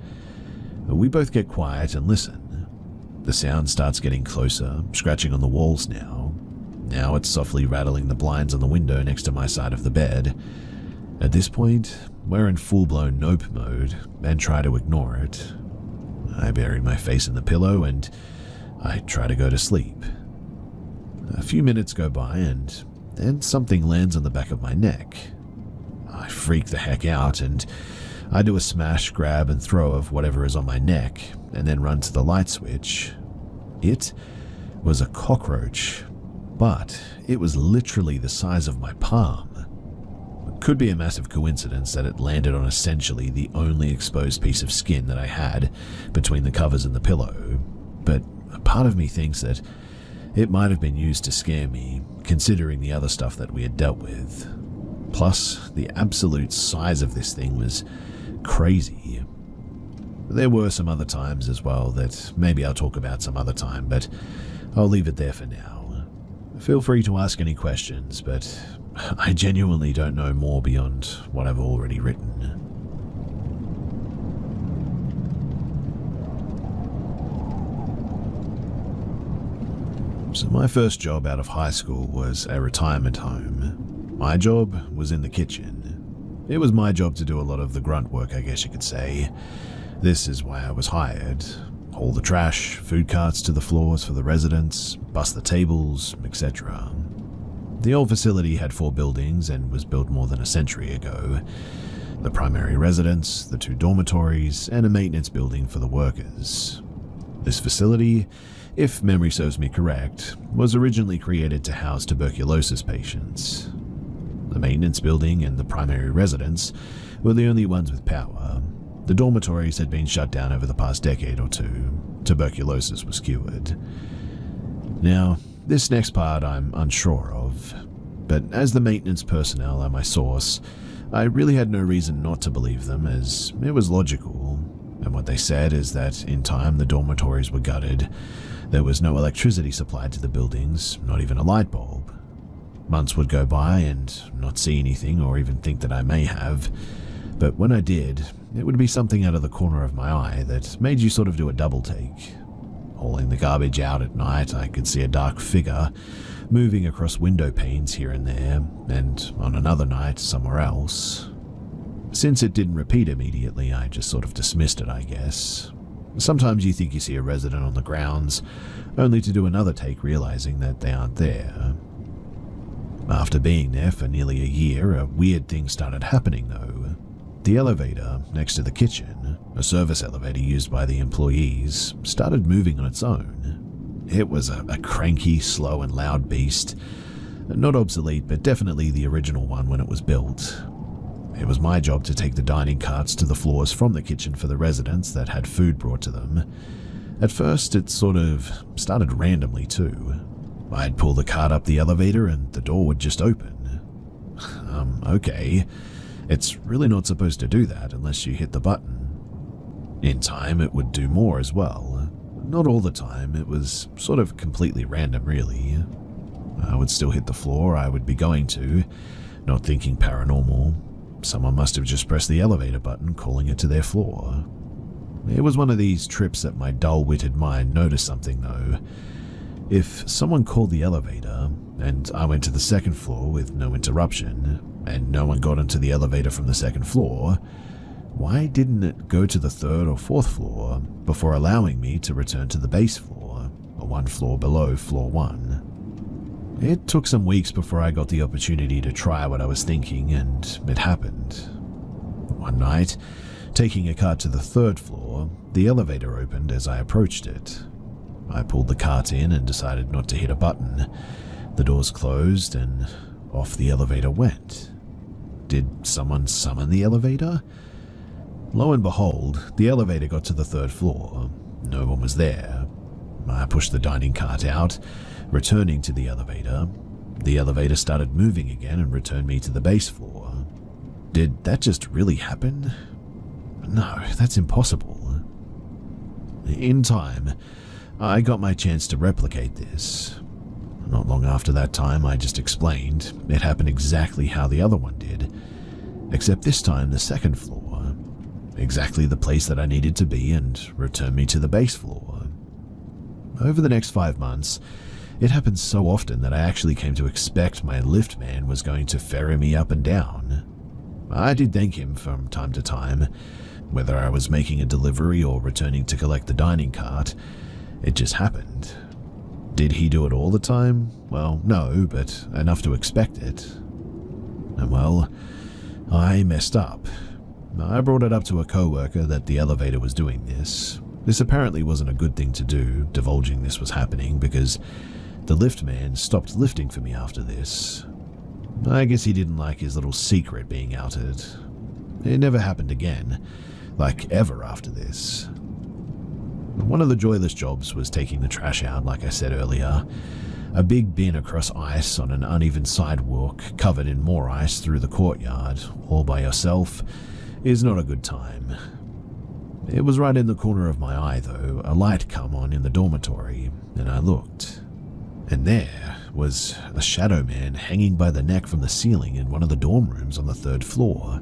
We both get quiet and listen. The sound starts getting closer, scratching on the walls now. Now it's softly rattling the blinds on the window next to my side of the bed. At this point, we're in full-blown nope mode and try to ignore it. I bury my face in the pillow and I try to go to sleep. A few minutes go by and then something lands on the back of my neck. I freak the heck out and I do a smash, grab, and throw of whatever is on my neck, and then run to the light switch. It was a cockroach, but it was literally the size of my palm. It could be a massive coincidence that it landed on essentially the only exposed piece of skin that I had between the covers and the pillow, but a part of me thinks that it might have been used to scare me, considering the other stuff that we had dealt with. Plus, the absolute size of this thing was crazy. There were some other times as well that maybe I'll talk about some other time, but I'll leave it there for now. Feel free to ask any questions, but I genuinely don't know more beyond what I've already written. So my first job out of high school was a retirement home. My job was in the kitchen. It was my job to do a lot of the grunt work, I guess you could say. This is why I was hired. Haul the trash, food carts to the floors for the residents, bust the tables, etc. The old facility had 4 buildings and was built more than a century ago. The primary residence, the 2 dormitories, and a maintenance building for the workers. This facility, if memory serves me correct, was originally created to house tuberculosis patients. The maintenance building and the primary residence were the only ones with power. The dormitories had been shut down over the past decade or 2. Tuberculosis was cured. Now, this next part I'm unsure of, but as the maintenance personnel are my source, I really had no reason not to believe them, as it was logical, and what they said is that in time the dormitories were gutted. There was no electricity supplied to the buildings, not even a light bulb. Months would go by and not see anything or even think that I may have, but when I did, it would be something out of the corner of my eye that made you sort of do a double take. Hauling the garbage out at night, I could see a dark figure moving across window panes here and there, and on another night somewhere else. Since it didn't repeat immediately, I just sort of dismissed it, I guess. Sometimes you think you see a resident on the grounds, only to do another take realizing that they aren't there. After being there for nearly a year, a weird thing started happening though. The elevator next to the kitchen, a service elevator used by the employees, started moving on its own. It was a cranky, slow and loud beast. Not obsolete, but definitely the original one when it was built. It was my job to take the dining carts to the floors from the kitchen for the residents that had food brought to them. At first, it sort of started randomly too. I'd pull the cart up the elevator and the door would just open. Okay. It's really not supposed to do that unless you hit the button. In time, it would do more as well. Not all the time, it was sort of completely random really. I would still hit the floor I would be going to, not thinking paranormal. Someone must have just pressed the elevator button, calling it to their floor. It was one of these trips that my dull-witted mind noticed something though. If someone called the elevator, and I went to the second floor with no interruption, and no one got into the elevator from the second floor, why didn't it go to the 3rd or 4th floor before allowing me to return to the base floor, or 1 floor below floor 1? It took some weeks before I got the opportunity to try what I was thinking, and it happened. One night, taking a cart to the 3rd floor, the elevator opened as I approached it. I pulled the cart in and decided not to hit a button. The doors closed and off the elevator went. Did someone summon the elevator? Lo and behold, the elevator got to the 3rd floor. No one was there. I pushed the dining cart out, returning to the elevator. The elevator started moving again and returned me to the base floor. Did that just really happen? No, that's impossible. In time, I got my chance to replicate this. Not long after that time, I just explained, it happened exactly how the other one did, except this time the 2nd floor, exactly the place that I needed to be and returned me to the base floor. Over the next 5 months, it happened so often that I actually came to expect my lift man was going to ferry me up and down. I did thank him from time to time, whether I was making a delivery or returning to collect the dining cart. It just happened. Did he do it all the time? Well, no, but enough to expect it. And well, I messed up. I brought it up to a coworker that the elevator was doing this. This apparently wasn't a good thing to do, divulging this was happening, because the lift man stopped lifting for me after this. I guess he didn't like his little secret being outed. It never happened again, like ever after this. One of the joyless jobs was taking the trash out, like I said earlier. A big bin across ice on an uneven sidewalk, covered in more ice through the courtyard, all by yourself, is not a good time. It was right in the corner of my eye, though, a light come on in the dormitory, and I looked. And there was a shadow man hanging by the neck from the ceiling in one of the dorm rooms on the 3rd floor.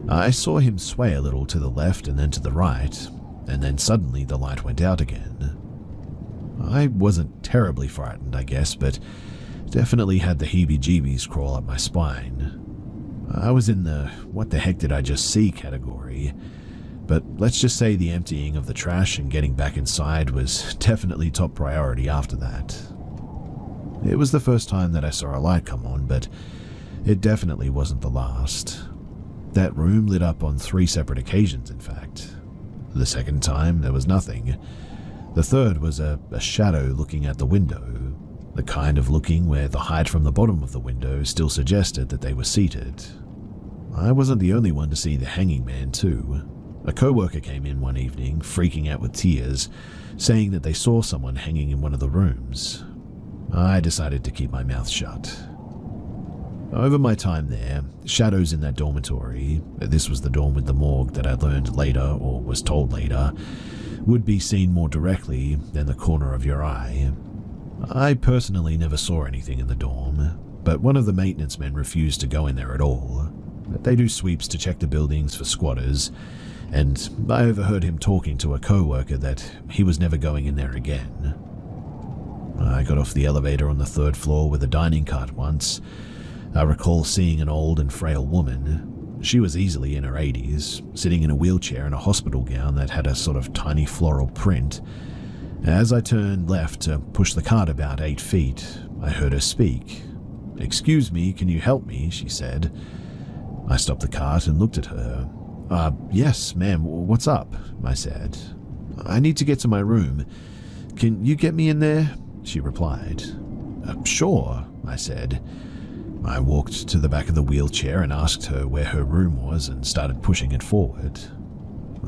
I saw him sway a little to the left and then to the right, and then suddenly the light went out again. I wasn't terribly frightened, I guess, but definitely had the heebie-jeebies crawl up my spine. I was in the "what the heck did I just see" category, but let's just say the emptying of the trash and getting back inside was definitely top priority after that. It was the first time that I saw a light come on, but it definitely wasn't the last. That room lit up on 3 separate occasions, in fact. The second time, there was nothing. The third was a shadow looking at the window, the kind of looking where the height from the bottom of the window still suggested that they were seated. I wasn't the only one to see the hanging man, too. A co-worker came in one evening, freaking out with tears, saying that they saw someone hanging in one of the rooms. I decided to keep my mouth shut. Over my time there, shadows in that dormitory, this was the dorm with the morgue that I learned later, or was told later, would be seen more directly than the corner of your eye. I personally never saw anything in the dorm, but one of the maintenance men refused to go in there at all. They do sweeps to check the buildings for squatters, and I overheard him talking to a co-worker that he was never going in there again. I got off the elevator on the 3rd floor with a dining cart once. I recall seeing an old and frail woman. She was easily in her 80s, sitting in a wheelchair in a hospital gown that had a sort of tiny floral print. As I turned left to push the cart about 8 feet, I heard her speak. "Excuse me, can you help me?" she said. I stopped the cart and looked at her. Yes, ma'am, what's up?" I said. "I need to get to my room. Can you get me in there?" she replied. Sure," I said. I walked to the back of the wheelchair and asked her where her room was and started pushing it forward.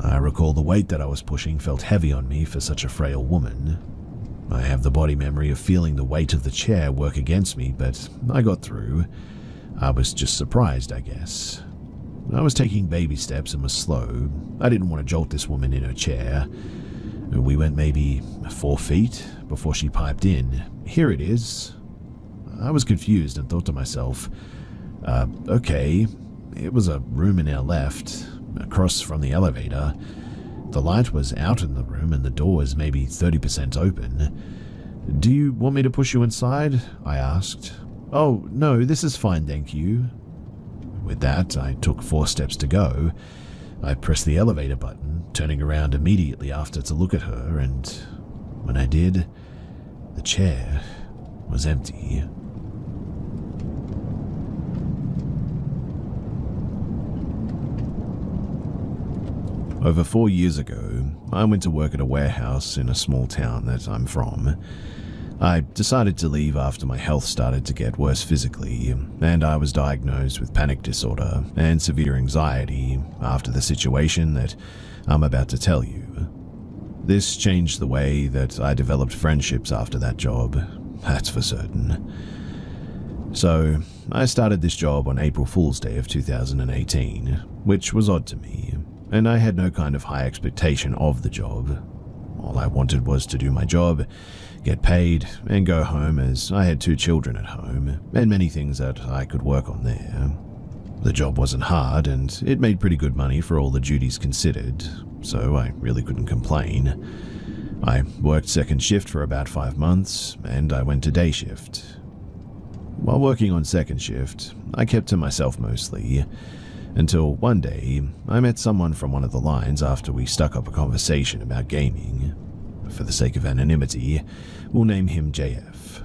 I recall the weight that I was pushing felt heavy on me for such a frail woman. I have the body memory of feeling the weight of the chair work against me, but I got through. I was just surprised, I guess. I was taking baby steps and was slow. I didn't want to jolt this woman in her chair. We went maybe 4 feet before she piped in, "Here it is." I was confused and thought to myself, okay, it was a room in our left, across from the elevator. The light was out in the room and the door was maybe 30% open. "Do you want me to push you inside?" I asked. "Oh, no, this is fine, thank you." With that, I took 4 steps to go. I pressed the elevator button, turning around immediately after to look at her, and when I did, the chair was empty. Over 4 years ago, I went to work at a warehouse in a small town that I'm from. I decided to leave after my health started to get worse physically, and I was diagnosed with panic disorder and severe anxiety after the situation that I'm about to tell you. This changed the way that I developed friendships after that job, that's for certain. So, I started this job on April Fool's Day of 2018, which was odd to me, and I had no kind of high expectation of the job. All I wanted was to do my job, get paid, and go home, as I had 2 children at home, and many things that I could work on there. The job wasn't hard, and it made pretty good money for all the duties considered, so I really couldn't complain. I worked second shift for about 5 months, and I went to day shift. While working on second shift, I kept to myself mostly, until one day I met someone from one of the lines after we stuck up a conversation about gaming. For the sake of anonymity, we'll name him JF.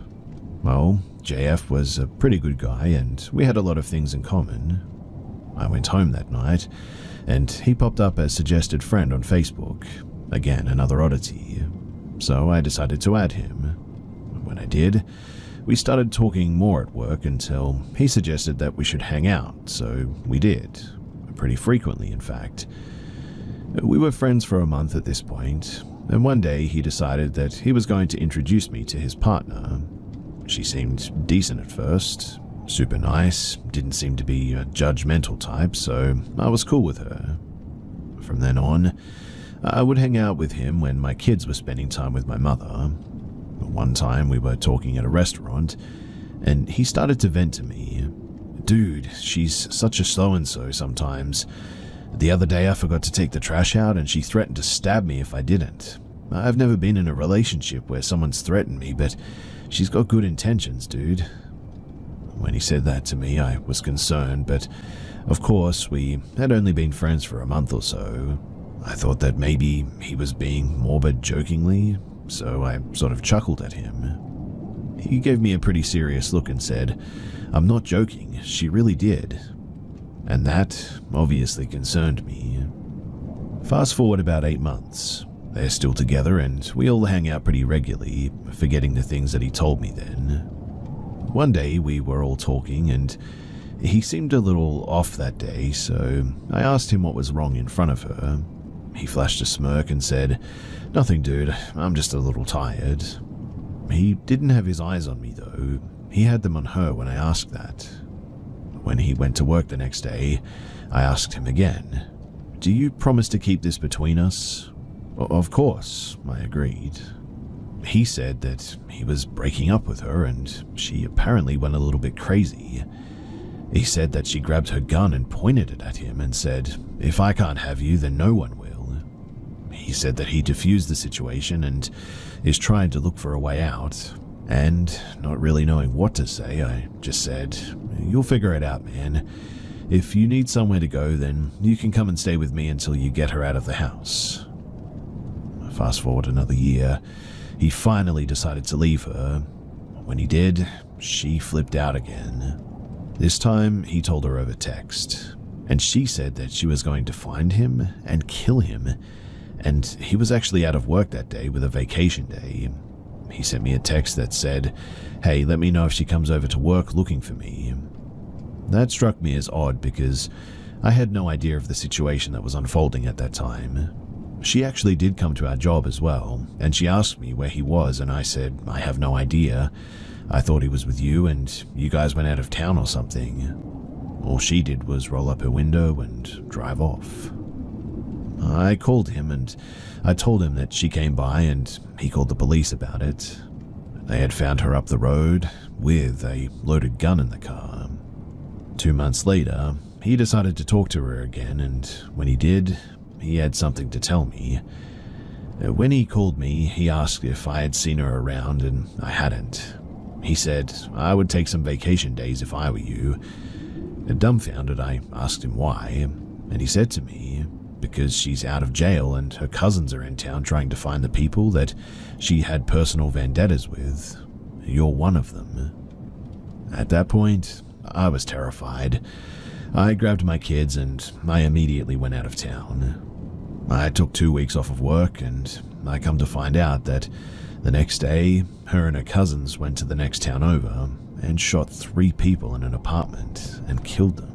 Well, JF was a pretty good guy and we had a lot of things in common. I went home that night and he popped up as suggested friend on Facebook. Again, another oddity. So I decided to add him. When I did, we started talking more at work until he suggested that we should hang out, so we did. Pretty frequently, in fact. We were friends for a month at this point, and one day he decided that he was going to introduce me to his partner. She seemed decent at first, super nice, didn't seem to be a judgmental type, so I was cool with her. From then on, I would hang out with him when my kids were spending time with my mother. One time we were talking at a restaurant, and he started to vent to me. "Dude, she's such a so-and-so sometimes. The other day I forgot to take the trash out and she threatened to stab me if I didn't. I've never been in a relationship where someone's threatened me, but she's got good intentions, dude." When he said that to me, I was concerned, but of course, we had only been friends for a month or so. I thought that maybe he was being morbid jokingly, so I sort of chuckled at him. He gave me a pretty serious look and said, "I'm not joking, she really did." And that obviously concerned me. Fast forward about 8 months. They're still together and we all hang out pretty regularly, forgetting the things that he told me then. One day we were all talking and he seemed a little off that day, so I asked him what was wrong in front of her. He flashed a smirk and said, "Nothing, dude, I'm just a little tired." He didn't have his eyes on me though. He had them on her when I asked that. When he went to work the next day, I asked him again, "Do you promise to keep this between us?" "Of course," I agreed. He said that he was breaking up with her and she apparently went a little bit crazy. He said that she grabbed her gun and pointed it at him and said, "If I can't have you, then no one will." He said that he diffused the situation and is trying to look for a way out. And not really knowing what to say, I just said, "You'll figure it out, man. If you need somewhere to go, then you can come and stay with me until you get her out of the house." Fast forward another year, he finally decided to leave her. When he did, she flipped out again. This time, he told her over text, and she said that she was going to find him and kill him, and he was actually out of work that day with a vacation day. He sent me a text that said, "Hey, let me know if she comes over to work looking for me." That struck me as odd because I had no idea of the situation that was unfolding at that time. She actually did come to our job as well, and she asked me where he was, and I said, "I have no idea. I thought he was with you and you guys went out of town or something." All she did was roll up her window and drive off. I called him and I told him that she came by and he called the police about it. They had found her up the road with a loaded gun in the car. 2 months later, he decided to talk to her again, and when he did, he had something to tell me. When he called me, he asked if I had seen her around, and I hadn't. He said I would take some vacation days if I were you. Dumbfounded, I asked him why, and he said to me, "Because she's out of jail and her cousins are in town trying to find the people that she had personal vendettas with. You're one of them." At that point, I was terrified. I grabbed my kids and I immediately went out of town. I took 2 weeks off of work, and I come to find out that the next day, her and her cousins went to the next town over and shot 3 people in an apartment and killed them.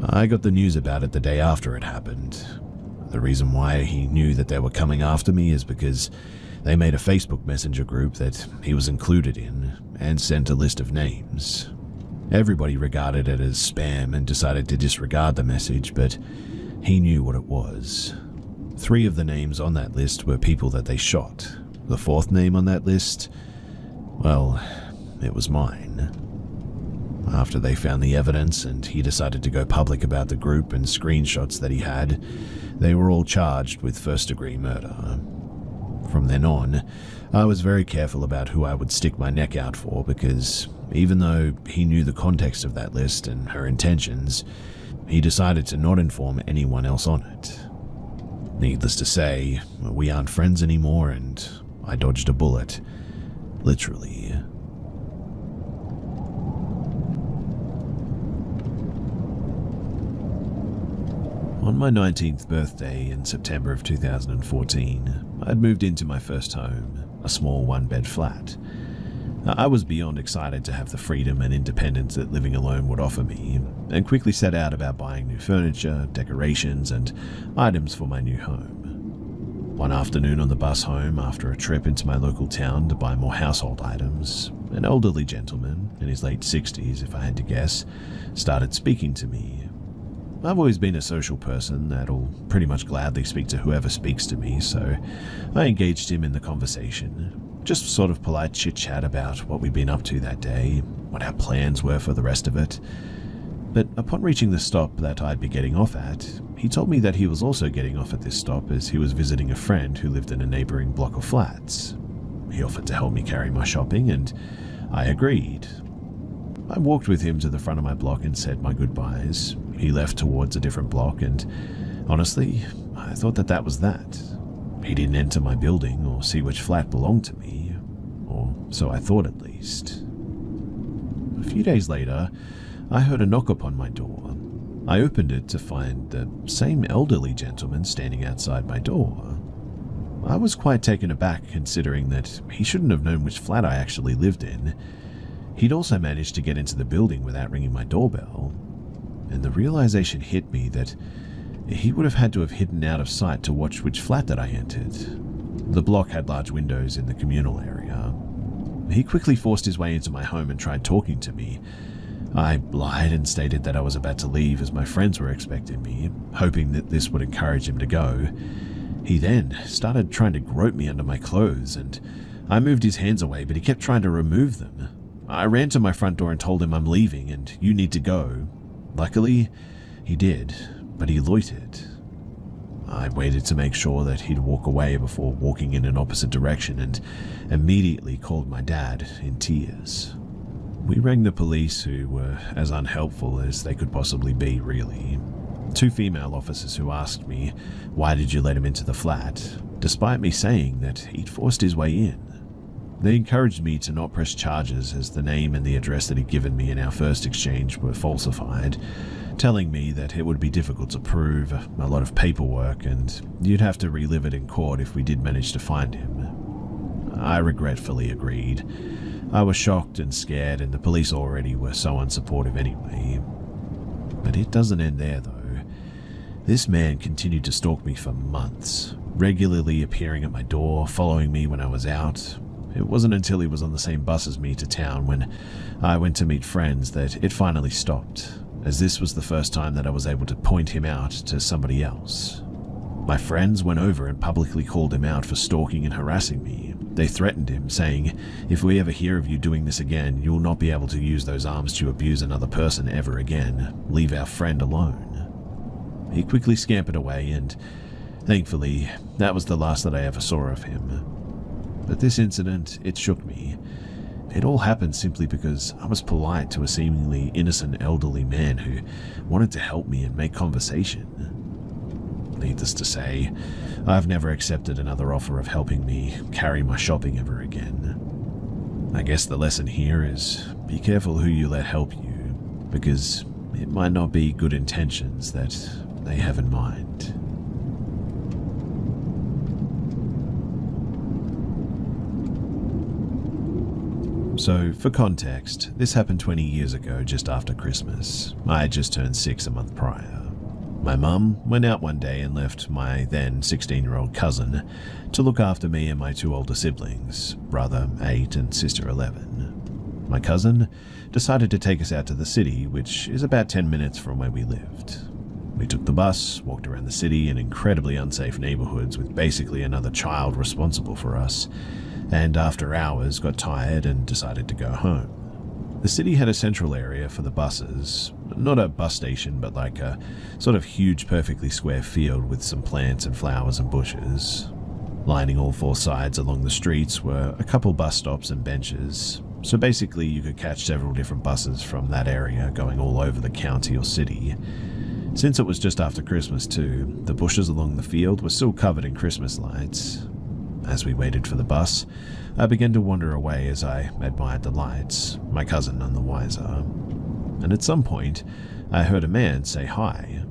I got the news about it the day after it happened. The reason why he knew that they were coming after me is because they made a Facebook Messenger group that he was included in and sent a list of names. Everybody regarded it as spam and decided to disregard the message, but he knew what it was. 3 of the names on that list were people that they shot. The 4th name on that list, well, it was mine. After they found the evidence and he decided to go public about the group and screenshots that he had, they were all charged with first-degree murder. From then on, I was very careful about who I would stick my neck out for because even though he knew the context of that list and her intentions, he decided to not inform anyone else on it. Needless to say, we aren't friends anymore and I dodged a bullet. Literally. On my 19th birthday in September of 2014, I'd moved into my first home, a small one-bed flat. I was beyond excited to have the freedom and independence that living alone would offer me, and quickly set out about buying new furniture, decorations, and items for my new home. One afternoon on the bus home, after a trip into my local town to buy more household items, an elderly gentleman, in his late 60s if I had to guess, started speaking to me. I've always been a social person that'll pretty much gladly speak to whoever speaks to me, so I engaged him in the conversation. Just sort of polite chit-chat about what we'd been up to that day, what our plans were for the rest of it. But upon reaching the stop that I'd be getting off at, He told me that he was also getting off at this stop as he was visiting a friend who lived in a neighbouring block of flats. He offered to help me carry my shopping, and I agreed. I walked with him to the front of my block and said my goodbyes. He left towards a different block, and honestly, I thought that was that. He didn't enter my building or see which flat belonged to me, or so I thought at least. A few days later, I heard a knock upon my door. I opened it to find the same elderly gentleman standing outside my door. I was quite taken aback considering that he shouldn't have known which flat I actually lived in. He'd also managed to get into the building without ringing my doorbell, and the realization hit me that he would have had to have hidden out of sight to watch which flat that I entered. The block had large windows in the communal area. He quickly forced his way into my home and tried talking to me. I lied and stated that I was about to leave as my friends were expecting me, hoping that this would encourage him to go. He then started trying to grope me under my clothes, and I moved his hands away, but he kept trying to remove them. I ran to my front door and told him I'm leaving and you need to go. Luckily, he did, but he loitered. I waited to make sure that he'd walk away before walking in an opposite direction and immediately called my dad in tears. We rang the police, who were as unhelpful as they could possibly be, really. 2 female officers who asked me, why did you let him into the flat, despite me saying that he'd forced his way in. They encouraged me to not press charges as the name and the address that he'd given me in our first exchange were falsified, telling me that it would be difficult to prove, a lot of paperwork, and you'd have to relive it in court if we did manage to find him. I regretfully agreed. I was shocked and scared, and the police already were so unsupportive anyway. But it doesn't end there, though. This man continued to stalk me for months, regularly appearing at my door, following me when I was out. It wasn't until he was on the same bus as me to town when I went to meet friends that it finally stopped, as this was the first time that I was able to point him out to somebody else. My friends went over and publicly called him out for stalking and harassing me. They threatened him, saying, if we ever hear of you doing this again, you will not be able to use those arms to abuse another person ever again. Leave our friend alone. He quickly scampered away, and thankfully, that was the last that I ever saw of him. But this incident, it shook me. It all happened simply because I was polite to a seemingly innocent elderly man who wanted to help me and make conversation. Needless to say, I've never accepted another offer of helping me carry my shopping ever again. I guess the lesson here is be careful who you let help you, because it might not be good intentions that they have in mind. So, for context, this happened 20 years ago, just after Christmas. I had just turned 6 a month prior. My mum went out one day and left my then 16-year-old cousin to look after me and my 2 older siblings, brother 8 and sister 11. My cousin decided to take us out to the city, which is about 10 minutes from where we lived. We took the bus, walked around the city in incredibly unsafe neighborhoods with basically another child responsible for us, and after hours got tired and decided to go home. The city had a central area for the buses, not a bus station, but like a sort of huge perfectly square field with some plants and flowers and bushes. Lining all 4 sides along the streets were a couple bus stops and benches, so basically you could catch several different buses from that area going all over the county or city. Since it was just after Christmas too, the bushes along the field were still covered in Christmas lights. As we waited for the bus, I began to wander away as I admired the lights, my cousin none the wiser. And at some point, I heard a man say hi.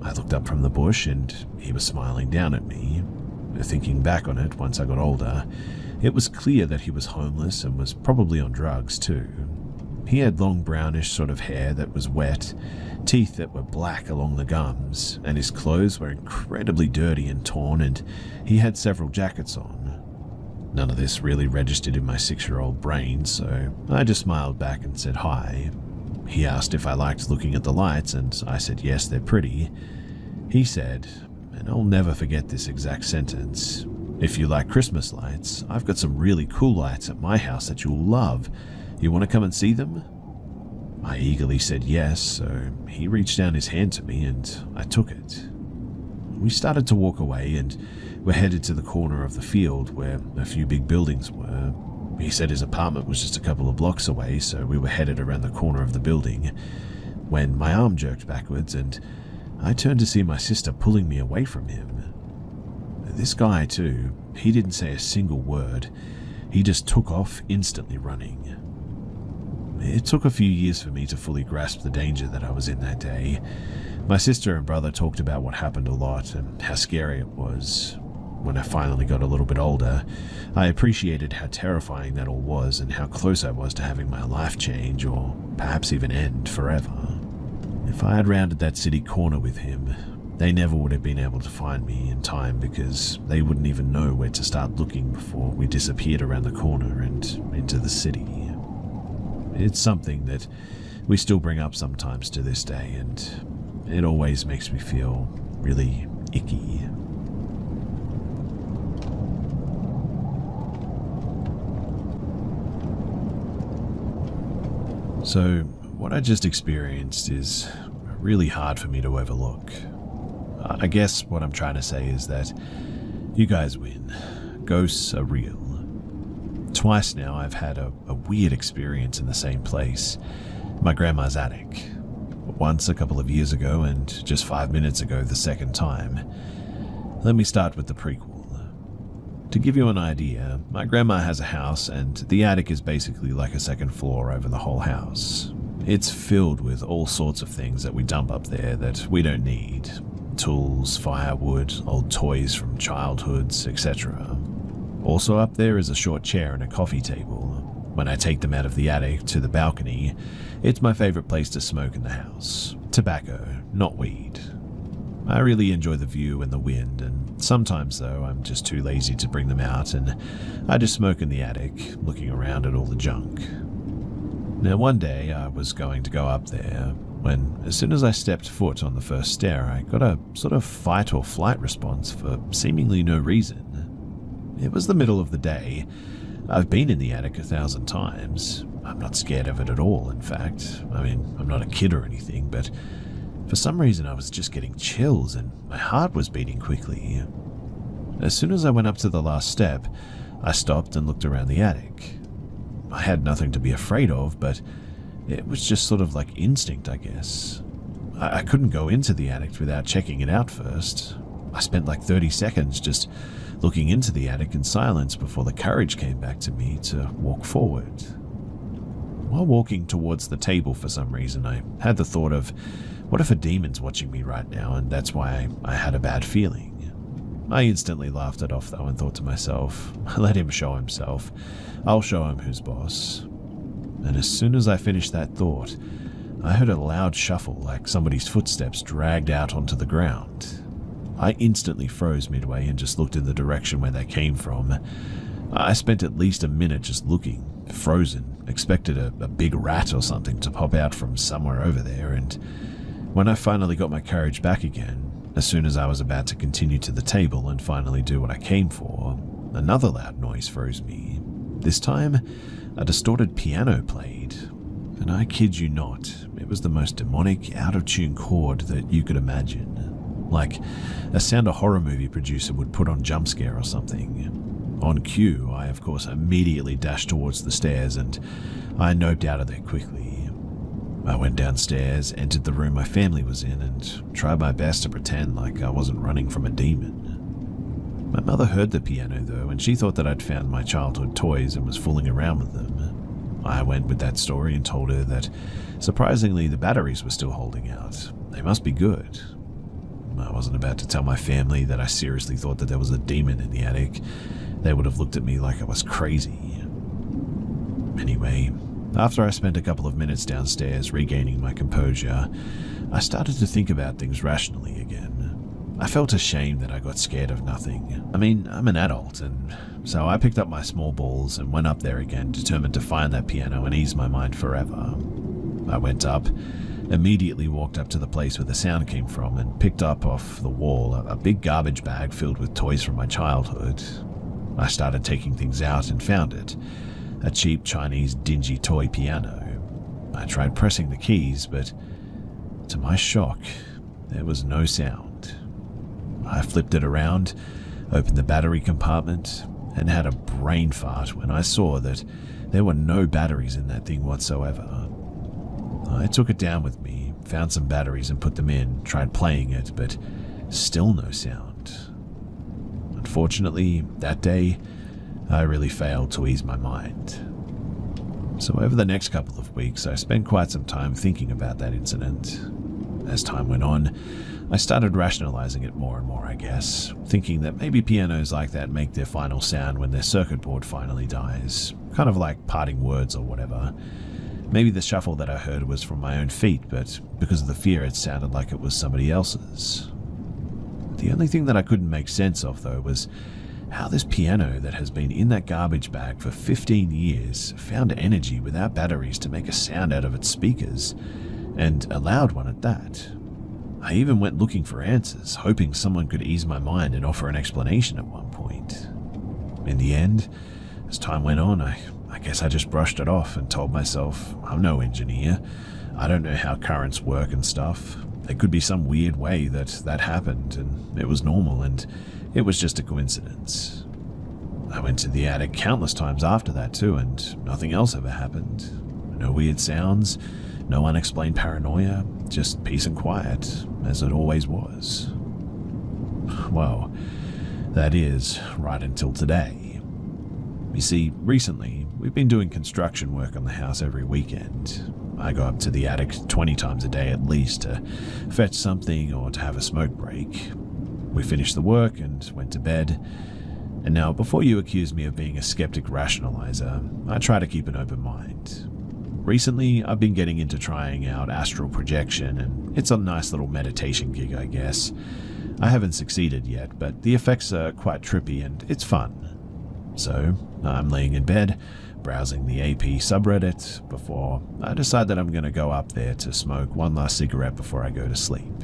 I looked up from the bush and he was smiling down at me. Thinking back on it once I got older, it was clear that he was homeless and was probably on drugs too. He had long brownish sort of hair that was wet, teeth that were black along the gums, and his clothes were incredibly dirty and torn, and he had several jackets on. None of this really registered in my 6-year-old brain, so I just smiled back and said hi. He asked if I liked looking at the lights, and I said yes, they're pretty. He said, and I'll never forget this exact sentence, if you like Christmas lights, I've got some really cool lights at my house that you'll love. You want to come and see them? I eagerly said yes, so he reached down his hand to me and I took it. We started to walk away and were headed to the corner of the field where a few big buildings were. He said his apartment was just a couple of blocks away, so we were headed around the corner of the building when my arm jerked backwards and I turned to see my sister pulling me away from him. This guy too, he didn't say a single word. He just took off, instantly running. It took a few years for me to fully grasp the danger that I was in that day. My sister and brother talked about what happened a lot and how scary it was. When I finally got a little bit older, I appreciated how terrifying that all was and how close I was to having my life change or perhaps even end forever. If I had rounded that city corner with him, they never would have been able to find me in time because they wouldn't even know where to start looking before we disappeared around the corner and into the city. It's something that we still bring up sometimes to this day, and it always makes me feel really icky. So, what I just experienced is really hard for me to overlook. I guess what I'm trying to say is that you guys win. Ghosts are real. Twice now I've had a weird experience in the same place, my grandma's attic. Once a couple of years ago and just 5 minutes ago the second time. Let me start with the prequel. To give you an idea, my grandma has a house and the attic is basically like a second floor over the whole house. It's filled with all sorts of things that we dump up there that we don't need. Tools, firewood, old toys from childhoods, etc. Also up there is a short chair and a coffee table. When I take them out of the attic to the balcony, it's my favorite place to smoke in the house. Tobacco, not weed. I really enjoy the view and the wind, and sometimes though I'm just too lazy to bring them out and I just smoke in the attic, looking around at all the junk. Now one day I was going to go up there when, as soon as I stepped foot on the first stair, I got a sort of fight or flight response for seemingly no reason. It was the middle of the day. I've been in the attic 1,000 times. I'm not scared of it at all, in fact. I mean, I'm not a kid or anything, but for some reason I was just getting chills and my heart was beating quickly. As soon as I went up to the last step, I stopped and looked around the attic. I had nothing to be afraid of, but it was just sort of like instinct, I guess. I couldn't go into the attic without checking it out first. I spent like 30 seconds just looking into the attic in silence before the courage came back to me to walk forward. While walking towards the table for some reason, I had the thought of, what if a demon's watching me right now and that's why I had a bad feeling? I instantly laughed it off though and thought to myself, let him show himself. I'll show him who's boss. And as soon as I finished that thought, I heard a loud shuffle like somebody's footsteps dragged out onto the ground. I instantly froze midway and just looked in the direction where they came from. I spent at least a minute just looking, frozen, expected a big rat or something to pop out from somewhere over there, and when I finally got my courage back again, as soon as I was about to continue to the table and finally do what I came for, another loud noise froze me. This time, a distorted piano played, and I kid you not, it was the most demonic, out-of-tune chord that you could imagine. Like a sound a horror movie producer would put on jump scare or something. On cue, I of course immediately dashed towards the stairs and I noped out of there quickly. I went downstairs, entered the room my family was in, and tried my best to pretend like I wasn't running from a demon. My mother heard the piano though, and she thought that I'd found my childhood toys and was fooling around with them. I went with that story and told her that, surprisingly, the batteries were still holding out. They must be good. I wasn't about to tell my family that I seriously thought that there was a demon in the attic. They would have looked at me like I was crazy. Anyway, after I spent a couple of minutes downstairs regaining my composure, I started to think about things rationally again. I felt ashamed that I got scared of nothing. I mean, I'm an adult, and so I picked up my small balls and went up there again, determined to find that piano and ease my mind forever. I went up, immediately walked up to the place where the sound came from and picked up off the wall a big garbage bag filled with toys from my childhood. I started taking things out and found it, a cheap Chinese dingy toy piano. I tried pressing the keys, but to my shock, there was no sound. I flipped it around, opened the battery compartment, and had a brain fart when I saw that there were no batteries in that thing whatsoever. I took it down with me, found some batteries and put them in, tried playing it, but still no sound. Unfortunately, that day, I really failed to ease my mind. So over the next couple of weeks, I spent quite some time thinking about that incident. As time went on, I started rationalizing it more and more, I guess, thinking that maybe pianos like that make their final sound when their circuit board finally dies, kind of like parting words or whatever. Maybe the shuffle that I heard was from my own feet, but because of the fear it sounded like it was somebody else's. The only thing that I couldn't make sense of, though, was how this piano that has been in that garbage bag for 15 years found energy without batteries to make a sound out of its speakers, and a loud one at that. I even went looking for answers, hoping someone could ease my mind and offer an explanation at one point. In the end, as time went on, I guess I just brushed it off and told myself, I'm no engineer. I don't know how currents work and stuff. There could be some weird way that happened, and it was normal, and it was just a coincidence. I went to the attic countless times after that too, and nothing else ever happened. No weird sounds, no unexplained paranoia, just peace and quiet, as it always was. Well, that is, right until today. You see, recently, we've been doing construction work on the house every weekend. I go up to the attic 20 times a day at least to fetch something or to have a smoke break. We finished the work and went to bed. And now, before you accuse me of being a skeptic rationalizer, I try to keep an open mind. Recently, I've been getting into trying out astral projection, and it's a nice little meditation gig, I guess. I haven't succeeded yet, but the effects are quite trippy and it's fun. So, I'm laying in bed, browsing the AP subreddit, before I decide that I'm going to go up there to smoke one last cigarette before I go to sleep.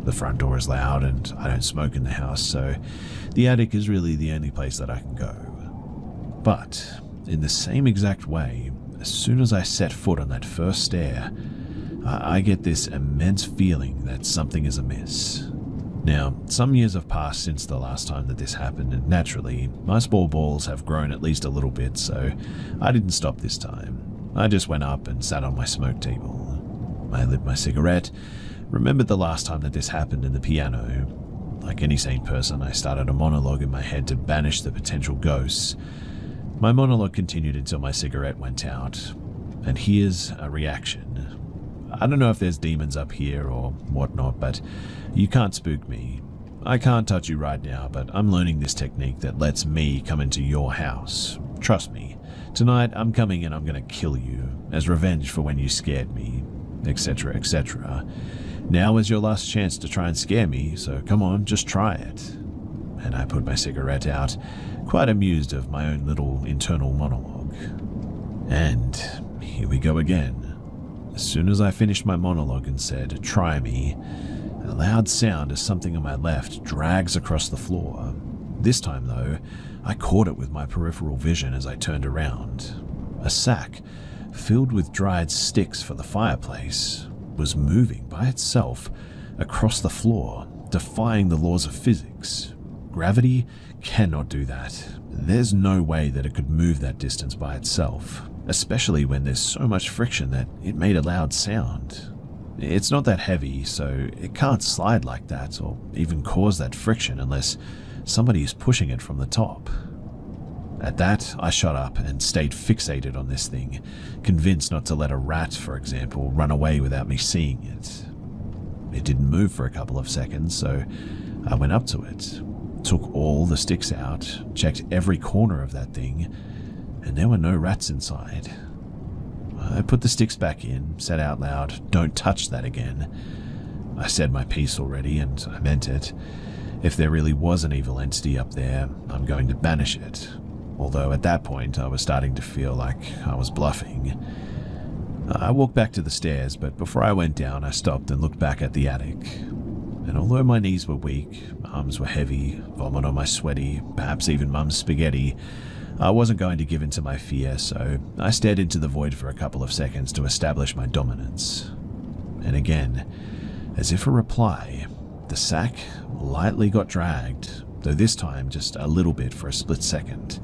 The front door is loud and I don't smoke in the house, so the attic is really the only place that I can go. But, in the same exact way, as soon as I set foot on that first stair, I get this immense feeling that something is amiss. Now, some years have passed since the last time that this happened, and naturally, my spore balls have grown at least a little bit, so I didn't stop this time. I just went up and sat on my smoke table. I lit my cigarette, remembered the last time that this happened in the piano. Like any sane person, I started a monologue in my head to banish the potential ghosts. My monologue continued until my cigarette went out, and here's a reaction. I don't know if there's demons up here or whatnot, but you can't spook me. I can't touch you right now, but I'm learning this technique that lets me come into your house. Trust me, tonight I'm coming and I'm gonna kill you, as revenge for when you scared me, etc., etc. Now is your last chance to try and scare me, so come on, just try it. And I put my cigarette out, quite amused of my own little internal monologue. And here we go again. As soon as I finished my monologue and said, "Try me," a loud sound as something on my left drags across the floor. This time, though, I caught it with my peripheral vision as I turned around. A sack, filled with dried sticks for the fireplace, was moving by itself across the floor, defying the laws of physics. Gravity cannot do that. There's no way that it could move that distance by itself, especially when there's so much friction that it made a loud sound. It's not that heavy, so it can't slide like that or even cause that friction unless somebody is pushing it from the top. At that, I shot up and stayed fixated on this thing, convinced not to let a rat, for example, run away without me seeing it. It didn't move for a couple of seconds, so I went up to it, took all the sticks out, checked every corner of that thing, and there were no rats inside. I put the sticks back in, said out loud, "Don't touch that again." I said my piece already, and I meant it. If there really was an evil entity up there, I'm going to banish it. Although at that point, I was starting to feel like I was bluffing. I walked back to the stairs, but before I went down, I stopped and looked back at the attic. And although my knees were weak, arms were heavy, vomit on my sweaty, perhaps even Mum's spaghetti, I wasn't going to give in to my fear, so I stared into the void for a couple of seconds to establish my dominance. And again, as if a reply, The sack lightly got dragged, though this time just a little bit for a split second.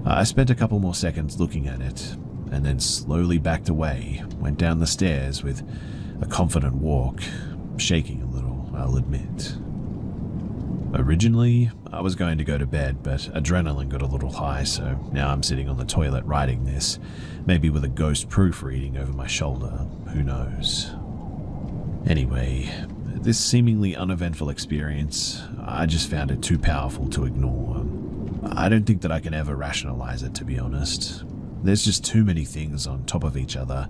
I spent a couple more seconds looking at it, and then slowly backed away, went down the stairs with a confident walk, shaking a little, I'll admit. Originally, I was going to go to bed, but adrenaline got a little high, so now I'm sitting on the toilet writing this, maybe with a ghost proofreading over my shoulder, who knows. Anyway, this seemingly uneventful experience, I just found it too powerful to ignore. I don't think that I can ever rationalize it, to be honest. There's just too many things on top of each other,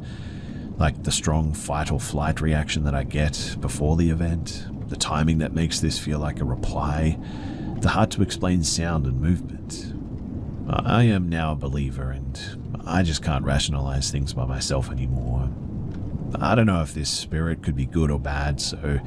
like the strong fight or flight reaction that I get before the event, the timing that makes this feel like a reply, the hard to explain sound and movement. I am now a believer, and I just can't rationalize things by myself anymore. I don't know if this spirit could be good or bad, so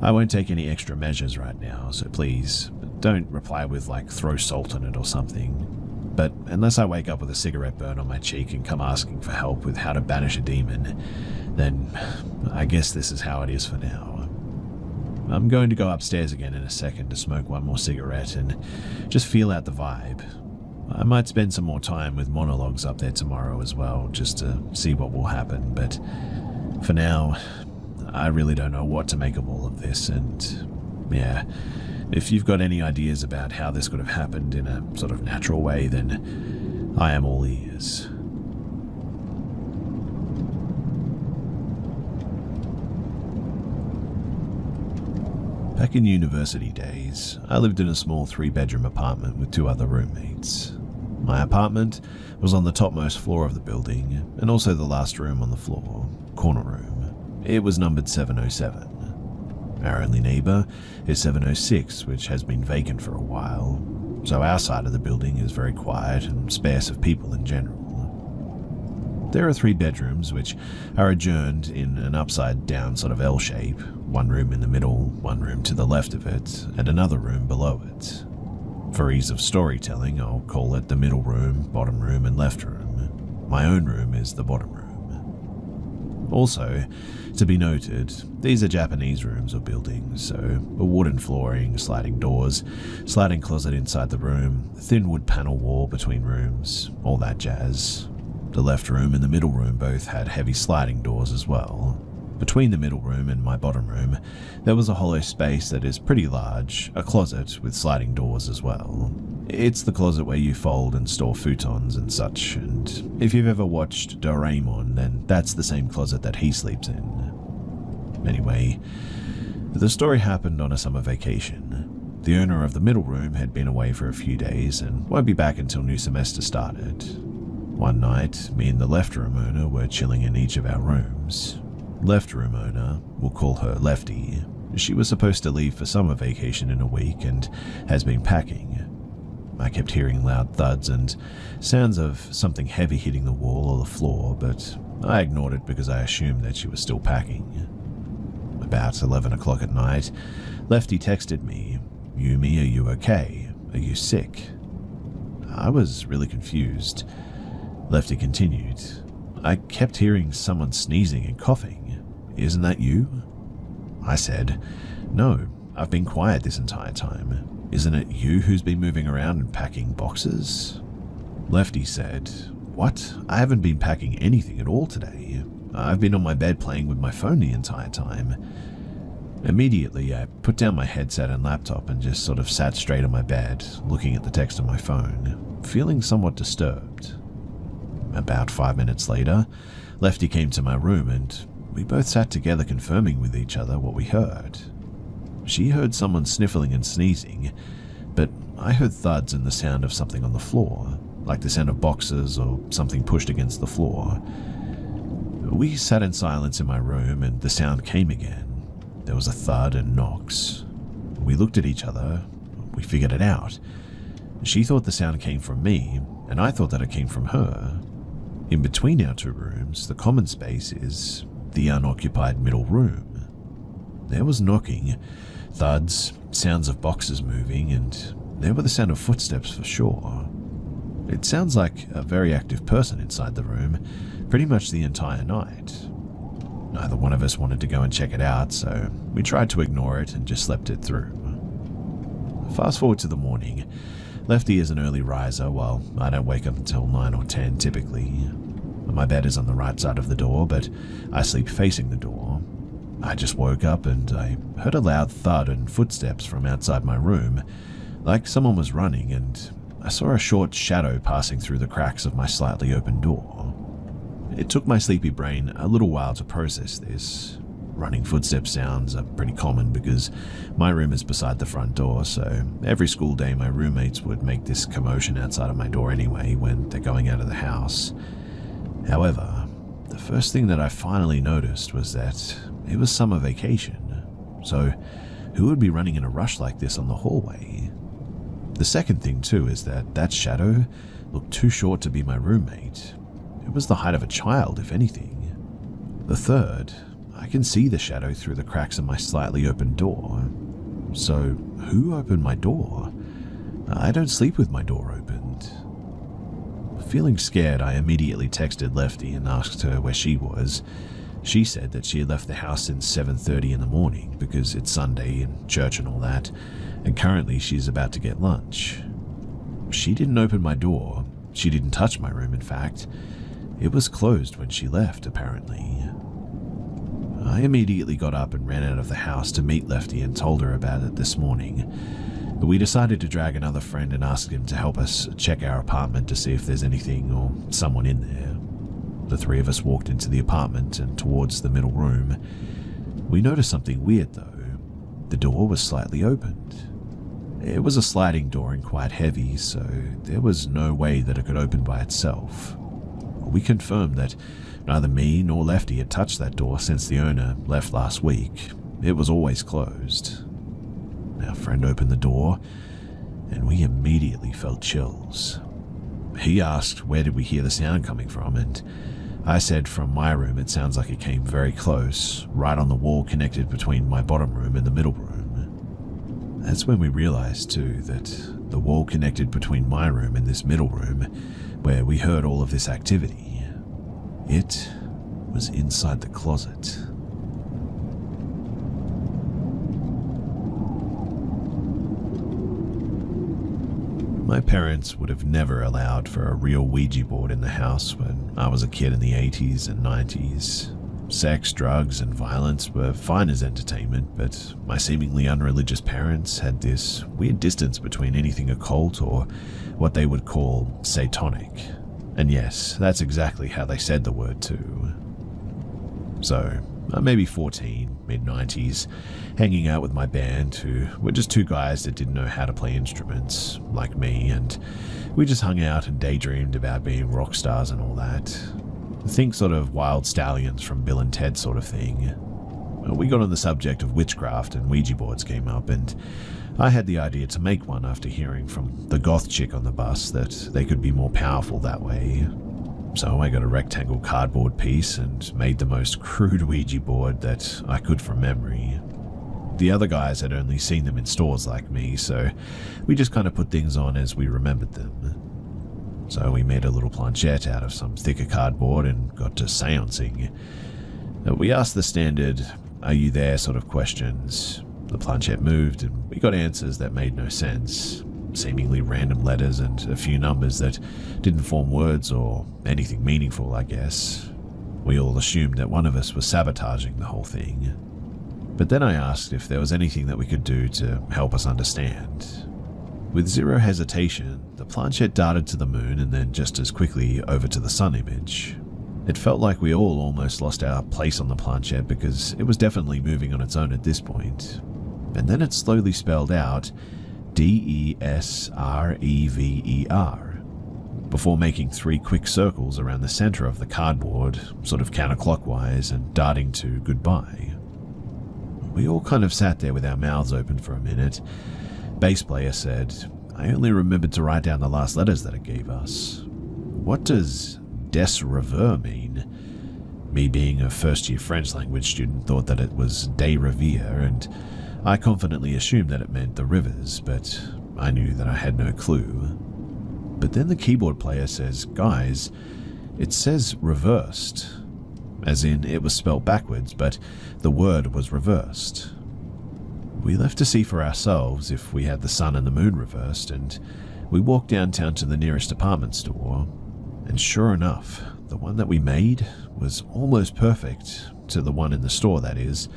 I won't take any extra measures right now, so please don't reply with like throw salt on it or something. But unless I wake up with a cigarette burn on my cheek and come asking for help with how to banish a demon, then I guess this is how it is for now. I'm going to go upstairs again in a second to smoke one more cigarette and just feel out the vibe. I might spend some more time with monologues up there tomorrow as well, just to see what will happen, but for now, I really don't know what to make of all of this, and yeah, if you've got any ideas about how this could have happened in a sort of natural way, then I am all ears. Back in university days, I lived in a small 3-bedroom apartment with 2 other roommates. My apartment was on the topmost floor of the building, and also the last room on the floor, corner room. It was numbered 707. Our only neighbour is 706, which has been vacant for a while, so our side of the building is very quiet and sparse of people in general. There are 3 bedrooms which are adjourned in an upside-down sort of L shape, 1 room in the middle, 1 room to the left of it, and another room below it. For ease of storytelling, I'll call it the middle room, bottom room, and left room. My own room is the bottom room. Also, to be noted, these are Japanese rooms or buildings, so a wooden flooring, sliding doors, sliding closet inside the room, thin wood panel wall between rooms, all that jazz. The left room and the middle room both had heavy sliding doors as well. Between the middle room and my bottom room, there was a hollow space that is pretty large, a closet with sliding doors as well. It's the closet where you fold and store futons and such, and if you've ever watched Doraemon, then that's the same closet that he sleeps in. Anyway, the story happened on a summer vacation. The owner of the middle room had been away for a few days and won't be back until new semester started. One night, me and the left room owner were chilling in each of our rooms. Left room owner, we'll call her Lefty. She was supposed to leave for summer vacation in a week and has been packing. I kept hearing loud thuds and sounds of something heavy hitting the wall or the floor, but I ignored it because I assumed that she was still packing. About 11 o'clock at night, Lefty texted me, "Yumi, are you okay? Are you sick?" I was really confused. Lefty continued, "I kept hearing someone sneezing and coughing. Isn't that you?" I said, "No, I've been quiet this entire time. Isn't it you who's been moving around and packing boxes?" Lefty said, "What? I haven't been packing anything at all today. I've been on my bed playing with my phone the entire time." Immediately, I put down my headset and laptop and just sort of sat straight on my bed, looking at the text on my phone, feeling somewhat disturbed. About 5 minutes later, Lefty came to my room and we both sat together confirming with each other what we heard. She heard someone sniffling and sneezing, but I heard thuds and the sound of something on the floor, like the sound of boxes or something pushed against the floor. We sat in silence in my room and the sound came again. There was a thud and knocks. We looked at each other. We figured it out. She thought the sound came from me, and I thought that it came from her. In between our 2 rooms, the common space is the unoccupied middle room. There was knocking, thuds, sounds of boxes moving, and there were the sound of footsteps for sure. It sounds like a very active person inside the room, pretty much the entire night. Neither one of us wanted to go and check it out, so we tried to ignore it and just slept it through. Fast forward to the morning. Lefty is an early riser, while I don't wake up until 9 or 10 typically. My bed is on the right side of the door, but I sleep facing the door. I just woke up and I heard a loud thud and footsteps from outside my room, like someone was running, and I saw a short shadow passing through the cracks of my slightly open door. It took my sleepy brain a little while to process this. Running footstep sounds are pretty common because my room is beside the front door, so every school day my roommates would make this commotion outside of my door anyway when they're going out of the house. However, the first thing that I finally noticed was that it was summer vacation, so who would be running in a rush like this on the hallway? The second thing too is that shadow looked too short to be my roommate. It was the height of a child, if anything. The third, I can see the shadow through the cracks of my slightly open door. So, who opened my door? I don't sleep with my door opened. Feeling scared, I immediately texted Lefty and asked her where she was. She said that she had left the house since 7:30 in the morning because it's Sunday and church and all that, and currently she's about to get lunch. She didn't open my door. She didn't touch my room, in fact. It was closed when she left, apparently. I immediately got up and ran out of the house to meet Lefty and told her about it this morning. But we decided to drag another friend and ask him to help us check our apartment to see if there's anything or someone in there. The three of us walked into the apartment and towards the middle room. We noticed something weird though. The door was slightly opened. It was a sliding door and quite heavy, so there was no way that it could open by itself. We confirmed that neither me nor Lefty had touched that door since the owner left last week. It was always closed. Our friend opened the door, and we immediately felt chills. He asked where did we hear the sound coming from, and I said from my room it sounds like it came very close, right on the wall connected between my bottom room and the middle room. That's when we realized too that the wall connected between my room and this middle room, where we heard all of this activity, it was inside the closet. My parents would have never allowed for a real Ouija board in the house when I was a kid in the 80s and 90s. Sex, drugs, and violence were fine as entertainment, but my seemingly unreligious parents had this weird distance between anything occult or what they would call satanic. And yes, that's exactly how they said the word too. So, I'm maybe 14, mid-90s, hanging out with my band who were just two guys that didn't know how to play instruments, like me, and we just hung out and daydreamed about being rock stars and all that. Think sort of Wild Stallions from Bill and Ted sort of thing. We got on the subject of witchcraft and Ouija boards came up, and I had the idea to make one after hearing from the goth chick on the bus that they could be more powerful that way. So I got a rectangle cardboard piece and made the most crude Ouija board that I could from memory. The other guys had only seen them in stores like me, so we just kind of put things on as we remembered them. So we made a little planchette out of some thicker cardboard and got to seancing. We asked the standard, "Are you there?" sort of questions. The planchette moved and we got answers that made no sense. Seemingly random letters and a few numbers that didn't form words or anything meaningful, I guess. We all assumed that one of us was sabotaging the whole thing. But then I asked if there was anything that we could do to help us understand. With zero hesitation, the planchette darted to the moon and then just as quickly over to the sun image. It felt like we all almost lost our place on the planchette because it was definitely moving on its own at this point. And then it slowly spelled out DESREVER, before making 3 quick circles around the center of the cardboard, sort of counterclockwise, and darting to goodbye. We all kind of sat there with our mouths open for a minute. Bass player said, "I only remembered to write down the last letters that it gave us. What does des rever mean?" Me being a first-year French language student thought that it was des rivières, and I confidently assumed that it meant the rivers, but I knew that I had no clue. But then the keyboard player says, "Guys, it says reversed." as in it was spelled backwards, but the word was reversed. We left to see for ourselves if we had the sun and the moon reversed, and we walked downtown to the nearest department store, and sure enough, the one that we made was almost perfect to the one in the store, that is,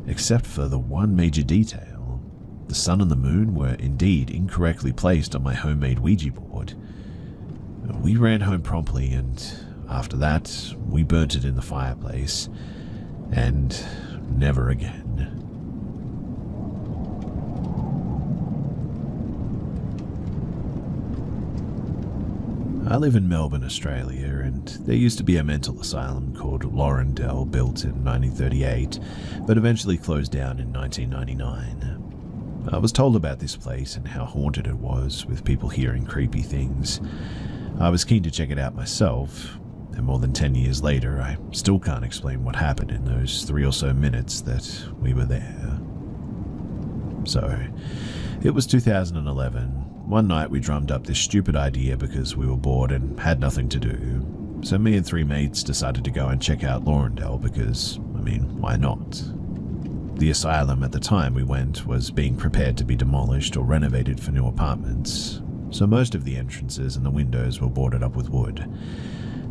except for the one major detail. The sun and the moon were indeed incorrectly placed on my homemade Ouija board. We ran home promptly, and after that, we burnt it in the fireplace, and never again. I live in Melbourne, Australia, and there used to be a mental asylum called Laurendale built in 1938, but eventually closed down in 1999. I was told about this place and how haunted it was, with people hearing creepy things. I was keen to check it out myself, and more than 10 years later, I still can't explain what happened in those 3 or so minutes that we were there. So, it was 2011. One night we drummed up this stupid idea because we were bored and had nothing to do. So me and 3 mates decided to go and check out Laurendale because, why not? The asylum at the time we went was being prepared to be demolished or renovated for new apartments, so most of the entrances and the windows were boarded up with wood.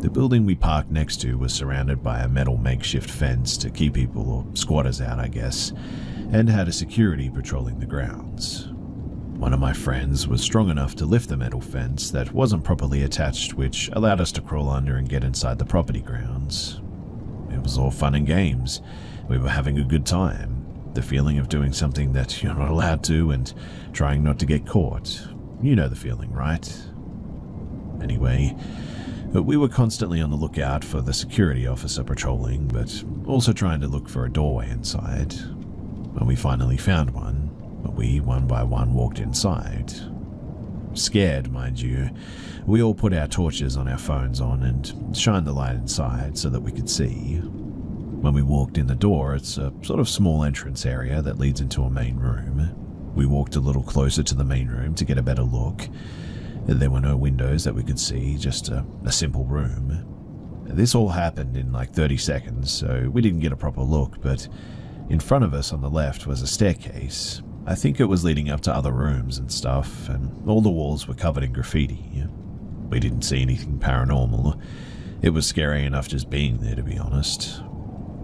The building we parked next to was surrounded by a metal makeshift fence to keep people or squatters out, I guess, and had a security patrolling the grounds. One of my friends was strong enough to lift the metal fence that wasn't properly attached, which allowed us to crawl under and get inside the property grounds. It was all fun and games. We were having a good time. The feeling of doing something that you're not allowed to and trying not to get caught. You know the feeling, right? Anyway, we were constantly on the lookout for the security officer patrolling, but also trying to look for a doorway inside. When we finally found one, we, one by one, walked inside. Scared, mind you, we all put our torches on our phones on and shined the light inside so that we could see. When we walked in the door, it's a sort of small entrance area that leads into a main room. We walked a little closer to the main room to get a better look. There were no windows that we could see, just a simple room. This all happened in like 30 seconds, so we didn't get a proper look, but in front of us on the left was a staircase. I think it was leading up to other rooms and stuff, and all the walls were covered in graffiti. We didn't see anything paranormal. It was scary enough just being there, to be honest.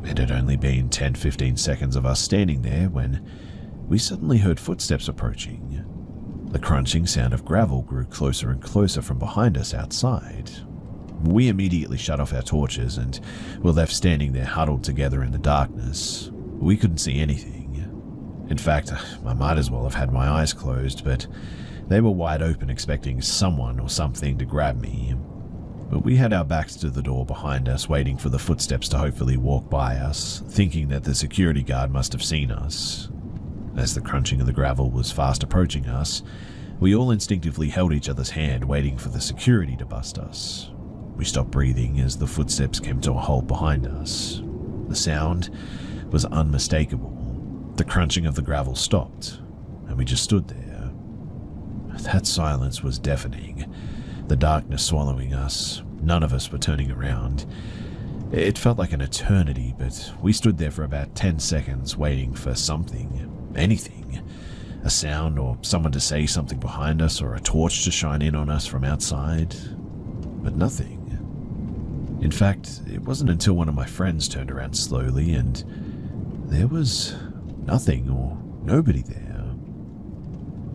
It had only been 10-15 seconds of us standing there when we suddenly heard footsteps approaching. The crunching sound of gravel grew closer and closer from behind us outside. We immediately shut off our torches and were left standing there huddled together in the darkness. We couldn't see anything. In fact, I might as well have had my eyes closed, but they were wide open, expecting someone or something to grab me. But we had our backs to the door behind us, waiting for the footsteps to hopefully walk by us, thinking that the security guard must have seen us. As the crunching of the gravel was fast approaching us, we all instinctively held each other's hand, waiting for the security to bust us. We stopped breathing as the footsteps came to a halt behind us. The sound was unmistakable. The crunching of the gravel stopped, and we just stood there. That silence was deafening, the darkness swallowing us. None of us were turning around. It felt like an eternity, but we stood there for about 10 seconds waiting for something, anything. A sound or someone to say something behind us or a torch to shine in on us from outside. But nothing. In fact, it wasn't until one of my friends turned around slowly and there was nothing or nobody there.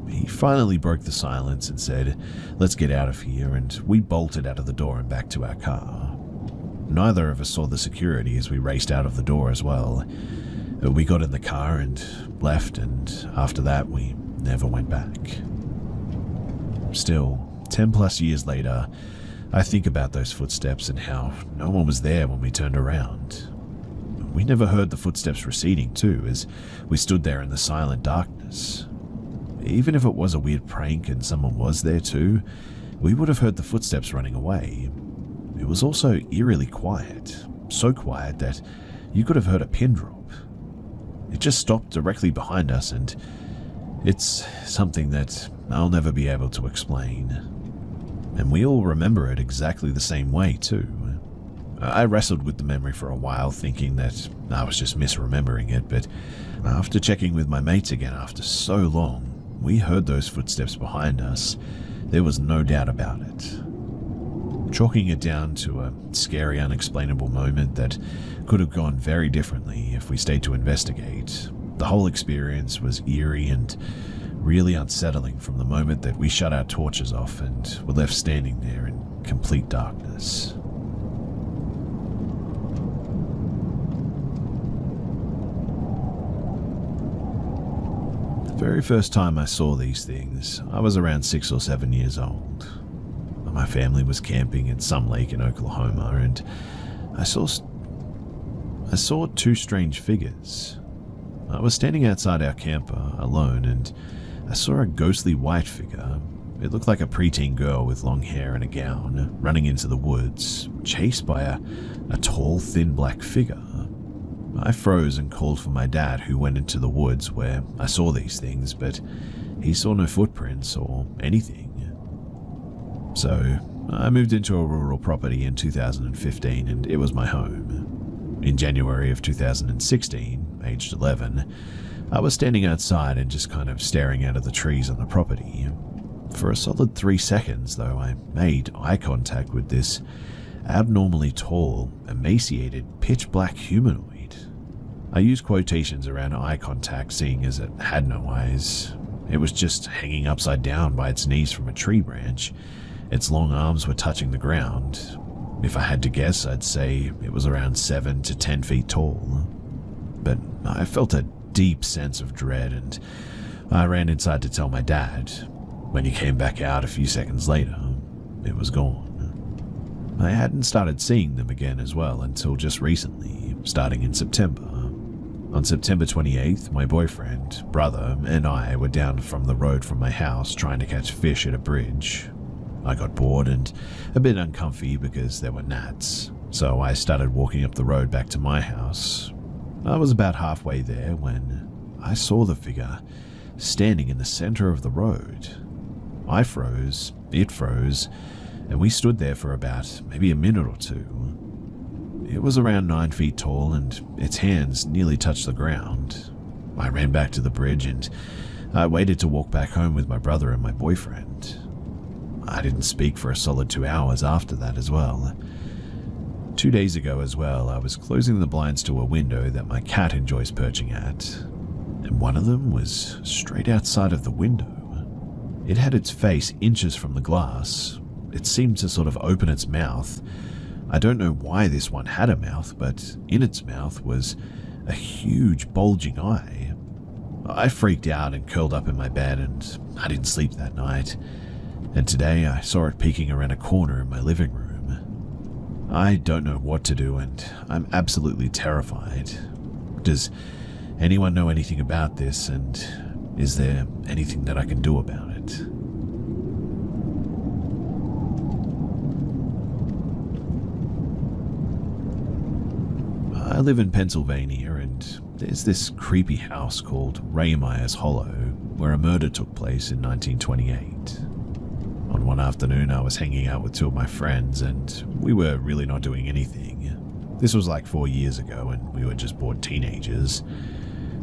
He finally broke the silence and said, "Let's get out of here," and we bolted out of the door and back to our car. Neither of us saw the security as we raced out of the door as well. We got in the car and left, and after that we never went back. Still, 10 plus years later, I think about those footsteps and how no one was there when we turned around. We never heard the footsteps receding too, as we stood there in the silent darkness. Even if it was a weird prank and someone was there too, we would have heard the footsteps running away. It was also eerily quiet, so quiet that you could have heard a pin drop. It just stopped directly behind us, and it's something that I'll never be able to explain. And we all remember it exactly the same way too. I wrestled with the memory for a while, thinking that I was just misremembering it, but after checking with my mates again after so long, we heard those footsteps behind us. There was no doubt about it. Chalking it down to a scary, unexplainable moment that could have gone very differently if we stayed to investigate, the whole experience was eerie and really unsettling from the moment that we shut our torches off and were left standing there in complete darkness. The very first time I saw these things, I was around 6 or 7 years old. My family was camping in some lake in Oklahoma, and I saw two strange figures. I was standing outside our camper alone, and I saw a ghostly white figure. It looked like a preteen girl with long hair and a gown, running into the woods, chased by a tall, thin black figure. I froze and called for my dad, who went into the woods where I saw these things, but he saw no footprints or anything. So I moved into a rural property in 2015, and it was my home. In January of 2016, aged 11, I was standing outside and just kind of staring out of the trees on the property. For a solid 3 seconds, though, I made eye contact with this abnormally tall, emaciated, pitch-black humanoid. I use quotations around eye contact, seeing as it had no eyes. It was just hanging upside down by its knees from a tree branch. Its long arms were touching the ground. If I had to guess, I'd say it was around 7 to 10 feet tall. But I felt a deep sense of dread, and I ran inside to tell my dad. When he came back out a few seconds later, it was gone. I hadn't started seeing them again as well until just recently, starting in September. On September 28th, my boyfriend, brother, and I were down from the road from my house trying to catch fish at a bridge. I got bored and a bit uncomfy because there were gnats, so I started walking up the road back to my house. I was about halfway there when I saw the figure standing in the center of the road. I froze, it froze, and we stood there for about maybe a minute or two. It was around 9 feet tall and its hands nearly touched the ground. I ran back to the bridge and I waited to walk back home with my brother and my boyfriend. I didn't speak for a solid 2 hours after that as well. 2 days ago as well, I was closing the blinds to a window that my cat enjoys perching at, and one of them was straight outside of the window. It had its face inches from the glass. It seemed to sort of open its mouth. I don't know why this one had a mouth, but in its mouth was a huge bulging eye. I freaked out and curled up in my bed, and I didn't sleep that night. And today I saw it peeking around a corner in my living room. I don't know what to do, and I'm absolutely terrified. Does anyone know anything about this, and is there anything that I can do about it? I live in Pennsylvania, and there's this creepy house called Raymeyer's Hollow, where a murder took place in 1928. On one afternoon, I was hanging out with 2 of my friends, and we were really not doing anything. This was like 4 years ago, and we were just bored teenagers.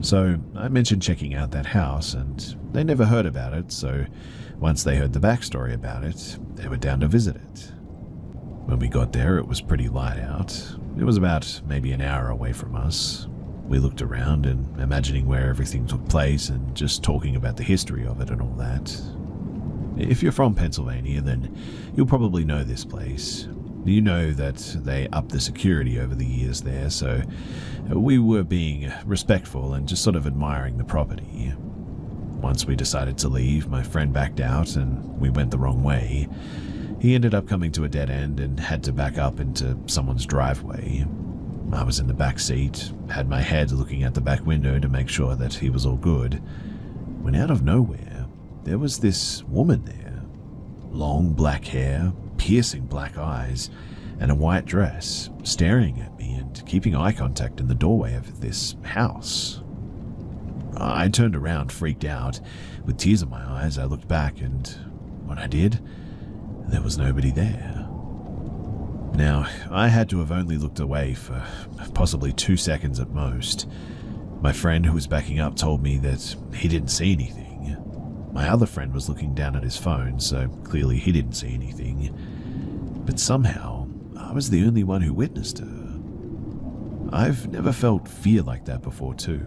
So I mentioned checking out that house, and they never heard about it, so once they heard the backstory about it, they were down to visit it. When we got there, it was pretty light out. It was about maybe an hour away from us. We looked around and imagining where everything took place and just talking about the history of it and all that. If you're from Pennsylvania, then you'll probably know this place. You know that they upped the security over the years there, so we were being respectful and just sort of admiring the property. Once we decided to leave, my friend backed out and we went the wrong way. He ended up coming to a dead end and had to back up into someone's driveway. I was in the back seat, had my head looking at the back window to make sure that he was all good, when out of nowhere, there was this woman there. Long black hair, piercing black eyes, and a white dress, staring at me and keeping eye contact in the doorway of this house. I turned around, freaked out. With tears in my eyes, I looked back, and when I did, there was nobody there. Now, I had to have only looked away for possibly 2 seconds at most. My friend who was backing up told me that he didn't see anything. My other friend was looking down at his phone, so clearly he didn't see anything. But somehow, I was the only one who witnessed her. I've never felt fear like that before too.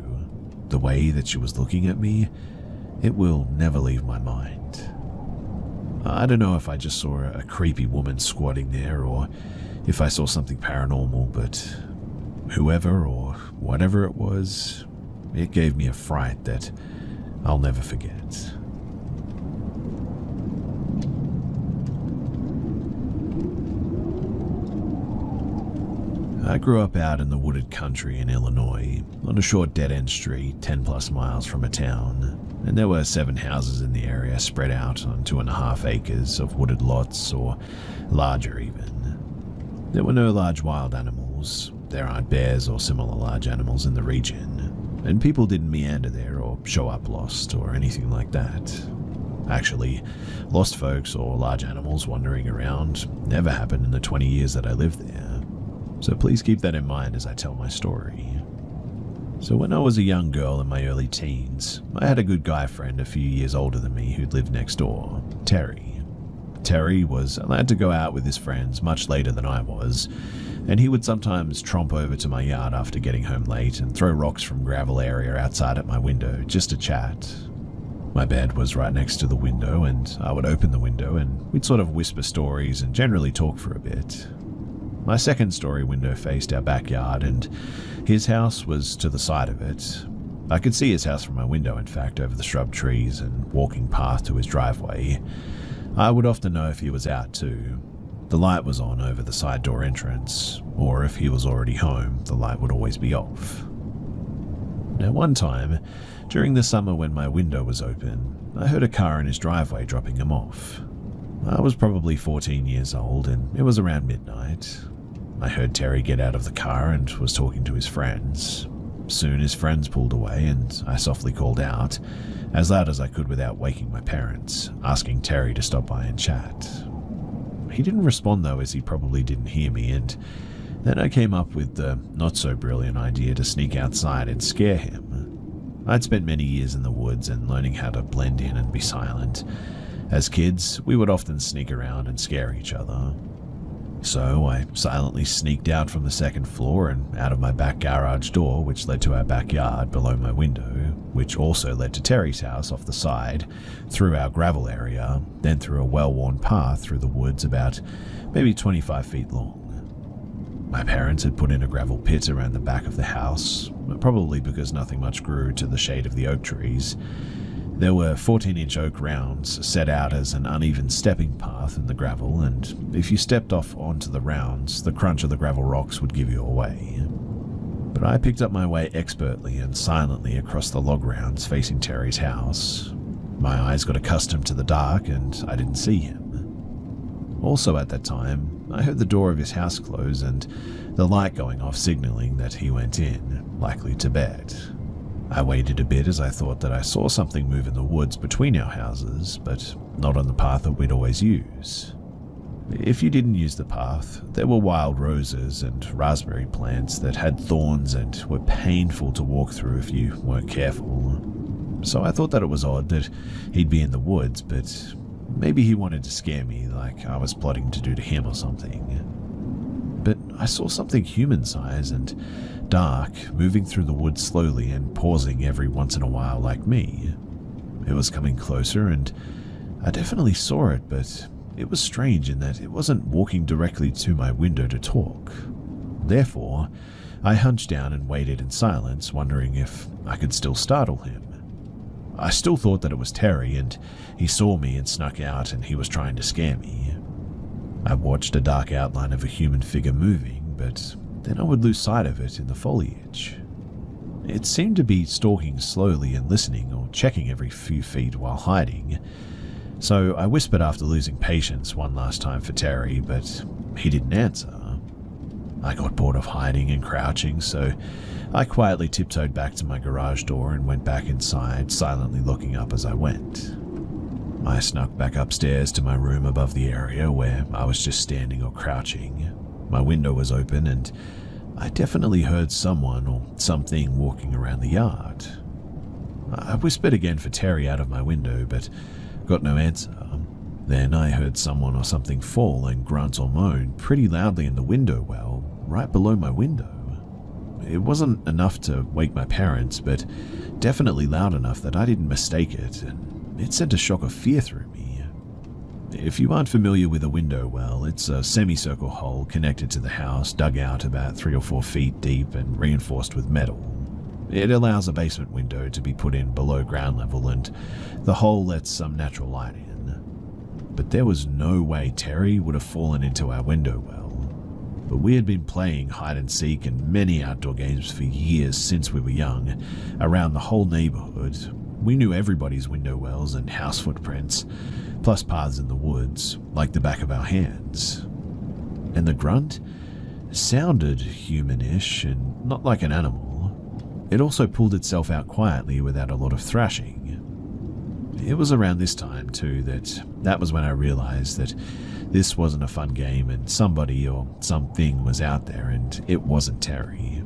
The way that she was looking at me, it will never leave my mind. I don't know if I just saw a creepy woman squatting there or if I saw something paranormal, but whoever or whatever it was, it gave me a fright that I'll never forget. I grew up out in the wooded country in Illinois, on a short dead-end street 10 plus miles from a town, and there were 7 houses in the area spread out on 2.5 acres of wooded lots, or larger even. There were no large wild animals. There aren't bears or similar large animals in the region, and people didn't meander there or show up lost or anything like that. Actually, lost folks or large animals wandering around never happened in the 20 years that I lived there. So please keep that in mind as I tell my story. So when I was a young girl in my early teens, I had a good guy friend a few years older than me who'd lived next door, Terry. Terry was allowed to go out with his friends much later than I was, and he would sometimes tromp over to my yard after getting home late and throw rocks from gravel area outside at my window just to chat. My bed was right next to the window, and I would open the window and we'd sort of whisper stories and generally talk for a bit. My second story window faced our backyard, and his house was to the side of it. I could see his house from my window, in fact, over the shrub trees and walking path to his driveway. I would often know if he was out too. The light was on over the side door entrance, or if he was already home, the light would always be off. Now, one time, during the summer when my window was open, I heard a car in his driveway dropping him off. I was probably 14 years old, and it was around midnight. I heard Terry get out of the car and was talking to his friends. Soon his friends pulled away, and I softly called out, as loud as I could without waking my parents, asking Terry to stop by and chat. He didn't respond though, as he probably didn't hear me, and then I came up with the not-so-brilliant idea to sneak outside and scare him. I'd spent many years in the woods and learning how to blend in and be silent. As kids, we would often sneak around and scare each other. So I silently sneaked out from the second floor and out of my back garage door, which led to our backyard below my window, which also led to Terry's house off the side, through our gravel area, then through a well-worn path through the woods about maybe 25 feet long. My parents had put in a gravel pit around the back of the house, probably because nothing much grew to the shade of the oak trees. There were 14-inch oak rounds set out as an uneven stepping path in the gravel, and if you stepped off onto the rounds, the crunch of the gravel rocks would give you away. But I picked up my way expertly and silently across the log rounds facing Terry's house. My eyes got accustomed to the dark, and I didn't see him. Also at that time, I heard the door of his house close and the light going off, signaling that he went in, likely to bed. I waited a bit as I thought that I saw something move in the woods between our houses, but not on the path that we'd always use. If you didn't use the path, there were wild roses and raspberry plants that had thorns and were painful to walk through if you weren't careful. So I thought that it was odd that he'd be in the woods, but maybe he wanted to scare me like I was plotting to do to him or something. But I saw something human-sized and dark moving through the woods slowly and pausing every once in a while like me. It was coming closer, and I definitely saw it, but it was strange in that it wasn't walking directly to my window to talk. Therefore, I hunched down and waited in silence, wondering if I could still startle him. I still thought that it was Terry, and he saw me and snuck out, and he was trying to scare me. I watched a dark outline of a human figure moving, but then I would lose sight of it in the foliage. It seemed to be stalking slowly and listening or checking every few feet while hiding. So I whispered after losing patience one last time for Terry, but he didn't answer. I got bored of hiding and crouching, so I quietly tiptoed back to my garage door and went back inside, silently looking up as I went. I snuck back upstairs to my room above the area where I was just standing or crouching. My window was open and I definitely heard someone or something walking around the yard. I whispered again for Terry out of my window, but got no answer. Then I heard someone or something fall and grunt or moan pretty loudly in the window well, right below my window. It wasn't enough to wake my parents, but definitely loud enough that I didn't mistake it, and it sent a shock of fear through me. If you aren't familiar with a window well, it's a semicircle hole connected to the house, dug out about 3 or 4 feet deep and reinforced with metal. It allows a basement window to be put in below ground level, and the hole lets some natural light in. But there was no way Terry would have fallen into our window well. But we had been playing hide and seek and many outdoor games for years since we were young, around the whole neighborhood. We knew everybody's window wells and house footprints, plus paths in the woods, like the back of our hands. And the grunt sounded humanish and not like an animal. It also pulled itself out quietly without a lot of thrashing. It was around this time, too, that was when I realized that this wasn't a fun game and somebody or something was out there and it wasn't Terry.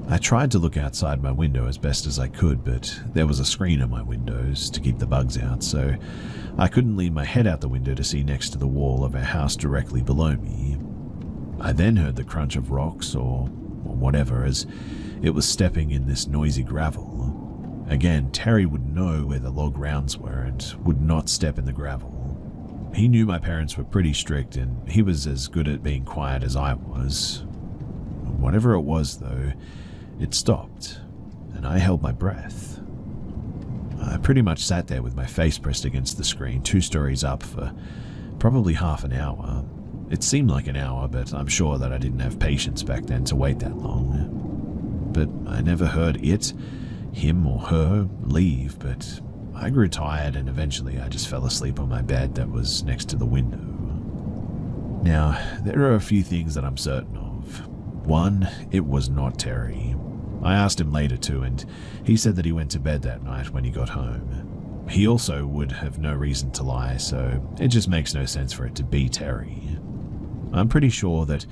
I tried to look outside my window as best as I could, but there was a screen on my windows to keep the bugs out, so I couldn't lean my head out the window to see next to the wall of our house directly below me. I then heard the crunch of rocks or whatever as it was stepping in this noisy gravel. Again, Terry would know where the log rounds were and would not step in the gravel. He knew my parents were pretty strict and he was as good at being quiet as I was. Whatever it was, though, it stopped, and I held my breath. I pretty much sat there with my face pressed against the screen, 2 stories up for probably half an hour. It seemed like an hour, but I'm sure that I didn't have patience back then to wait that long. But I never heard it, him or her, leave, but I grew tired and eventually I just fell asleep on my bed that was next to the window. Now, there are a few things that I'm certain of. One, it was not Terry. I asked him later too, and he said that he went to bed that night when he got home. He also would have no reason to lie, so it just makes no sense for it to be Terry. I'm pretty sure that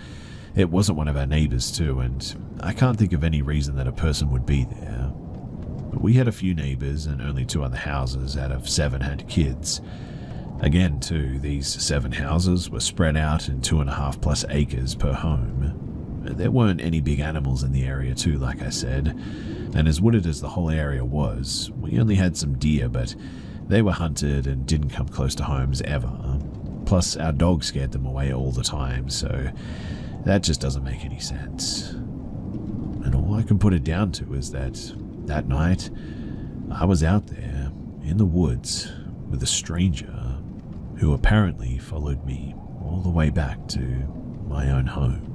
it wasn't one of our neighbors too, and I can't think of any reason that a person would be there. But we had a few neighbors, and only 2 other houses out of 7 had kids. Again too, these 7 houses were spread out in 2.5+ acres per home. There weren't any big animals in the area too, like I said, and as wooded as the whole area was, we only had some deer, but they were hunted and didn't come close to homes ever. Plus, our dog scared them away all the time, so that just doesn't make any sense. And all I can put it down to is that night, I was out there in the woods with a stranger who apparently followed me all the way back to my own home.